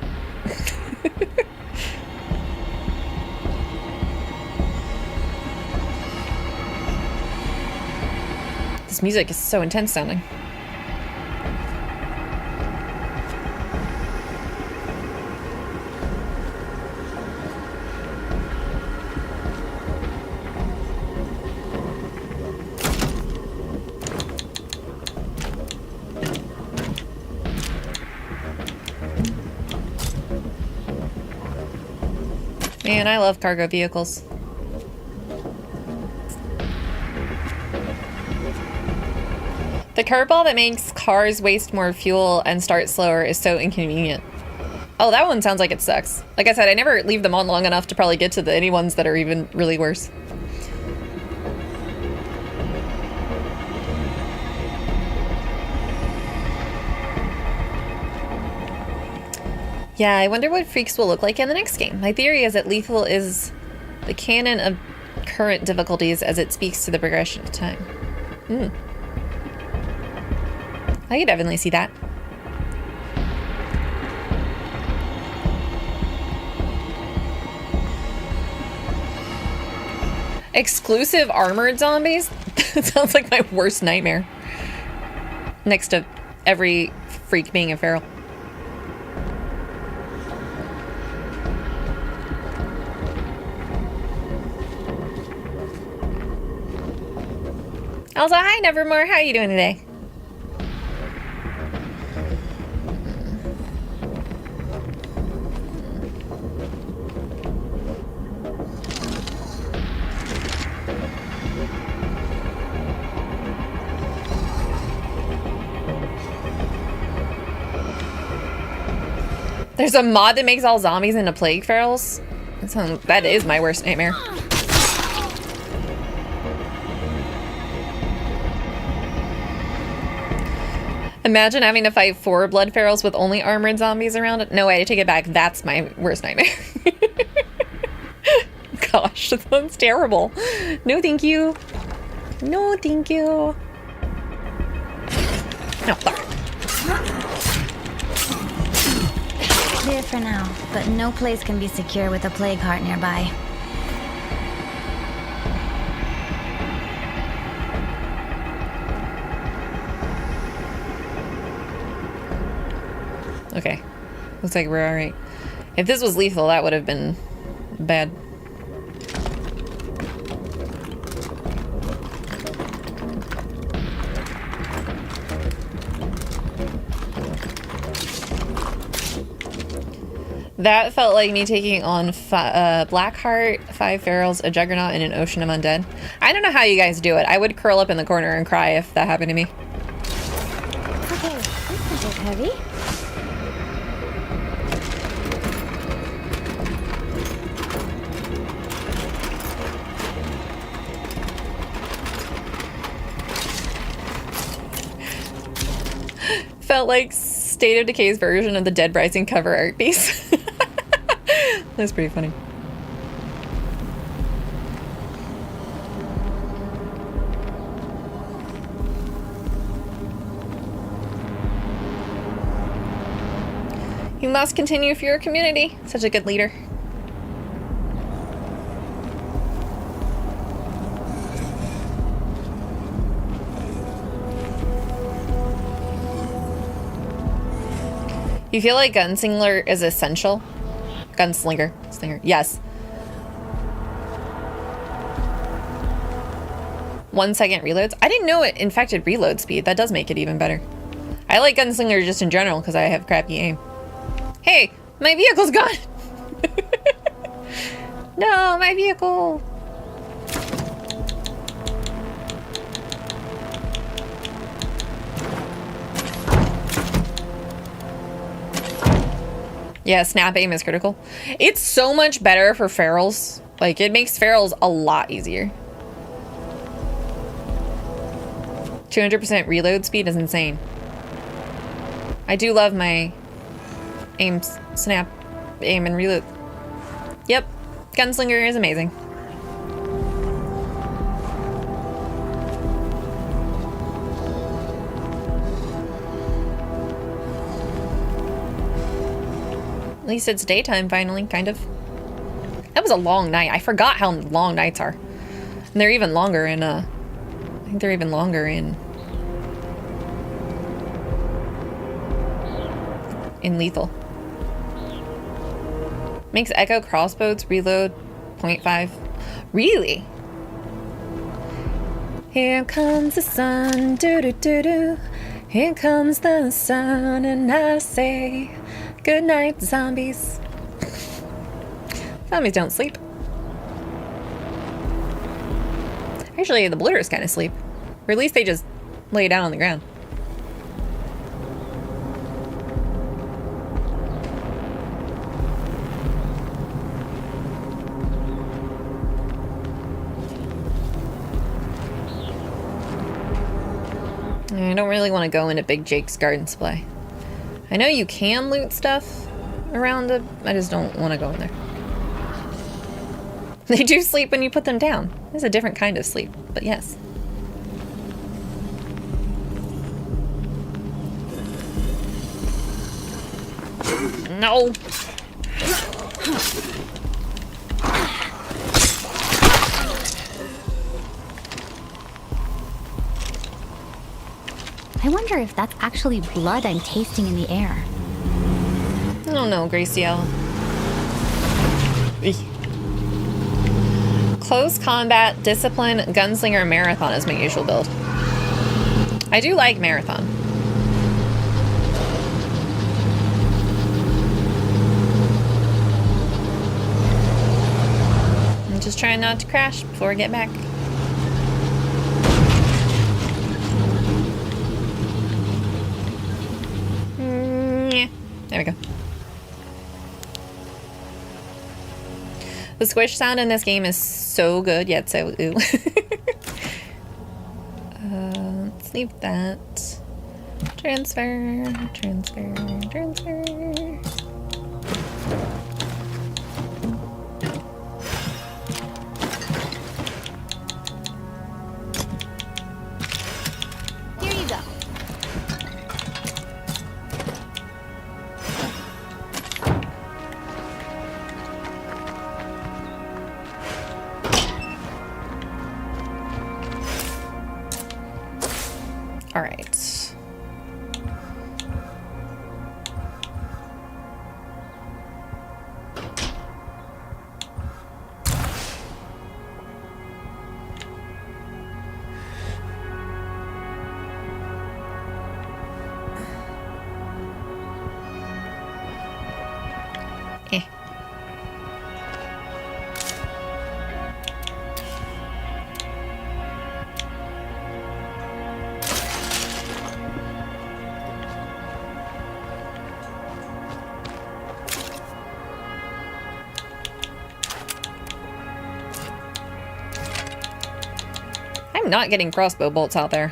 This music is so intense sounding. Man, I love cargo vehicles. The curveball that makes cars waste more fuel and start slower is so inconvenient. Oh, that one sounds like it sucks. Like I said, I never leave them on long enough to probably get to any ones that are even really worse. Yeah, I wonder what Freaks will look like in the next game. My theory is that Lethal is the canon of current difficulties as it speaks to the progression of time. I could definitely see that. Exclusive armored zombies? That sounds like my worst nightmare. Next to every freak being a feral. Also, hi Nevermore, how are you doing today? There's a mod that makes all zombies into plague ferals? That is my worst nightmare. Imagine having to fight 4 blood ferals with only armored zombies around it. No way, I take it back. That's my worst nightmare. Gosh, that sounds terrible. No, thank you. No, thank you. No, fuck. Clear for now, but no place can be secure with a plague heart nearby. Okay. Looks like we're alright. If this was lethal, that would have been bad. That felt like me taking on Blackheart, 5 Ferals, a Juggernaut, and an Ocean of Undead. I don't know how you guys do it. I would curl up in the corner and cry if that happened to me. Okay, this is a bit heavy. Felt like State of Decay's version of the Dead Rising cover art piece. That's pretty funny. You must continue for your community. Such a good leader. You feel like Gunslinger is essential? Gunslinger. Slinger. Yes. 1 second reloads. I didn't know it infected reload speed. That does make it even better. I like Gunslinger just in general because I have crappy aim. Hey, my vehicle's gone! No, my vehicle! Yeah, snap aim is critical. It's so much better for ferals. Like, it makes ferals a lot easier. 200% reload speed is insane. I do love my aim, snap, aim, and reload. Yep, Gunslinger is amazing. At least it's daytime finally, kind of. That was a long night. I forgot how long nights are. And they're even longer in, I think they're even longer in Lethal. Makes Echo crossbows reload 0.5. Really? Here comes the sun, doo-doo-doo-doo. Here comes the sun, and I say, good night, zombies. Zombies don't sleep. Actually, the bloaters kind of sleep. Or at least they just lay down on the ground. I don't really want to go into Big Jake's garden supply. I know you can loot stuff around it. I just don't want to go in there. They do sleep when you put them down. It's a different kind of sleep, but yes. No. I wonder if that's actually blood I'm tasting in the air. I don't know, Graciela. Close combat, discipline, gunslinger, marathon is my usual build. I do like marathon. I'm just trying not to crash before I get back. Yeah, there we go. The squish sound in this game is so good, yet so ooh. Let's leave that. Transfer, transfer, transfer. Here you go. All right. not getting crossbow bolts out there.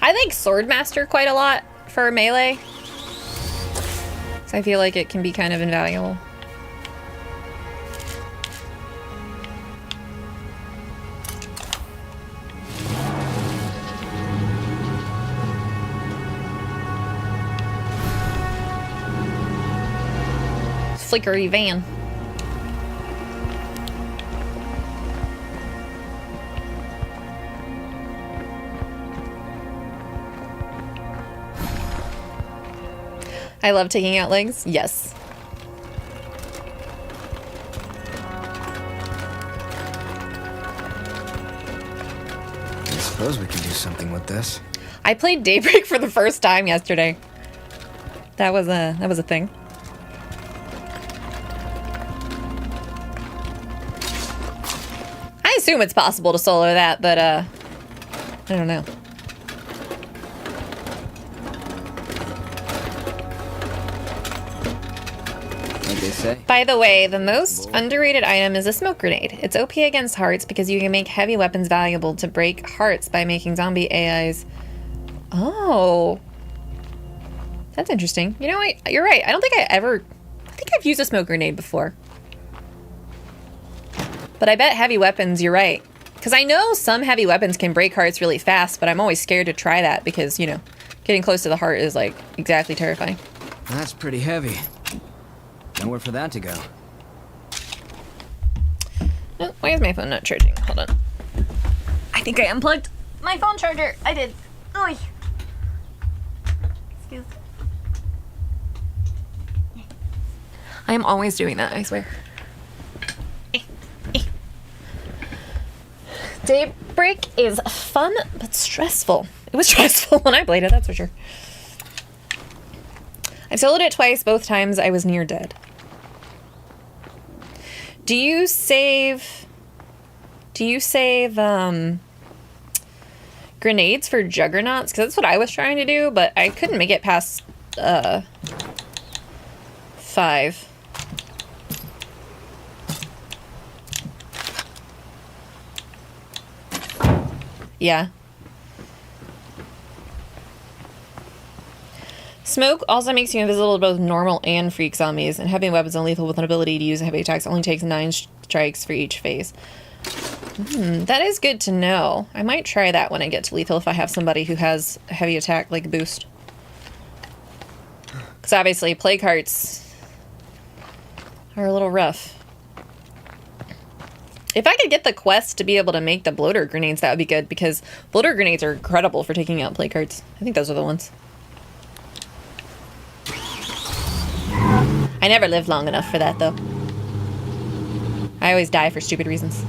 I like Swordmaster quite a lot for melee. So I feel like it can be kind of invaluable. Flickery van. I love taking out legs. Yes. I suppose we can do something with this. I played Daybreak for the first time yesterday. That was a thing. I assume it's possible to solo that, but I don't know. Like they say. By the way, the most underrated item is a smoke grenade. It's OP against hearts because you can make heavy weapons valuable to break hearts by making zombie AIs. Oh. That's interesting. You know what? You're right. I think I've used a smoke grenade before. But I bet heavy weapons, you're right. Because I know some heavy weapons can break hearts really fast, but I'm always scared to try that because, you know, getting close to the heart is, like, exactly terrifying. That's pretty heavy. Nowhere for that to go. Oh, why is my phone not charging? Hold on. I think I unplugged my phone charger. I did. Oy. Excuse me. I am always doing that, I swear. Daybreak is fun, but stressful. It was stressful when I played it, that's for sure. I've soloed it twice, both times I was near dead. Do you save grenades for juggernauts? Because that's what I was trying to do, but I couldn't make it past 5. Yeah. Smoke also makes you invisible to both normal and freak zombies, and heavy weapons are lethal with an ability to use heavy attacks only takes 9 strikes for each phase. That is good to know. I might try that when I get to lethal if I have somebody who has a heavy attack, like, boost. Because obviously, plague hearts are a little rough. If I could get the quest to be able to make the bloater grenades, that would be good, because bloater grenades are incredible for taking out plague hearts. I think those are the ones. I never lived long enough for that, though. I always die for stupid reasons.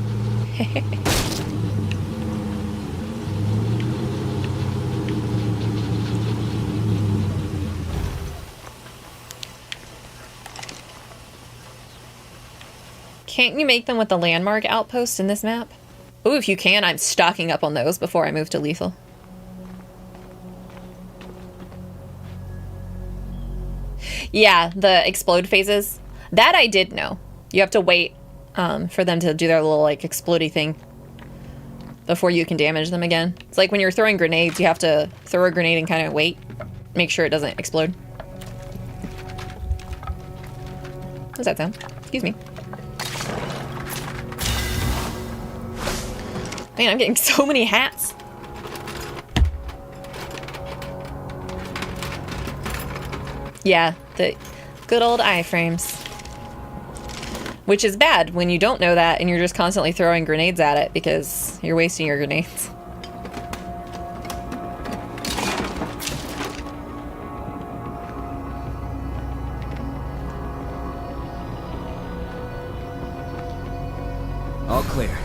Can't you make them with the landmark outpost in this map? Ooh, if you can, I'm stocking up on those before I move to lethal. Yeah, the explode phases. That I did know. You have to wait for them to do their little, like, explodey thing before you can damage them again. It's like when you're throwing grenades, you have to throw a grenade and kind of wait. Make sure it doesn't explode. How does that sound? Excuse me. Man, I'm getting so many hats. Yeah, the good old iframes. Which is bad when you don't know that and you're just constantly throwing grenades at it because you're wasting your grenades. All clear.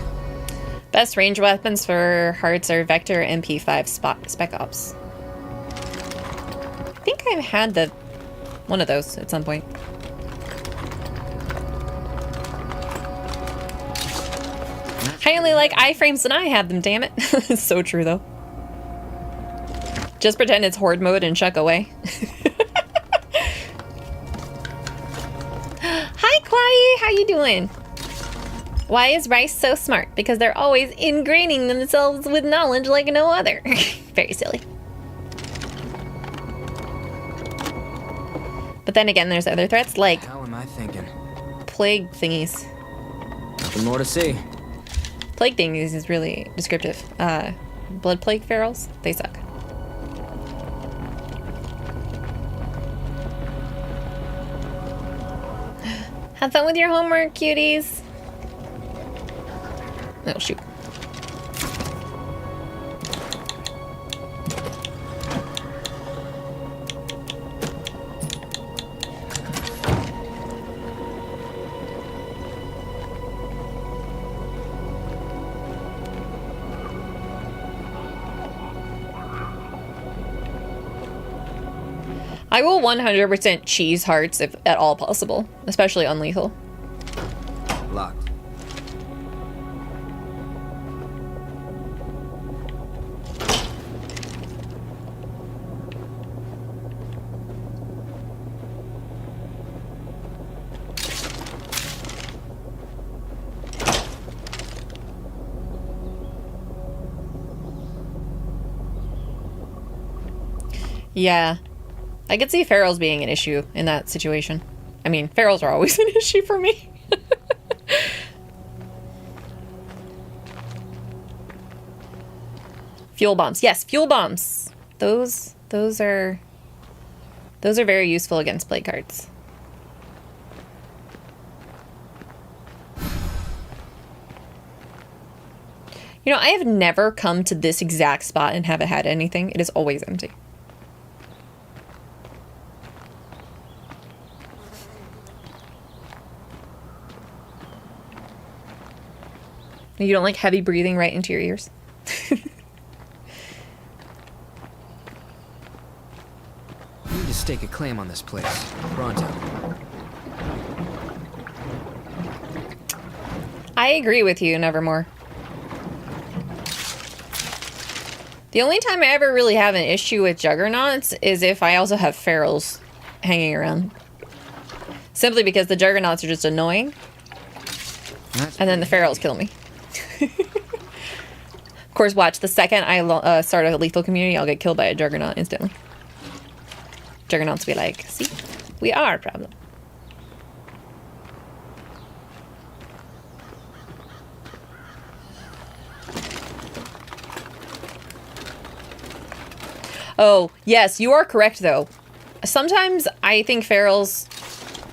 Best range weapons for hearts are Vector MP5 Spec Ops. I think I've had one of those at some point. I only like iframes and I have them, damn it. It's so true, though. Just pretend it's horde mode and chuck away. Hi, Quaddy! How you doing? Why is Rice so smart? Because they're always ingraining themselves with knowledge like no other. Very silly. But then again, there's other threats like How am I thinking? plague thingies. Nothing more to see. Plague thingies is really descriptive. Blood plague ferals, they suck. Have fun with your homework, cuties. Oh, shoot. I will 100% cheese hearts if at all possible, especially on lethal. Locked. Yeah. I could see ferals being an issue in that situation. I mean, ferals are always an issue for me. Fuel bombs. Yes, fuel bombs. Those are very useful against plague cards. You know, I have never come to this exact spot and haven't had anything. It is always empty. You don't like heavy breathing right into your ears? We need to stake a claim on this place. Pronto. I agree with you, Nevermore. The only time I ever really have an issue with Juggernauts is if I also have ferals hanging around. Simply because the Juggernauts are just annoying. And then the ferals kill me. Of course, watch. The second I start a lethal community, I'll get killed by a Juggernaut instantly. Juggernauts be like, see? We are a problem. Oh, yes, you are correct, though. Sometimes I think ferals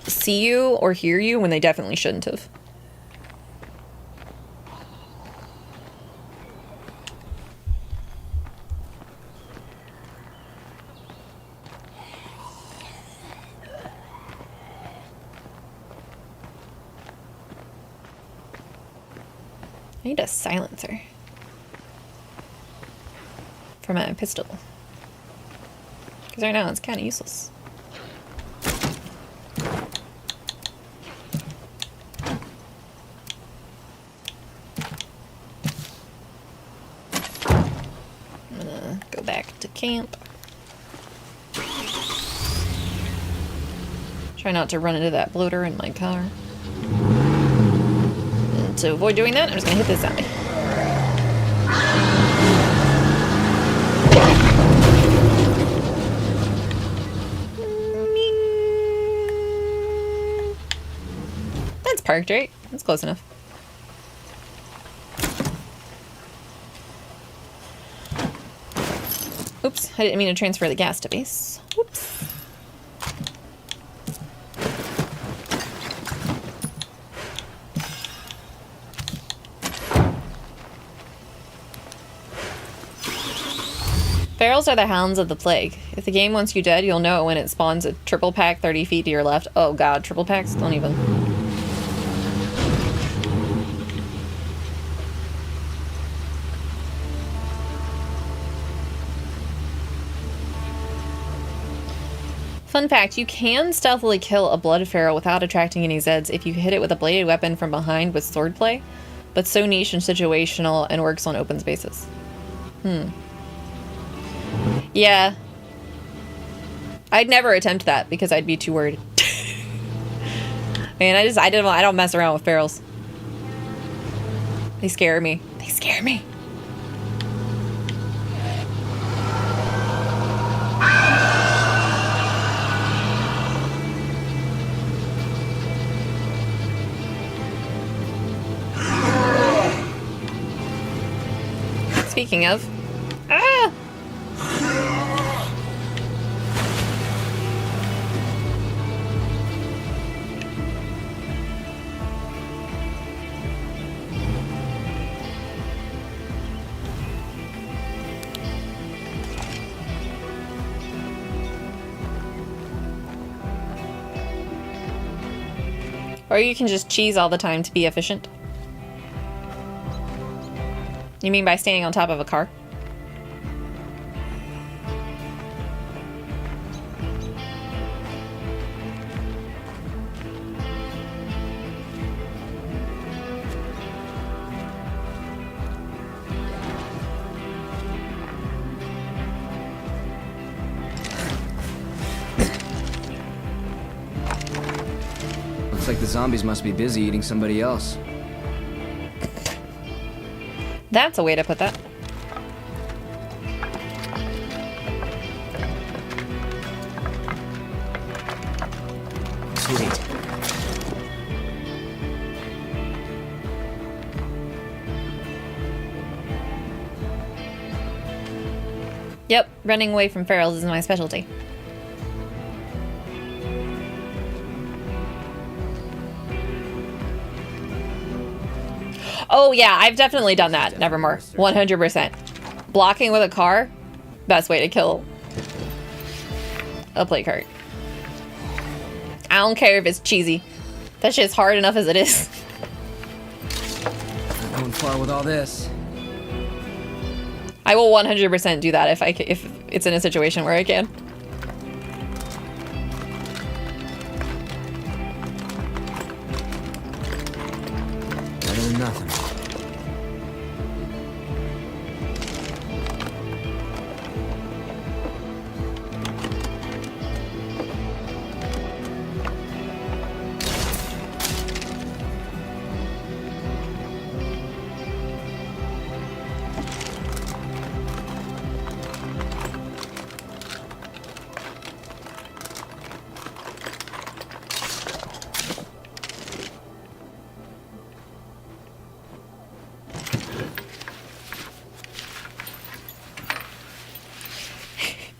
see you or hear you when they definitely shouldn't have. I need a silencer for my pistol. Because right now it's kind of useless. I'm gonna go back to camp. Try not to run into that bloater in my car. And to avoid doing that, I'm just gonna hit this zombie. That's parked, right? That's close enough. Oops, I didn't mean to transfer the gas to base. Oops. Ferals are the hounds of the plague. If the game wants you dead, you'll know it when it spawns a triple pack 30 feet to your left. Oh god, triple packs? Don't even. Fun fact, you can stealthily kill a blood feral without attracting any Zeds if you hit it with a bladed weapon from behind with swordplay, but so niche and situational and works on open spaces. Yeah. I'd never attempt that because I'd be too worried. Man, I don't mess around with ferals. They scare me. They scare me. Speaking of, ah! Or you can just cheese all the time to be efficient. You mean by standing on top of a car? Looks like the zombies must be busy eating somebody else. That's a way to put that. Sweet. Yep, running away from ferals is my specialty. Oh yeah, I've definitely done that, Nevermore. 100%. Blocking with a car, best way to kill a plague heart. I don't care if it's cheesy. That shit's hard enough as it is. Not going far with all this. I will 100% do that if it's in a situation where I can. Better than nothing.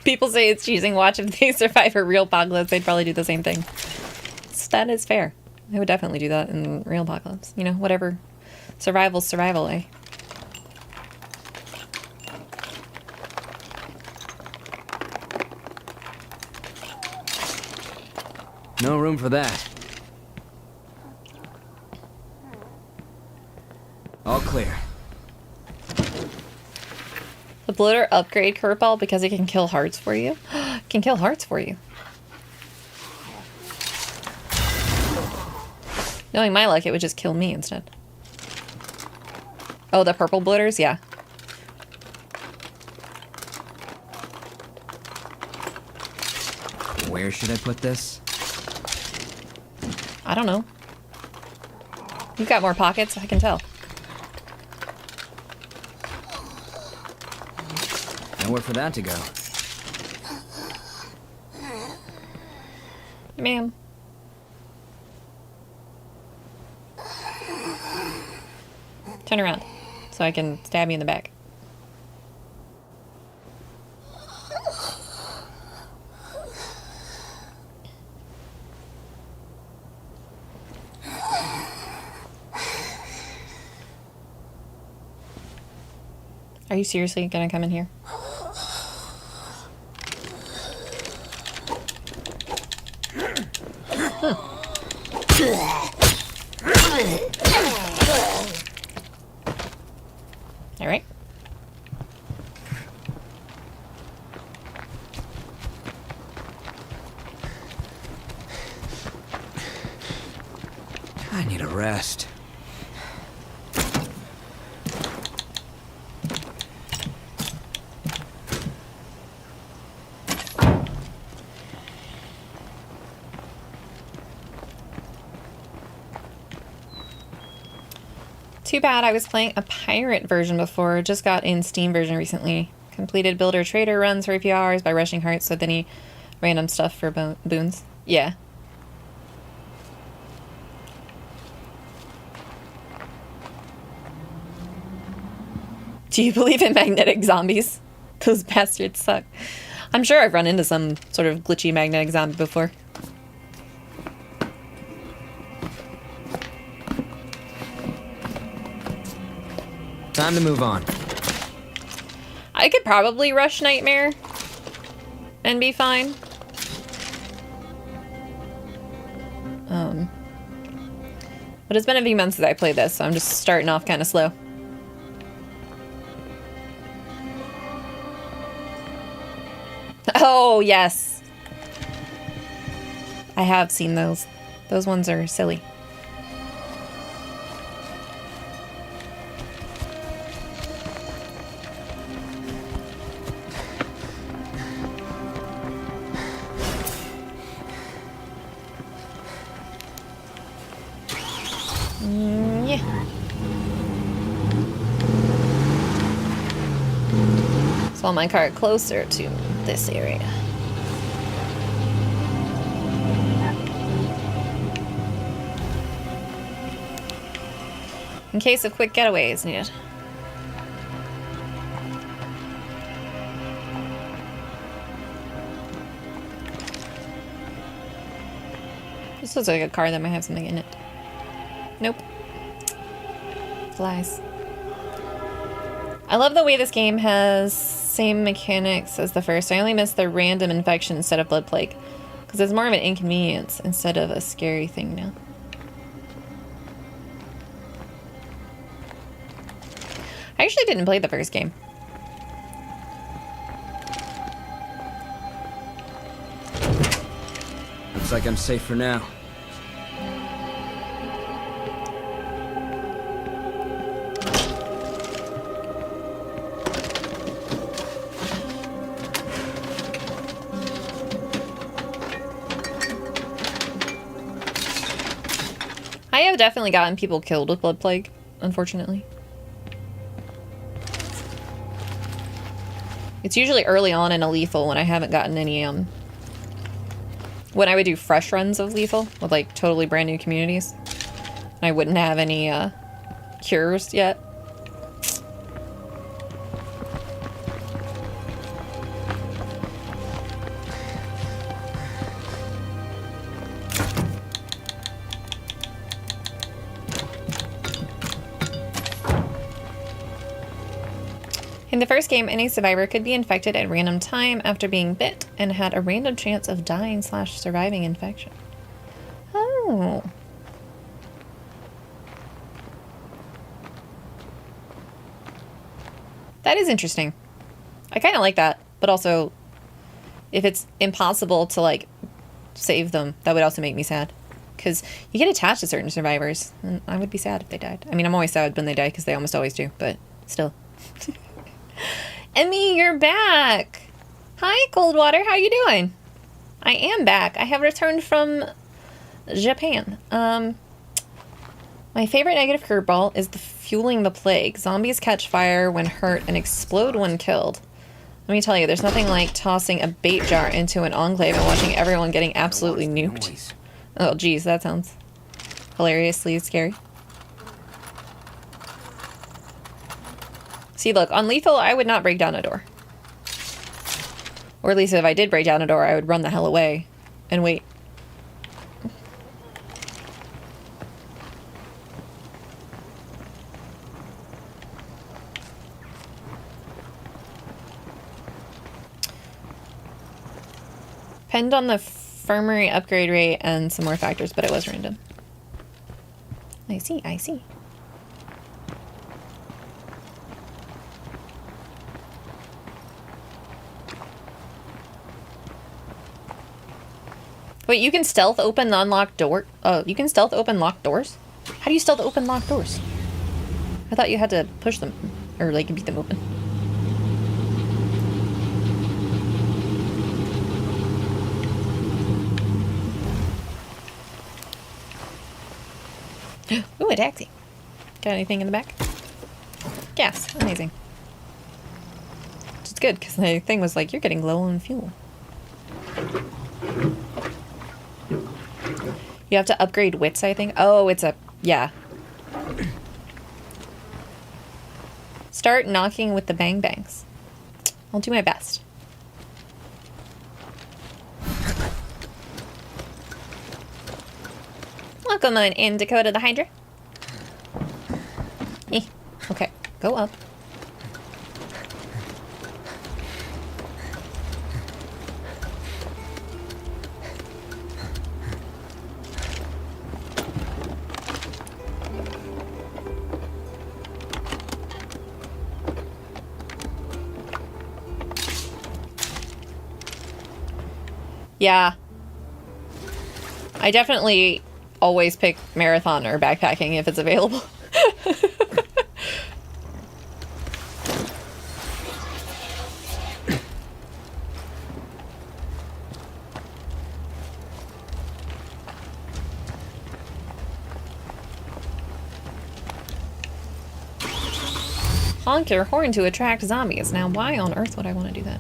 People say it's cheesing. Watch if they survive a real apocalypse, they'd probably do the same thing. So that is fair. I would definitely do that in real apocalypse. You know, whatever. Survival's survival, eh? No room for that. All clear. The bloater upgrade curveball because it can kill hearts for you. Can kill hearts for you. Knowing my luck, it would just kill me instead. Oh, the purple bloaters? Yeah. Where should I put this? I don't know. You've got more pockets, I can tell. Nowhere for that to go. Ma'am. Turn around so I can stab you in the back. Are you seriously gonna come in here? All right. I need a rest. Too bad, I was playing a pirate version before. Just got in Steam version recently. Completed builder trader runs for a few hours by rushing hearts with any random stuff for boons. Yeah. Do you believe in magnetic zombies? Those bastards suck. I'm sure I've run into some sort of glitchy magnetic zombie before. Time to move on. I could probably rush Nightmare and be fine. But it's been a few months since I played this, so I'm just starting off kind of slow. Oh, yes. I have seen those. Those ones are silly. Yeah. Saw my car closer to this area. In case a quick getaway is needed. This looks like a car that might have something in it. Nope. Flies. I love the way this game has same mechanics as the first. I only missed the random infection instead of blood plague, because it's more of an inconvenience instead of a scary thing now. I actually didn't play the first game. Looks like I'm safe for now. I have definitely gotten people killed with blood plague, unfortunately. It's usually early on in a lethal when I haven't gotten any, when I would do fresh runs of lethal with like totally brand new communities. And I wouldn't have any, cures yet. In the first game, any survivor could be infected at random time after being bit and had a random chance of dying / surviving infection. Oh. That is interesting. I kind of like that, but also if it's impossible to like save them, that would also make me sad. Because you get attached to certain survivors, and I would be sad if they died. I mean, I'm always sad when they die because they almost always do, but still. Emmy, you're back. Hi, Coldwater. How you doing? I am back. I have returned from Japan. My favorite negative curveball is the fueling the plague. Zombies catch fire when hurt and explode when killed. Let me tell you, there's nothing like tossing a bait jar into an enclave and watching everyone getting absolutely nuked. Oh, geez, that sounds hilariously scary. See, look, on lethal, I would not break down a door. Or at least if I did break down a door, I would run the hell away and wait. Depend on the infirmary upgrade rate and some more factors, but it was random. I see, I see. Wait, you can stealth open the unlocked door? Oh, you can stealth open locked doors? How do you stealth open locked doors? I thought you had to push them, or like beat them open. Ooh, a taxi. Got anything in the back? Gas. Amazing. Which is good, because the thing was like, you're getting low on fuel. You have to upgrade wits, I think. Oh, it's a... yeah. Start knocking with the bang bangs. I'll do my best. Welcome on in, Dakota the Hydra. Okay, go up. Yeah. I definitely always pick marathon or backpacking if it's available. Honk your horn to attract zombies. Now, why on earth would I want to do that?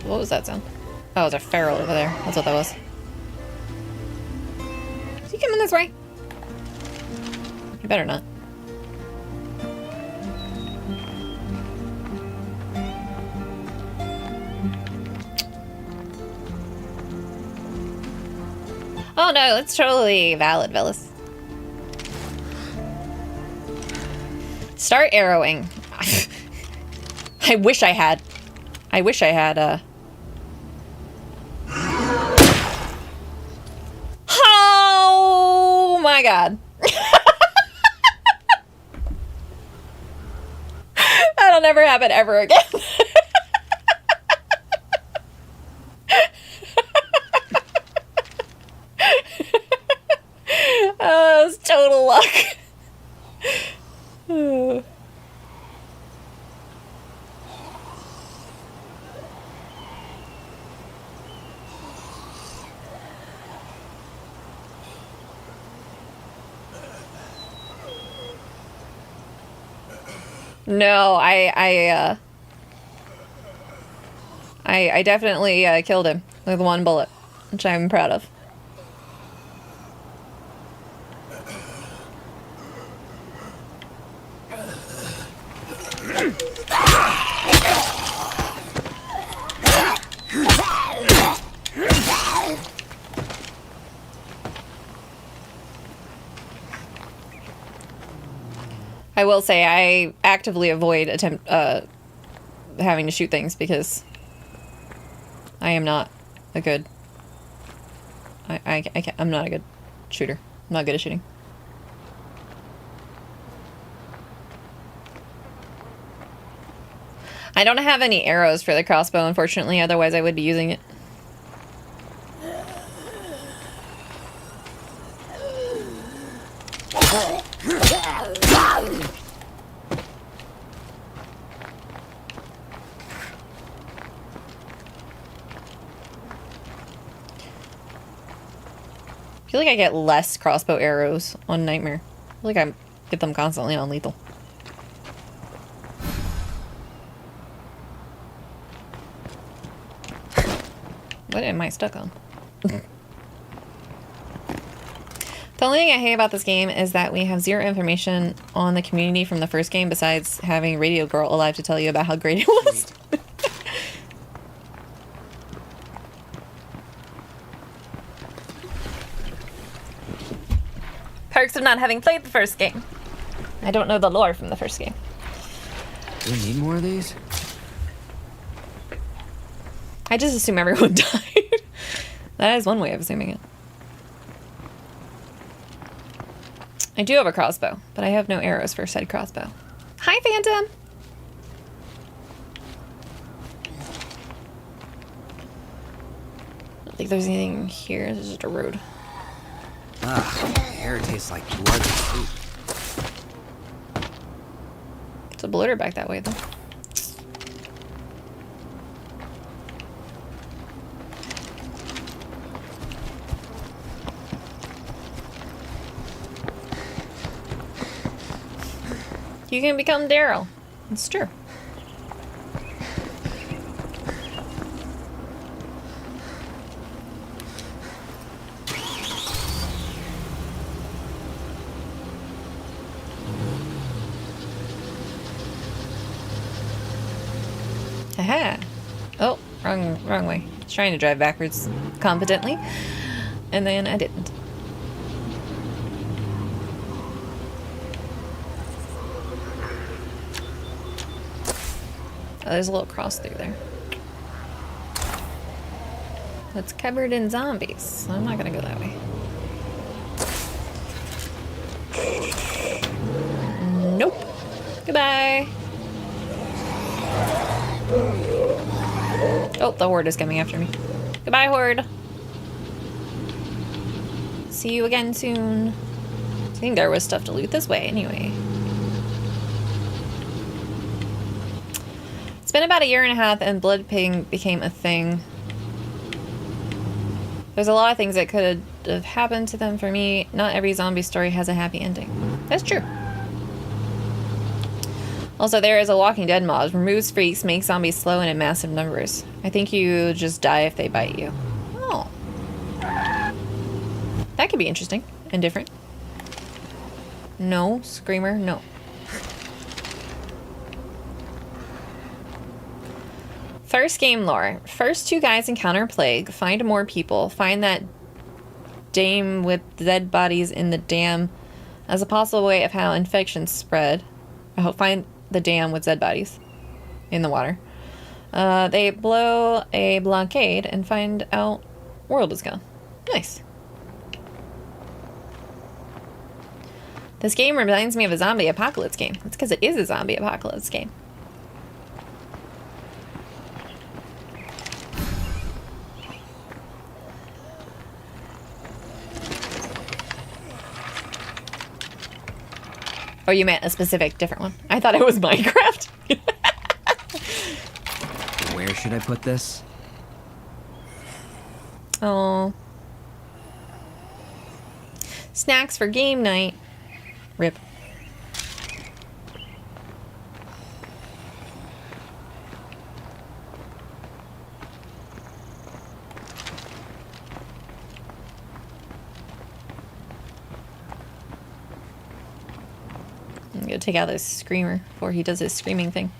What was that sound? Oh, it was a feral over there. That's what that was. Is he coming this way? You better not. Oh no, it's totally valid, Velis. Start arrowing. I wish I had. Oh my god. That'll never happen ever again. Oh, it's total luck. No, I definitely killed him with one bullet, which I'm proud of. I will say I actively avoid having to shoot things because I am not a good. I'm not a good shooter. I'm not good at shooting. I don't have any arrows for the crossbow, unfortunately. Otherwise, I would be using it. I feel like I get less crossbow arrows on Nightmare. I feel like I get them constantly on Lethal. What am I stuck on? The only thing I hate about this game is that we have zero information on the community from the first game besides having Radio Girl alive to tell you about how great it was. Perks of not having played the first game. I don't know the lore from the first game. Do we need more of these? I just assume everyone died. That is one way of assuming it. I do have a crossbow, but I have no arrows for said crossbow. Hi, Phantom! I don't think there's anything here. This is just a road. Ah, the air tastes like blood and soup. It's a bloater back that way, though. You can become Daryl. It's true. Aha. Oh, wrong way. I was trying to drive backwards competently, and then I didn't. Oh, there's a little cross through there. It's covered in zombies, so I'm not gonna go that way. Nope. Goodbye. Oh, the horde is coming after me. Goodbye, horde. See you again soon. I think there was stuff to loot this way anyway. It's been about 1.5 years and blood pig became a thing. There's a lot of things that could have happened to them for me. Not every zombie story has a happy ending. That's true. Also, there is a Walking Dead mod. Removes freaks, makes zombies slow and in massive numbers. I think you just die if they bite you. Oh. That could be interesting and different. No. Screamer, no. First game lore. First 2 guys encounter plague, find more people, find that dame with dead bodies in the dam as a possible way of how infections spread. I hope find the dam with dead bodies in the water. They blow a blockade and find out world is gone. Nice. This game reminds me of a zombie apocalypse game. It's because it is a zombie apocalypse game. Oh, you meant a specific different one. I thought it was Minecraft. Where should I put this? Oh. Snacks for game night. Rip. I'm gonna take out this screamer before he does his screaming thing.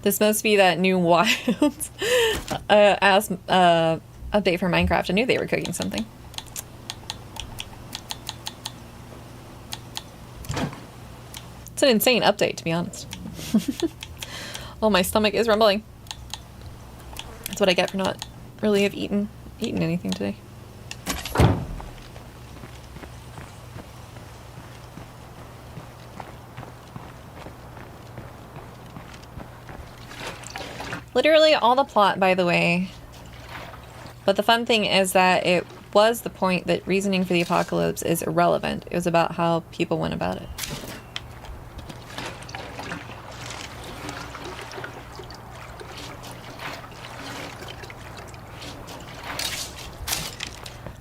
This must be that new wild update for Minecraft. I knew they were cooking something. It's an insane update, to be honest. Oh, my stomach is rumbling. That's what I get for not really have eaten anything today. Literally all the plot, by the way. But the fun thing is that it was the point that reasoning for the apocalypse is irrelevant. It was about how people went about it.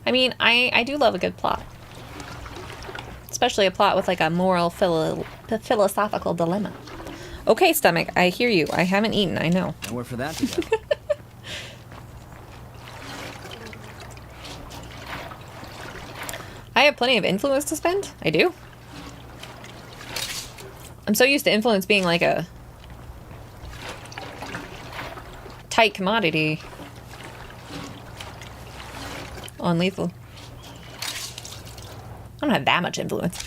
I mean, I do love a good plot. Especially a plot with like a moral philosophical dilemma. Okay, stomach, I hear you. I haven't eaten, I know. Nowhere for that to go. I have plenty of influence to spend. I do. I'm so used to influence being like a tight commodity on Lethal. I don't have that much influence.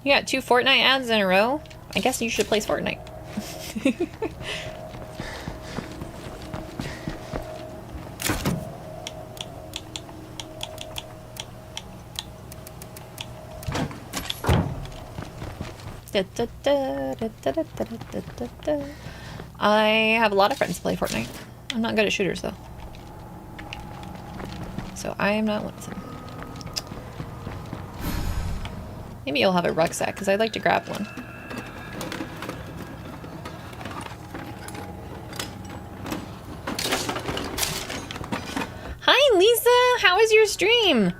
You got 2 Fortnite ads in a row? I guess you should play Fortnite. I have a lot of friends who play Fortnite. I'm not good at shooters though. So I am not one of them. Maybe you'll have a rucksack, because I'd like to grab one. Hi, Lisa! How was your stream?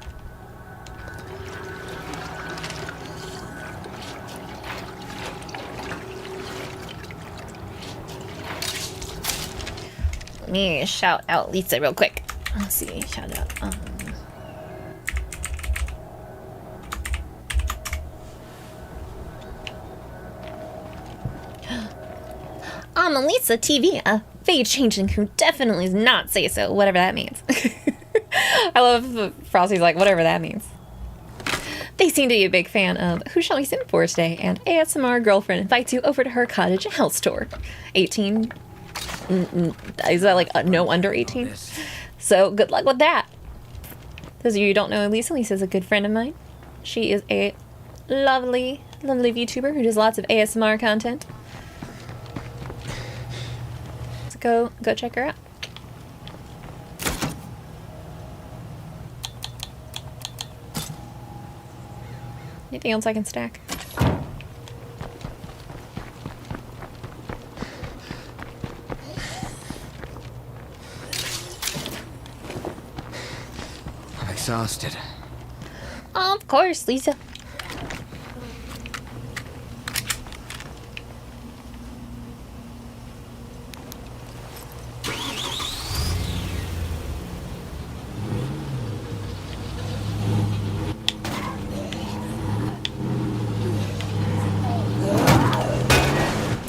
Let me shout out Lisa real quick. Let's see, shout out. I'm Elisa TV, a fade changing who definitely does not say so, whatever that means. I love Frosty's like, whatever that means. They seem to be a big fan of Who Shall We Sim For today, and ASMR girlfriend invites you over to her cottage and health store. 18? Is that like no under 18? So good luck with that. Those of you who don't know Elisa, Lisa's a good friend of mine. She is a lovely, lovely VTuber who does lots of ASMR content. So go check her out. Anything else I can stack? I'm exhausted. Of course, Lisa.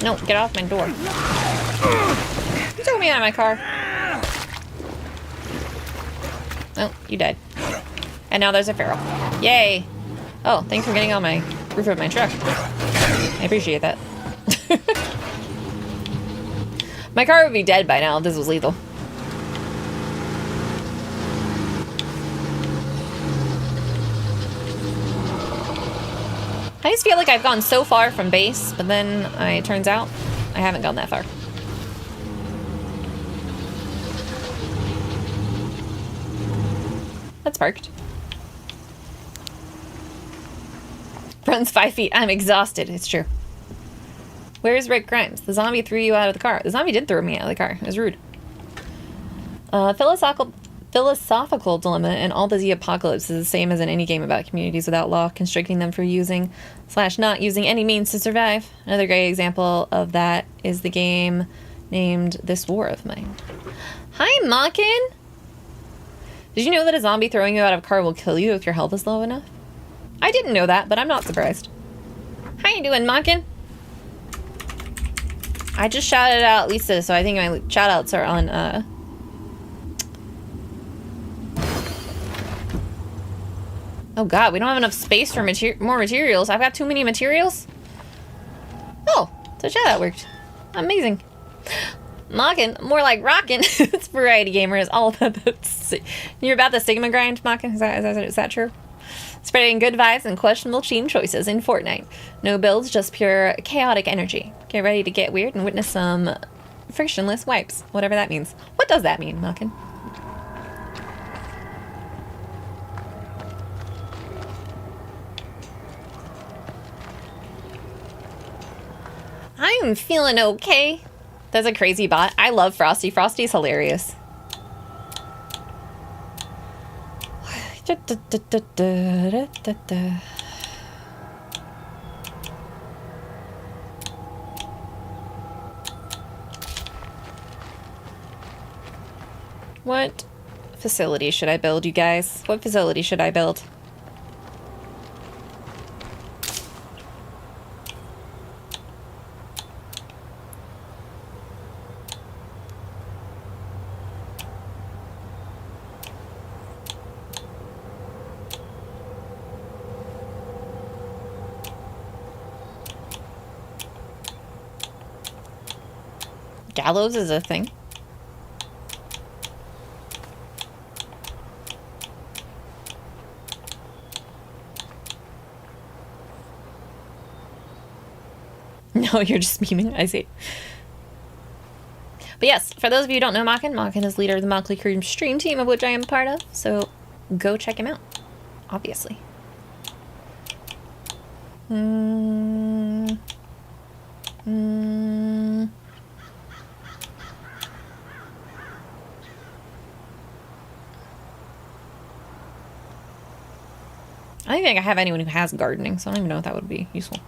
No, get off my door. You took me out of my car. Oh, you died. And now there's a feral. Yay! Oh, thanks for getting on my roof of my truck. I appreciate that. My car would be dead by now if this was lethal. I just feel like I've gone so far from base, but then it turns out I haven't gone that far. That's parked. Runs 5 feet. I'm exhausted. It's true. Where's Rick Grimes? The zombie threw you out of the car. The zombie did throw me out of the car. It was rude. Philosophical dilemma in All the Z Apocalypse is the same as in any game about communities without law, constricting them for using / not using any means to survive. Another great example of that is the game named This War of Mine. Hi, Mockin! Did you know that a zombie throwing you out of a car will kill you if your health is low enough? I didn't know that, but I'm not surprised. How you doing, Mockin? I just shouted out Lisa, so I think my shoutouts are on, Oh god, we don't have enough space for more materials. I've got too many materials? Oh, so that worked. Amazing. Mockin', more like rockin'. It's Variety Gamer is all about the... You're about the Sigma grind, Mockin'? Is that true? Spreading good vibes and questionable team choices in Fortnite. No builds, just pure chaotic energy. Get ready to get weird and witness some frictionless wipes. Whatever that means. What does that mean, Mockin'? I'm feeling okay. That's a crazy bot. I love Frosty. Frosty's hilarious. What facility should I build, you guys? What facility should I build? gallows is a thing. No, you're just memeing. I see. But yes, for those of you who don't know Makin is leader of the Mockley Crew stream team, of which I am part of. So go check him out, obviously. I don't think I have anyone who has gardening, so I don't even know if that would be useful.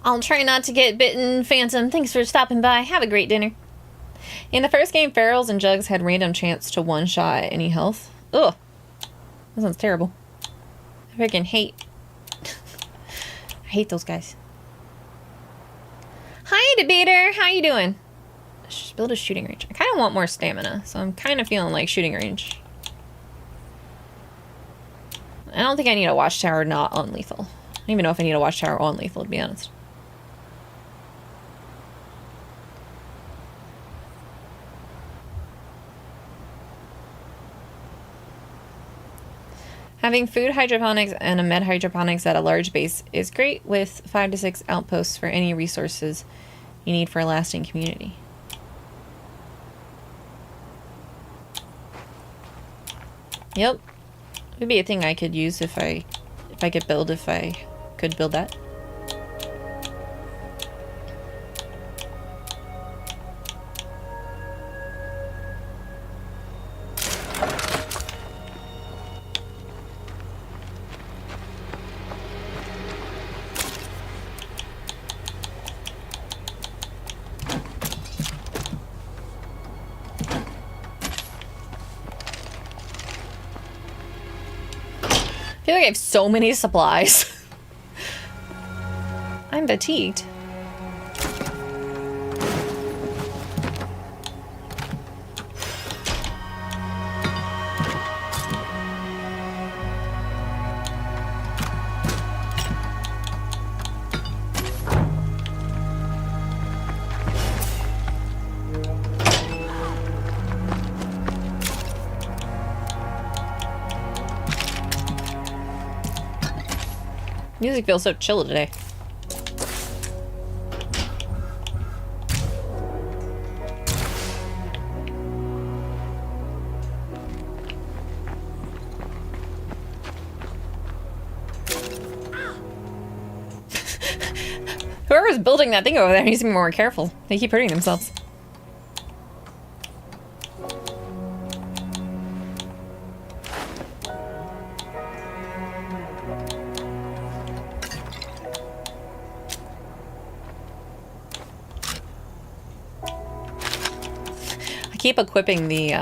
I'll try not to get bitten, Phantom. Thanks for stopping by. Have a great dinner. In the first game, Ferals and Jugs had random chance to one-shot any health. Ugh. That sounds terrible. I freaking hate... I hate those guys. Hi, Debater. How you doing? Just build a shooting range. I kind of want more stamina, so I'm kind of feeling like shooting range. I don't think I need a watchtower not on lethal. I don't even know if I need a watchtower on lethal, to be honest. Having food hydroponics and a med hydroponics at a large base is great, with 5 to 6 outposts for any resources you need for a lasting community. Yep. It would be a thing I could use if I could build that. I feel like I have so many supplies. I'm fatigued. Music feels so chill today. Whoever's building that thing over there needs to be more careful. They keep hurting themselves. Keep equipping the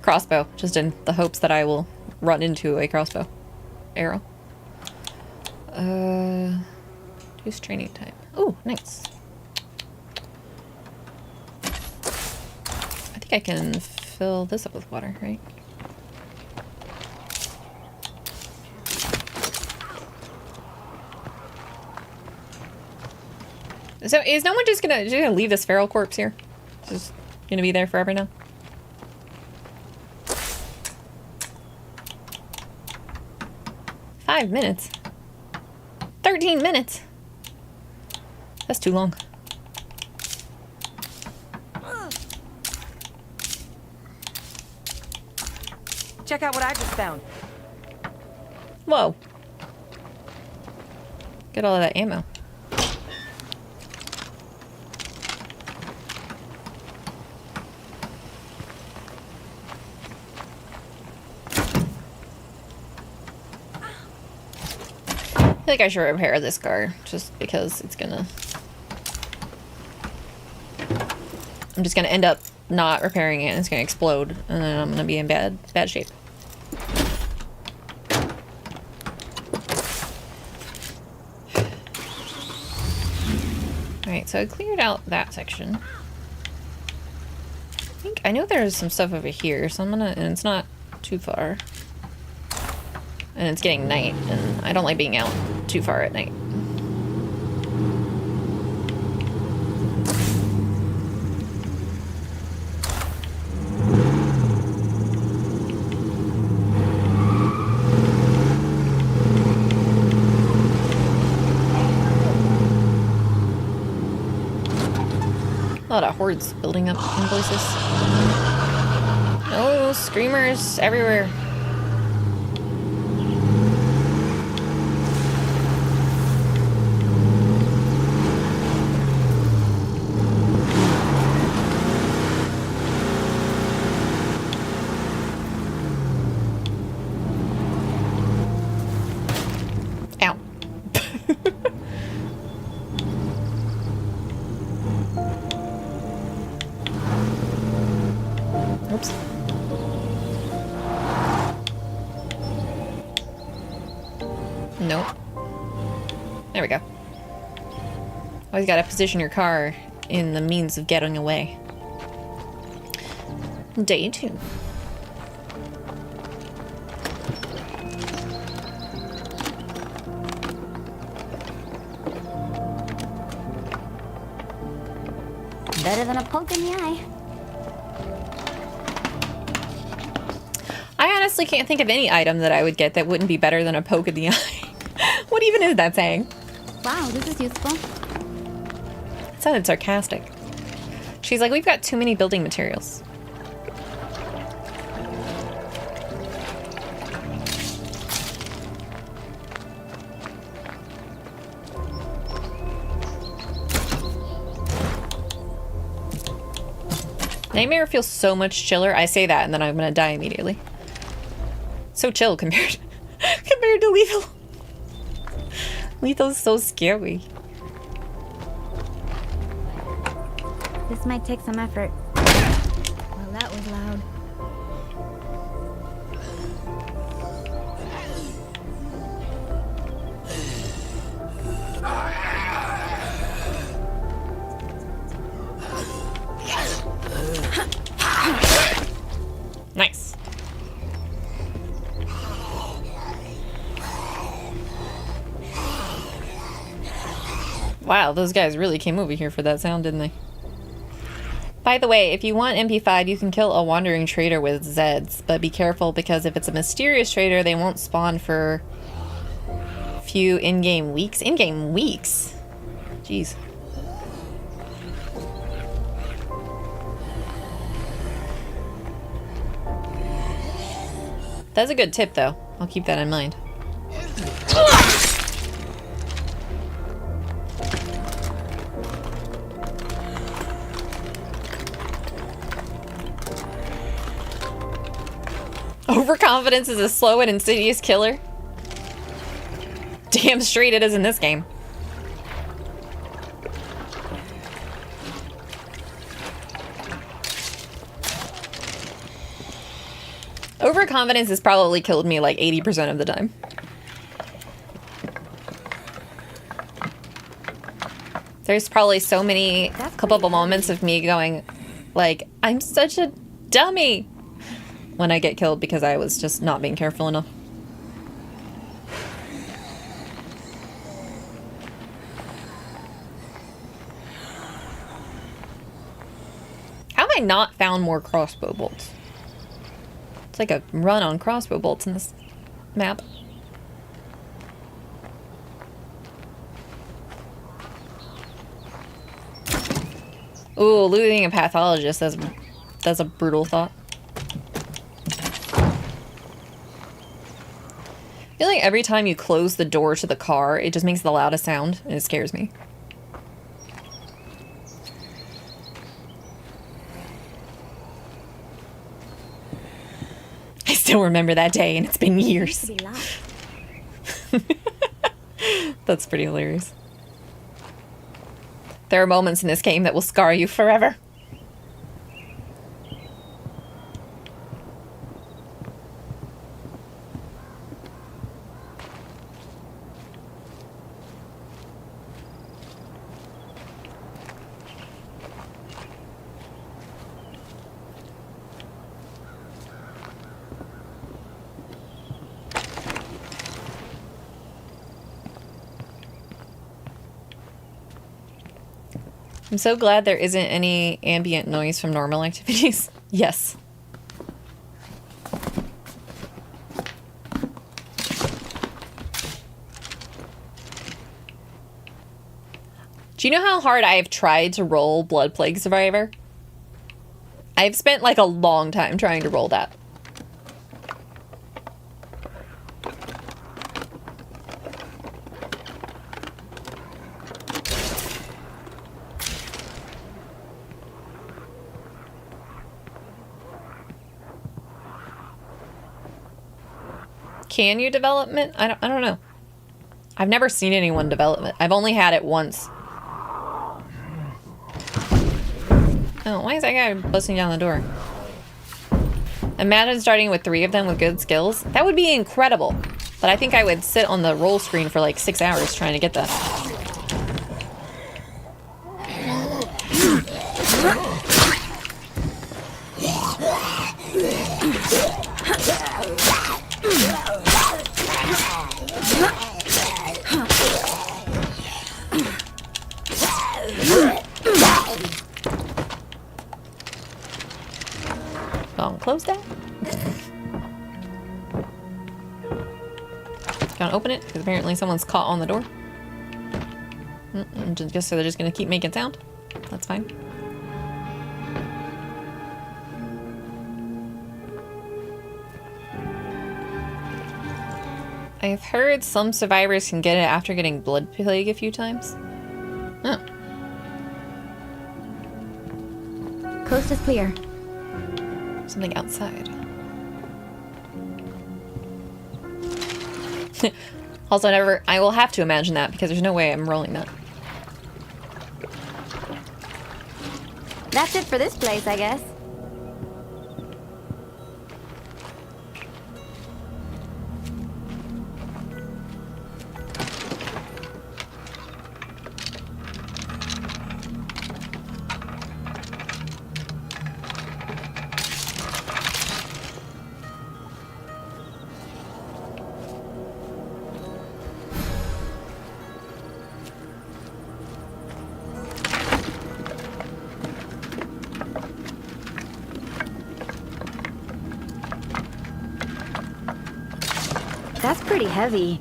crossbow, just in the hopes that I will run into a crossbow arrow. Use training time. Oh, nice. I think I can fill this up with water, right? So is no one just gonna leave this feral corpse here? Just gonna be there forever now? Five minutes. 13 minutes. That's too long. Check out what I just found. Whoa. Get all of that ammo. I feel like I should repair this car just because it's gonna... I'm just gonna end up not repairing it and it's gonna explode and then I'm gonna be in bad shape. Alright, so I cleared out that section. I know there's some stuff over here, so I'm gonna, and it's not too far. And it's getting night, and I don't like being out too far at night. A lot of hordes building up in places. Oh, screamers everywhere. Ow. Oops. Nope. There we go. Always gotta position your car in the means of getting away. Day 2. Better than a poke in the eye. I honestly can't think of any item that I would get that wouldn't be better than a poke in the eye. What even is that saying? Wow, this is useful. It sounded sarcastic. She's like, we've got too many building materials. Nightmare feels so much chiller. I say that and then I'm gonna die immediately. So chill compared to Lethal. Lethal's so scary. This might take some effort. Well, that was loud. Nice. Wow, those guys really came over here for that sound, didn't they? By the way, if you want MP5, you can kill a wandering trader with Zeds, but be careful because if it's a mysterious trader, they won't spawn for a few in-game weeks. In-game weeks? Jeez. That's a good tip, though. I'll keep that in mind. Overconfidence is a slow and insidious killer. Damn straight it is in this game. Overconfidence has probably killed me like 80% of the time. There's probably so many couple moments of me going like, I'm such a dummy when I get killed because I was just not being careful enough. How have I not found more crossbow bolts? It's like a run on crossbow bolts in this map. Ooh, looting a pathologist, that's a brutal thought. I feel like every time you close the door to the car, it just makes the loudest sound, and it scares me. I still remember that day, and it's been years. That's pretty hilarious. There are moments in this game that will scar you forever. I'm so glad there isn't any ambient noise from normal activities. Yes. Do you know how hard I have tried to roll Blood Plague Survivor? I've spent like a long time trying to roll that. Can you development? I don't know. I've never seen anyone development. I've only had it once. Oh, why is that guy busting down the door? Imagine starting with 3 of them with good skills. That would be incredible. But I think I would sit on the roll screen for like 6 hours trying to get that. Close that. Can't open it because apparently someone's caught on the door. Just so they're just gonna keep making sound. That's fine. I've heard some survivors can get it after getting blood plague a few times. Oh. Coast is clear. Something outside. Also, I will have to imagine that because there's no way I'm rolling that. That's it for this place, I guess. That's pretty heavy.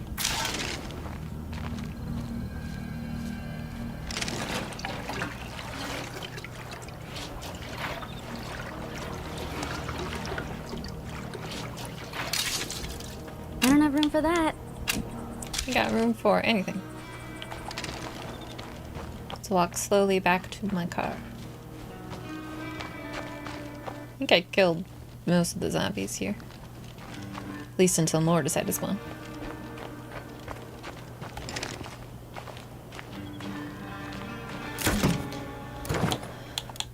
I don't have room for that. You got room for anything. Let's walk slowly back to my car. I think I killed most of the zombies here. At least until more decide to spawn.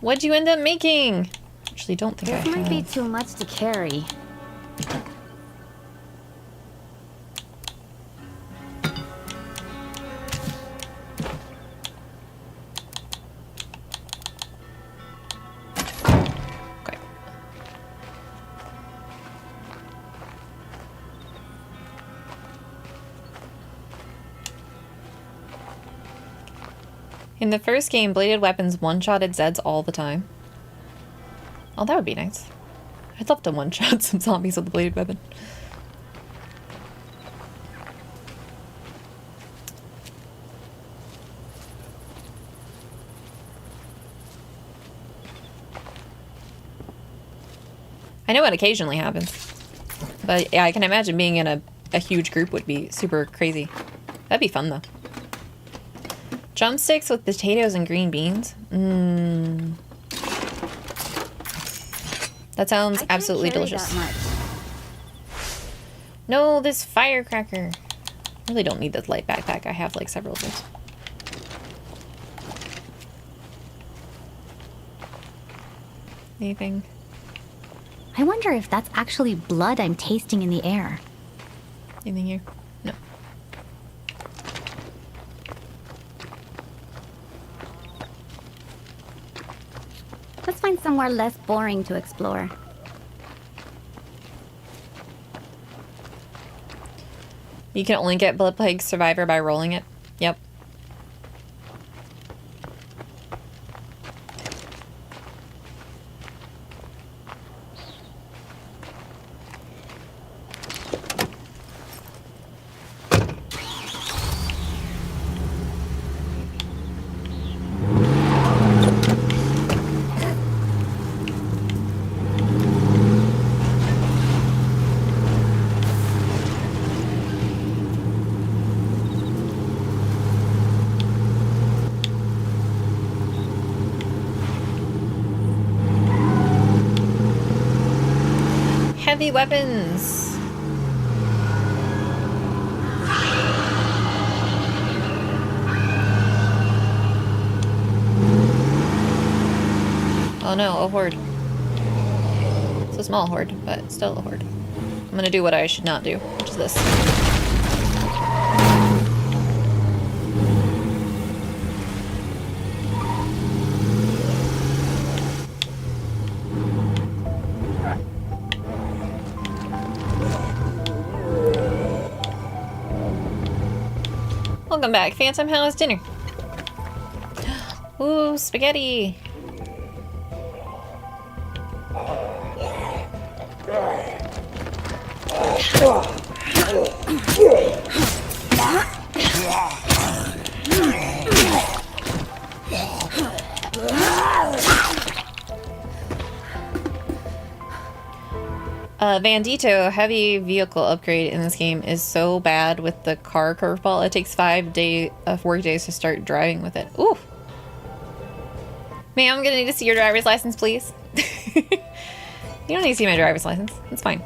What'd you end up making? Actually, don't think This might be too much to carry. Okay. In the first game, bladed weapons one-shotted Zeds all the time. Oh, that would be nice. I'd love to one-shot some zombies with a bladed weapon. I know it occasionally happens. But yeah, I can imagine being in a huge group would be super crazy. That'd be fun, though. Drumsticks with potatoes and green beans. Mmm. That sounds absolutely delicious. No, this firecracker. I really don't need this light backpack. I have like several of those. Anything? I wonder if that's actually blood I'm tasting in the air. Anything here? No. Let's find somewhere less boring to explore. You can only get Blood Plague Survivor by rolling it. Yep. heavy weapons. Oh no, a horde. It's a small horde, but still a horde. I'm gonna do what I should not do, which is this. Welcome back, Phantom. How was dinner? Ooh, spaghetti. Bandito, heavy vehicle upgrade in this game is so bad with the car curveball. It takes 5 work days to start driving with it. Ooh. Ma'am, I'm gonna need to see your driver's license, please. You don't need to see my driver's license. It's fine.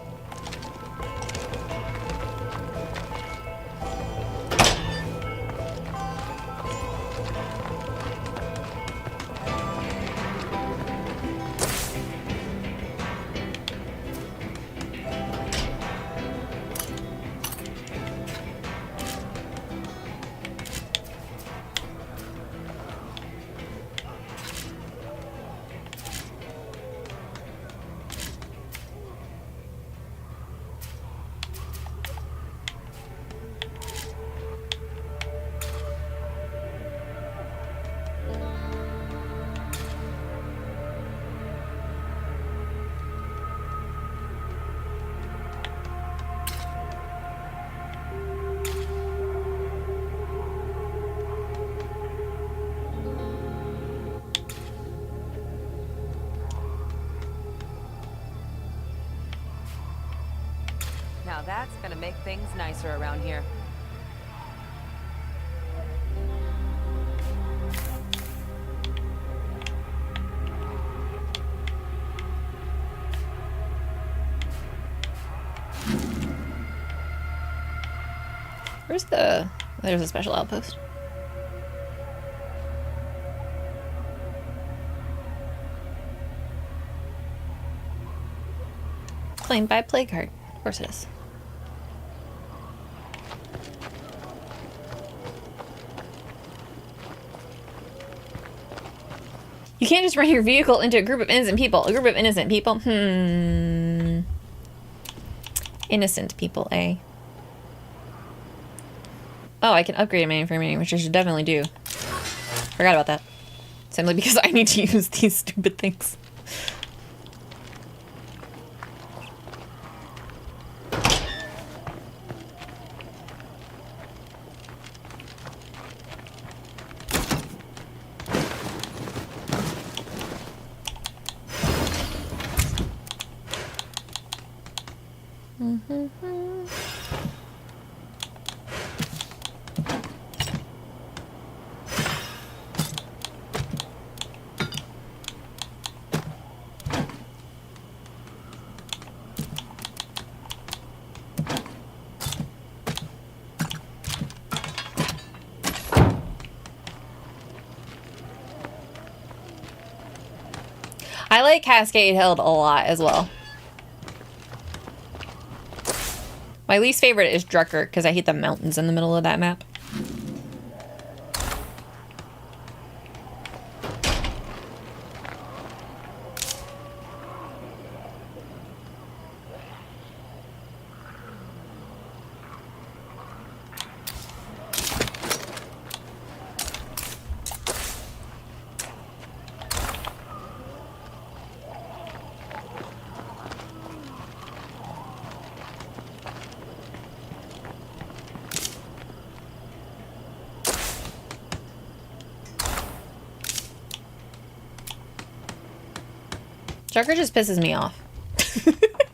Now that's gonna make things nicer around here. Where's the... There's a special outpost. Claimed by Plague Heart. Of course it is. You can't just run your vehicle into a group of innocent people. A group of innocent people? Innocent people, eh? Oh, I can upgrade my infirmary, which I should definitely do. Forgot about that. Simply because I need to use these stupid things. I like Cascade Hill a lot as well. My least favorite is Drucker because I hate the mountains in the middle of that map. Drucker just pisses me off.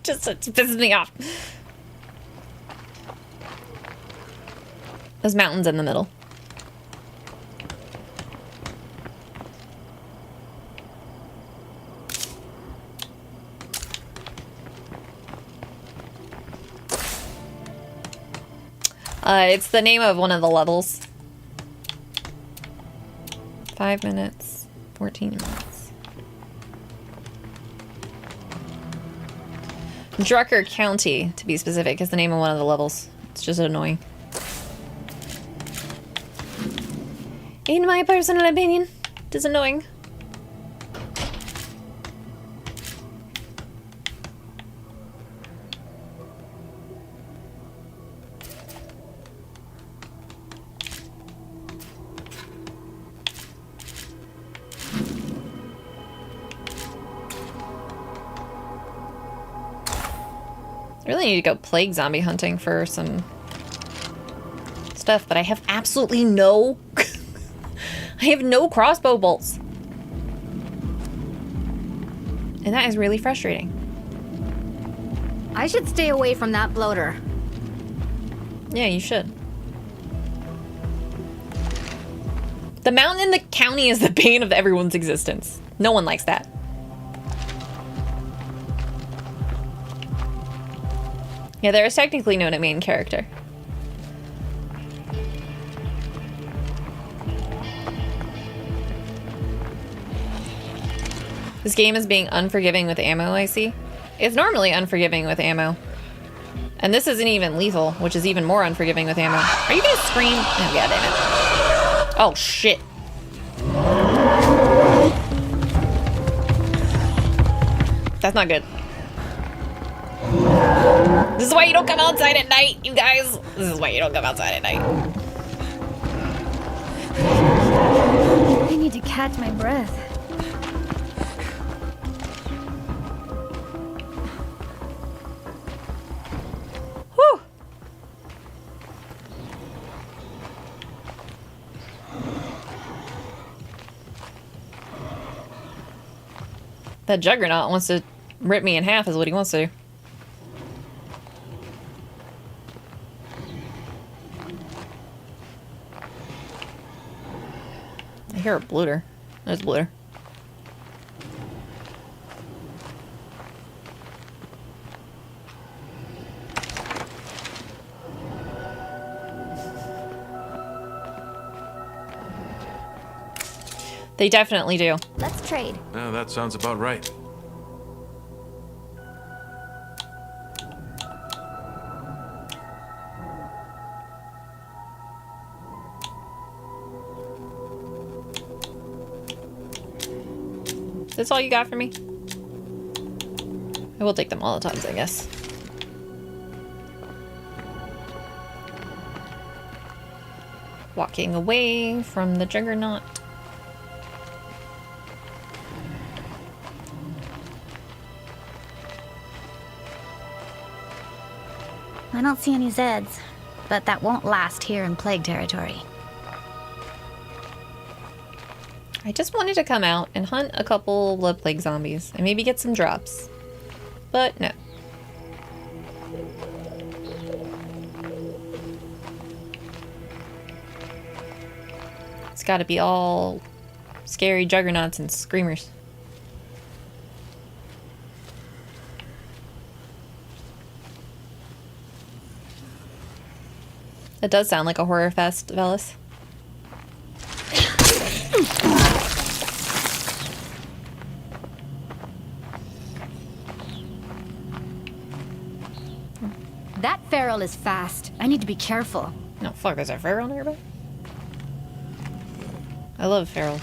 just pisses me off. Those mountains in the middle. It's the name of one of the levels. 5 minutes, 14 minutes. Drucker County, to be specific, is the name of one of the levels. It's just annoying. In my personal opinion, it is annoying. I really need to go plague zombie hunting for some stuff, but I have absolutely no... I have no crossbow bolts. And that is really frustrating. I should stay away from that bloater. Yeah, you should. The mountain in the county is the bane of everyone's existence. No one likes that. Yeah, there is technically no main character. This game is being unforgiving with ammo, I see. It's normally unforgiving with ammo. And this isn't even lethal, which is even more unforgiving with ammo. Are you gonna scream? Oh, yeah, damn it. Oh, shit. That's not good. This is why you don't come outside at night, you guys. This is why you don't come outside at night. I need to catch my breath. Whew. That juggernaut wants to rip me in half is what he wants to do. I hear a blooter. There's a blooter. They definitely do. Let's trade. Yeah, that sounds about right. That's all you got for me? I will take the Molotovs, I guess. Walking away from the juggernaut. I don't see any Zeds, but that won't last here in Plague territory. I just wanted to come out and hunt a couple blood plague zombies and maybe get some drops. But no. It's gotta be all scary juggernauts and screamers. That does sound like a horror fest, Velis. That feral is fast. I need to be careful. No, fuck, there's a feral nearby? I love ferals.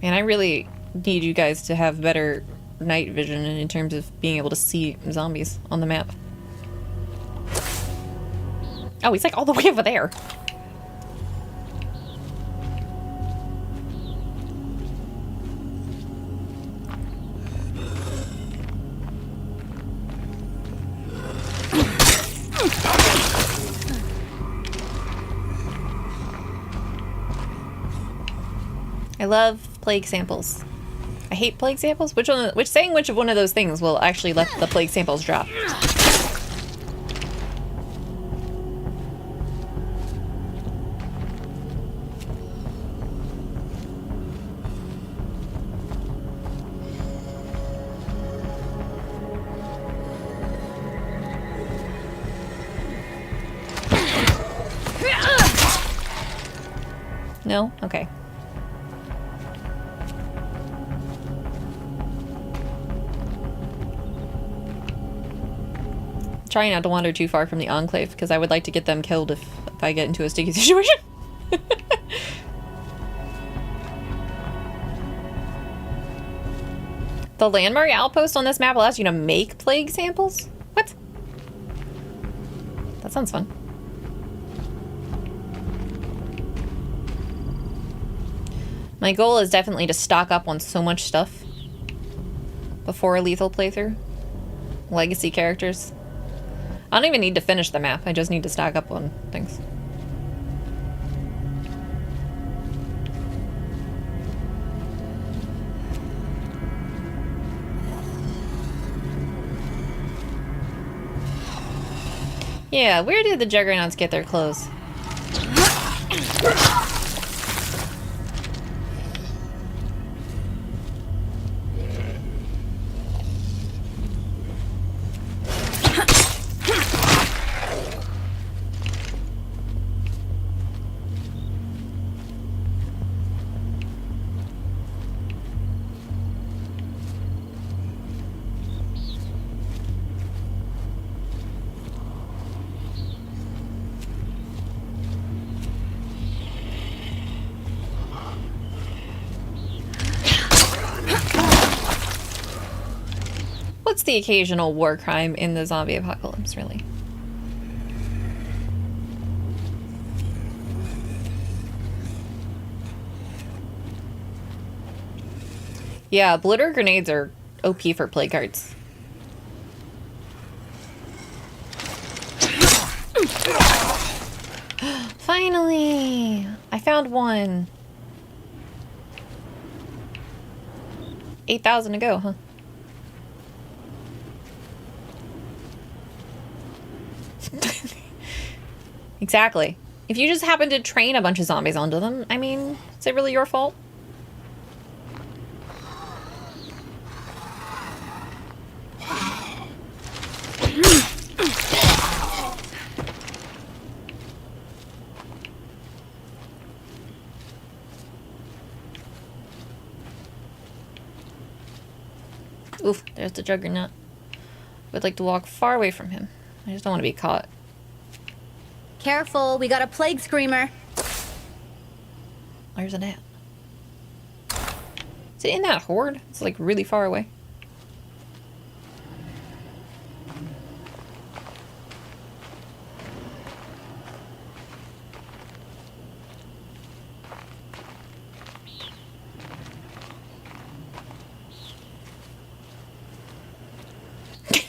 Man, I really need you guys to have better night vision in terms of being able to see zombies on the map. Oh, he's like all the way over there. I love plague samples. I hate plague samples. Which one of those things will actually let the plague samples drop? No? Okay. Trying not to wander too far from the Enclave, because I would like to get them killed if I get into a sticky situation. The landmark outpost on this map allows you to make plague samples? What? That sounds fun. My goal is definitely to stock up on so much stuff before a lethal playthrough. Legacy characters. I don't even need to finish the map, I just need to stock up on things. Yeah, where did the Juggernauts get their clothes? What's the occasional war crime in the zombie apocalypse, really? Yeah, blitter grenades are OP for plague cards. Finally! I found one. 8,000 to go, huh? Exactly. If you just happen to train a bunch of zombies onto them, I mean, is it really your fault? Oof, there's the Juggernaut. I'd like to walk far away from him. I just don't want to be caught. Careful, we got a plague screamer. Where's it at? Is it in that horde? It's like really far away.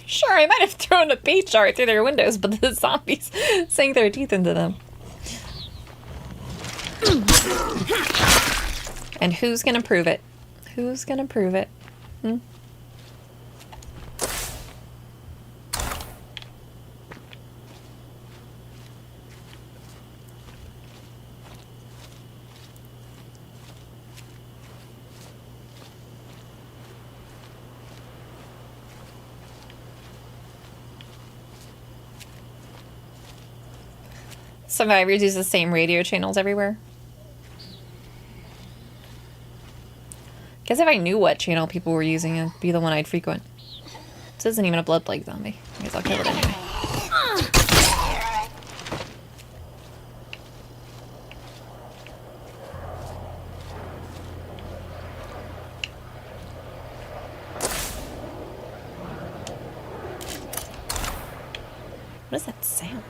Sure, I might have thrown a bait jar through their windows, but the zombies sank their teeth into them. And who's gonna prove it? Who's gonna prove it? Hmm? Survivors use the same radio channels everywhere. Guess if I knew what channel people were using, it'd be the one I'd frequent. This isn't even a blood plague zombie. I guess I'll kill it anyway. What is that sound?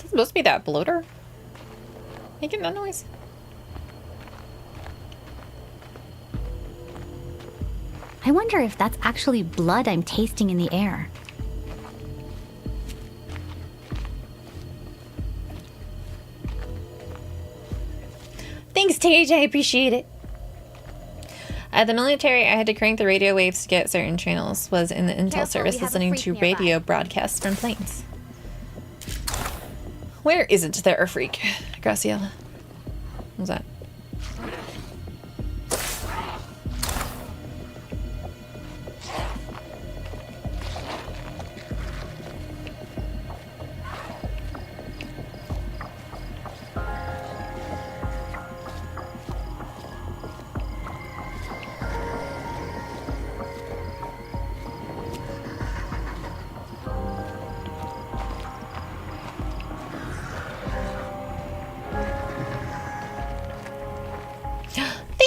Supposed to be that bloater making that noise. I wonder if that's actually blood I'm tasting in the air. Thanks, TJ. I appreciate it. At the military, I had to crank the radio waves to get certain channels. Was in the intel Careful, service we have a listening freak to nearby. radio broadcasts from planes. Where isn't there a freak, Graciela? What was that?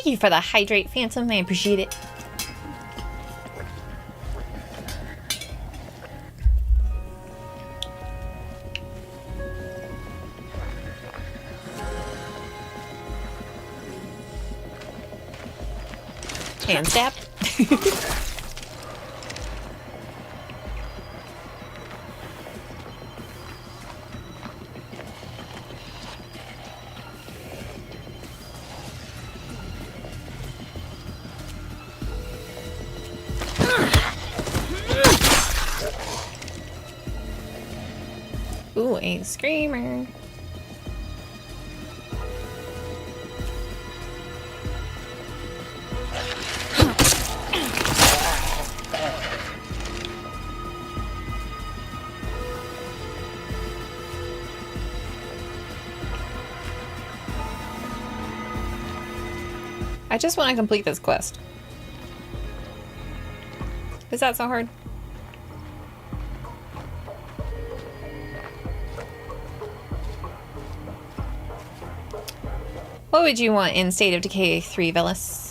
Thank you for the hydrate, Phantom. I appreciate it. Hand stab. Ooh, a screamer. I just want to complete this quest. Is that so hard? What would you want in State of Decay 3, Velis?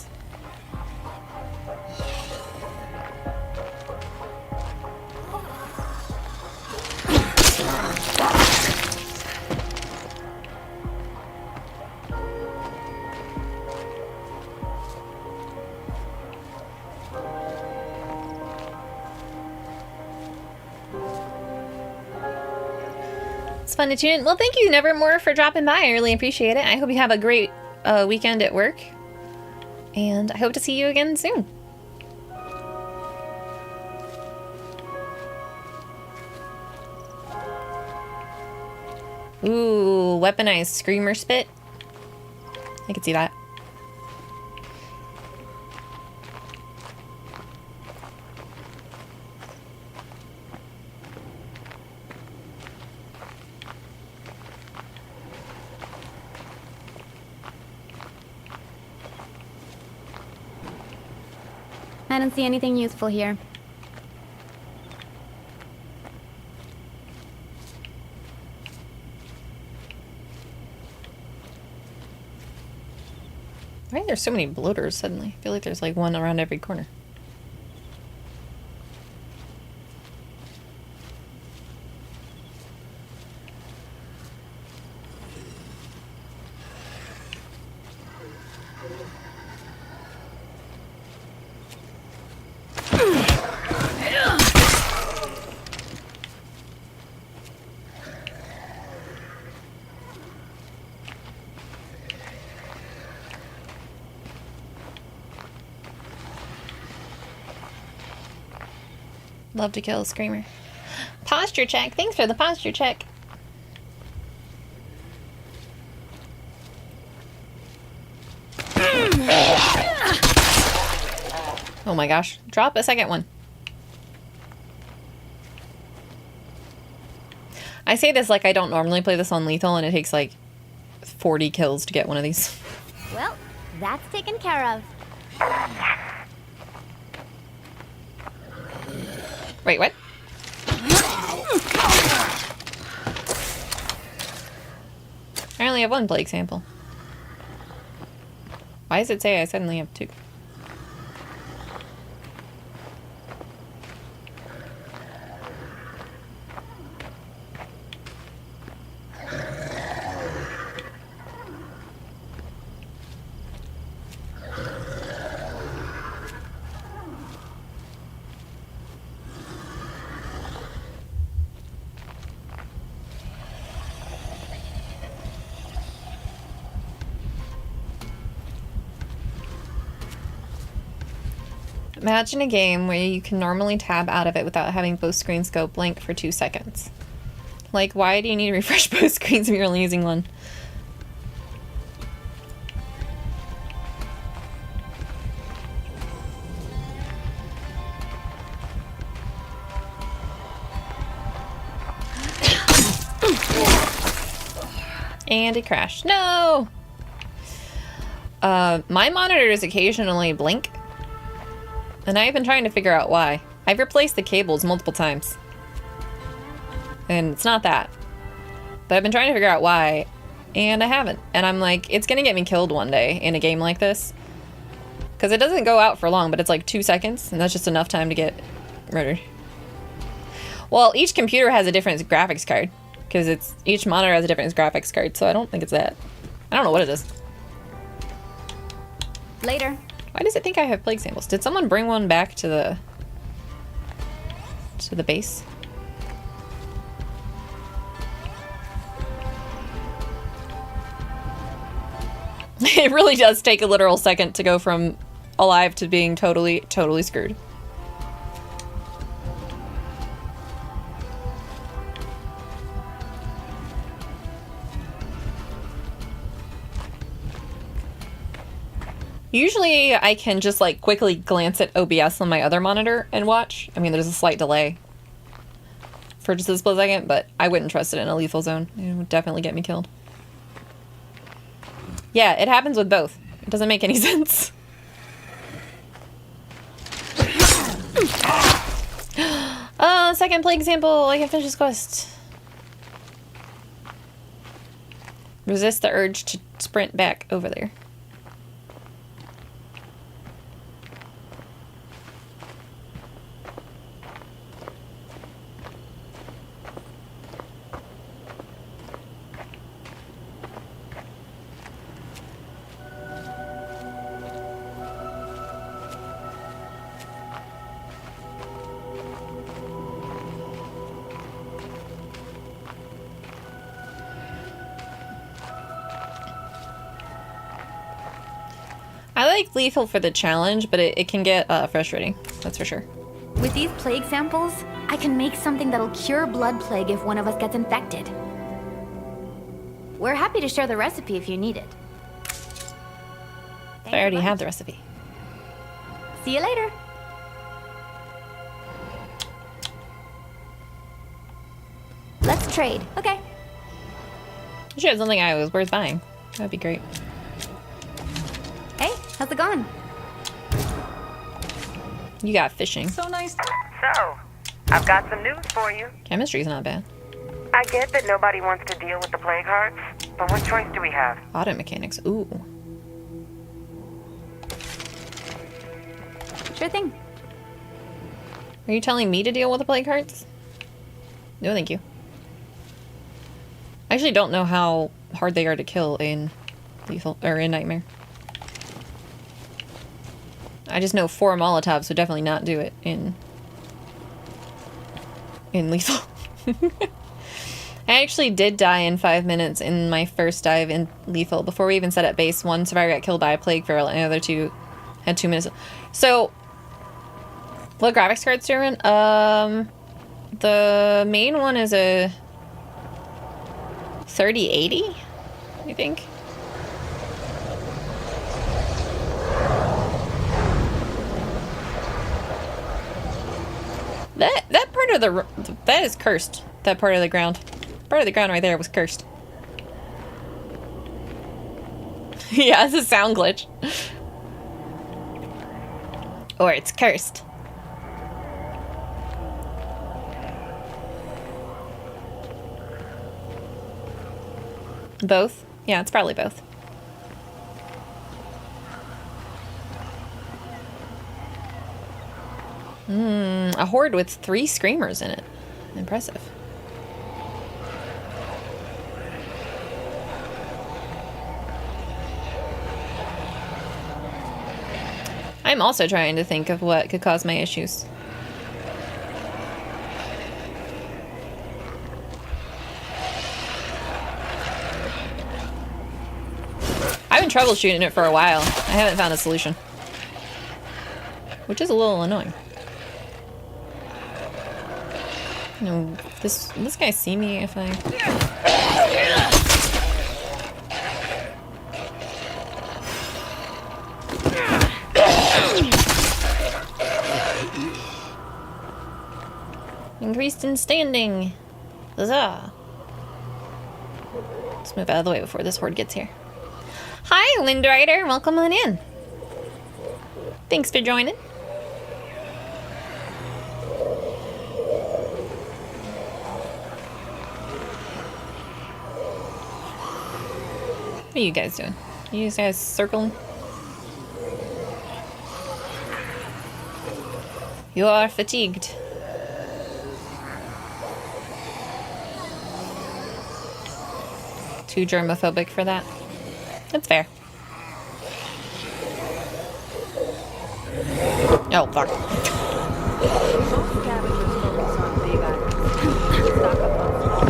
It's fun to tune in. Well, thank you, Nevermore, for dropping by. I really appreciate it. I hope you have a great weekend at work. And I hope to see you again soon. Ooh, weaponized screamer spit. I can see that. I don't see anything useful here. Why are there so many bloaters suddenly? I feel like there's like one around every corner. Love to kill a screamer. Posture check. Thanks for the posture check. Oh my gosh. Drop a second one. I say this like I don't normally play this on lethal and it takes like 40 kills to get one of these. Well, that's taken care of. Wait, what? I only have one plague sample. Why does it say I suddenly have two? Imagine a game where you can normally tab out of it without having both screens go blank for 2 seconds. Like, why do you need to refresh both screens if you're only using one? And it crashed. No! My monitors occasionally blink. And I've been trying to figure out why. I've replaced the cables multiple times. And it's not that. But I've been trying to figure out why, and I haven't. And I'm like, it's gonna get me killed one day in a game like this. Because it doesn't go out for long, but it's like 2 seconds, and that's just enough time to get murdered. Well, each computer has a different graphics card, because each monitor has a different graphics card, so I don't think it's that. I don't know what it is. Later. Why does it think I have plague samples? Did someone bring one back to the base? It really does take a literal second to go from alive to being totally screwed. Usually I can just like quickly glance at OBS on my other monitor and watch. I mean, there's a slight delay for just a split second, but I wouldn't trust it in a lethal zone. It would definitely get me killed. Yeah, it happens with both. It doesn't make any sense. Second plague sample. I can finish this quest. Resist the urge to sprint back over there. I like lethal for the challenge, but it can get frustrating. That's for sure. With these plague samples, I can make something that'll cure blood plague if one of us gets infected. We're happy to share the recipe if you need it. I already have the recipe. See you later. Let's trade. Okay. You should have something I was worth buying. That'd be great. Hey, how's it going? You got fishing. So nice. So, I've got some news for you. Chemistry's not bad. I get that nobody wants to deal with the plague hearts, but what choice do we have? Auto mechanics. Ooh. Sure thing. Are you telling me to deal with the plague hearts? No, thank you. I actually don't know how hard they are to kill in lethal or in Nightmare. I just know 4 Molotovs would definitely not do it in lethal. I actually did die in 5 minutes in my first dive in lethal. Before we even set up base, one survivor got killed by a plague feral, and the other 2 had 2 minutes. So, what graphics cards do you run? The main one is a 3080, I think. That part of that is cursed. That part of the ground. Part of the ground right there was cursed. Yeah, it's a sound glitch. Or it's cursed. Both? Yeah, it's probably both. A horde with 3 screamers in it. Impressive. I'm also trying to think of what could cause my issues. I've been troubleshooting it for a while. I haven't found a solution. Which is a little annoying. No, this guy see me if I... Increased in standing. Huzzah. Let's move out of the way before this horde gets here. Hi, Windrider. Welcome on in. Thanks for joining. What are you guys doing? You guys circling? You are fatigued. Too germophobic for that. That's fair. Oh, fuck. Most scavengers focus on big items. Stock up on small.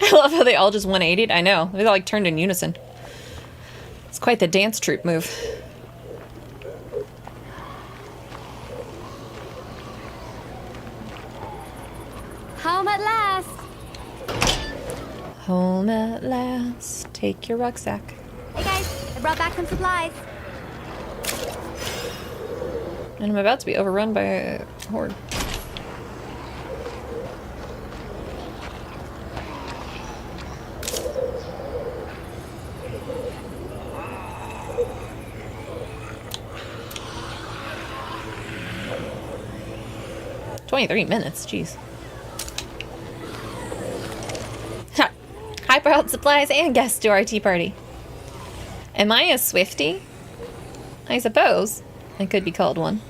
I love how they all just 180'd. I know. They all like turned in unison. It's quite the dance troupe move. Home at last. Home at last. Take your rucksack. Hey guys, I brought back some supplies. And I'm about to be overrun by a horde. $23, jeez. Ha! I brought supplies and guests to our tea party. Am I a Swiftie? I suppose I could be called one.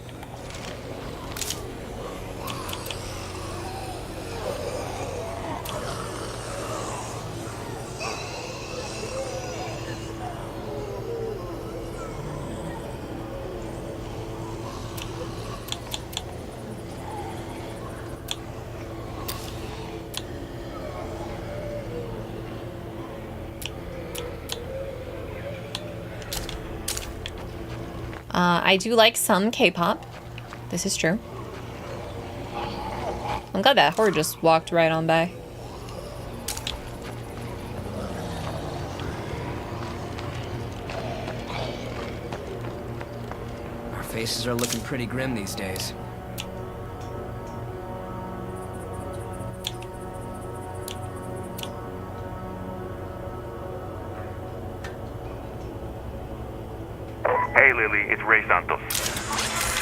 I do like some K-pop. This is true. I'm glad that horde just walked right on by. Our faces are looking pretty grim these days. Hey Lily, it's Ray Santos.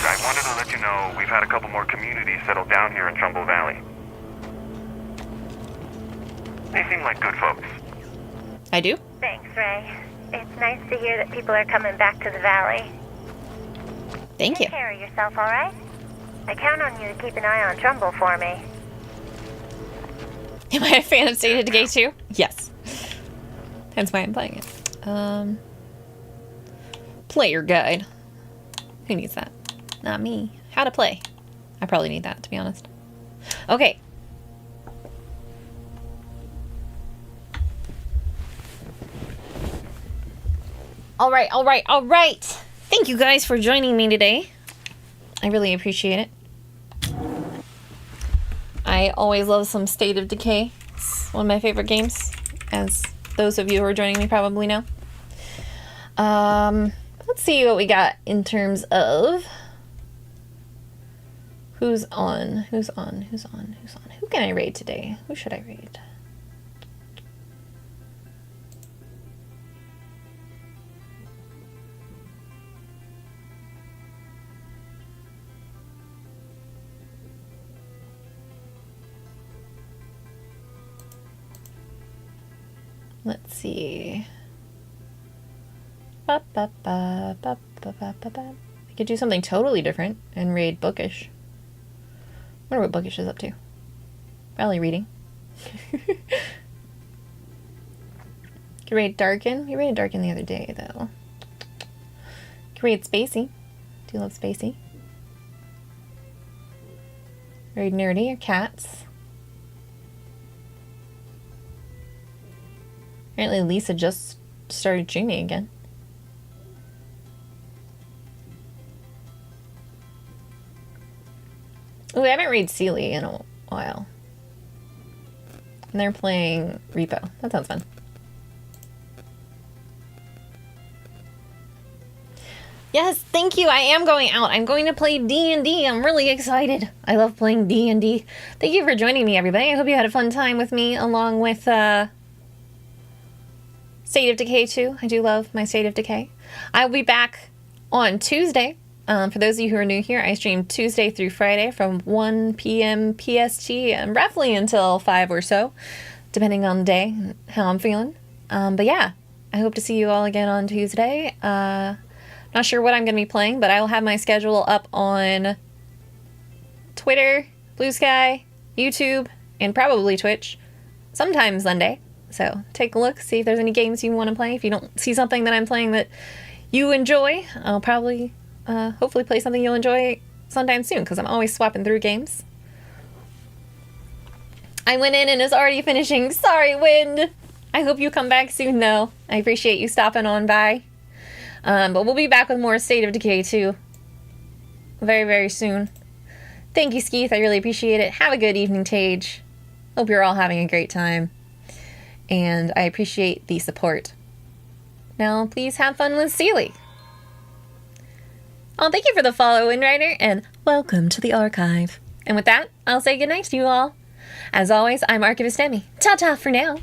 I wanted to let you know we've had a couple more communities settle down here in Trumbull Valley. They seem like good folks. I do? Thanks, Ray. It's nice to hear that people are coming back to the valley. Thank you. Take care of yourself, all right? I count on you to keep an eye on Trumbull for me. Am I a fan of State of Decay 2? Yes. Hence why I'm playing it. Player guide. Who needs that? Not me. How to play. I probably need that, to be honest. Okay. All right. Thank you guys for joining me today. I really appreciate it. I always love some State of Decay. It's one of my favorite games, as those of you who are joining me probably know. Let's see what we got in terms of who's on. Who can I raid today? Who should I raid? Let's see. I could do something totally different and raid Bookish. I wonder what Bookish is up to. Probably reading. Could raid Darkin. We raided Darkin the other day, though. Could raid Spacey. Do love Spacey. Raid Nerdy or Cats. Apparently Lisa just started streaming again. Oh, I haven't read Sealy in a while. And they're playing Repo. That sounds fun. Yes, thank you. I am going out. I'm going to play D&D. I'm really excited. I love playing D&D. Thank you for joining me, everybody. I hope you had a fun time with me, along with State of Decay 2. I do love my State of Decay. I'll be back on Tuesday For those of you who are new here, I stream Tuesday through Friday from 1 p.m. PST and roughly until 5 or so, depending on the day and how I'm feeling. But yeah, I hope to see you all again on Tuesday. Not sure what I'm going to be playing, but I will have my schedule up on Twitter, Blue Sky, YouTube, and probably Twitch sometime Sunday. So take a look, see if there's any games you want to play. If you don't see something that I'm playing that you enjoy, I'll probably hopefully play something you'll enjoy sometime soon, because I'm always swapping through games. I went in and is already finishing. Sorry, Wind. I hope you come back soon, though. I appreciate you stopping on by. But we'll be back with more State of Decay 2 very, very soon. Thank you, Skeeth. I really appreciate it. Have a good evening, Tage. Hope you're all having a great time. And I appreciate the support. Now, please have fun with Sealy. Oh, thank you for the follow, Windrider, and welcome to the archive. And with that, I'll say goodnight to you all. As always, I'm Archivist Emmy. Ta-ta for now.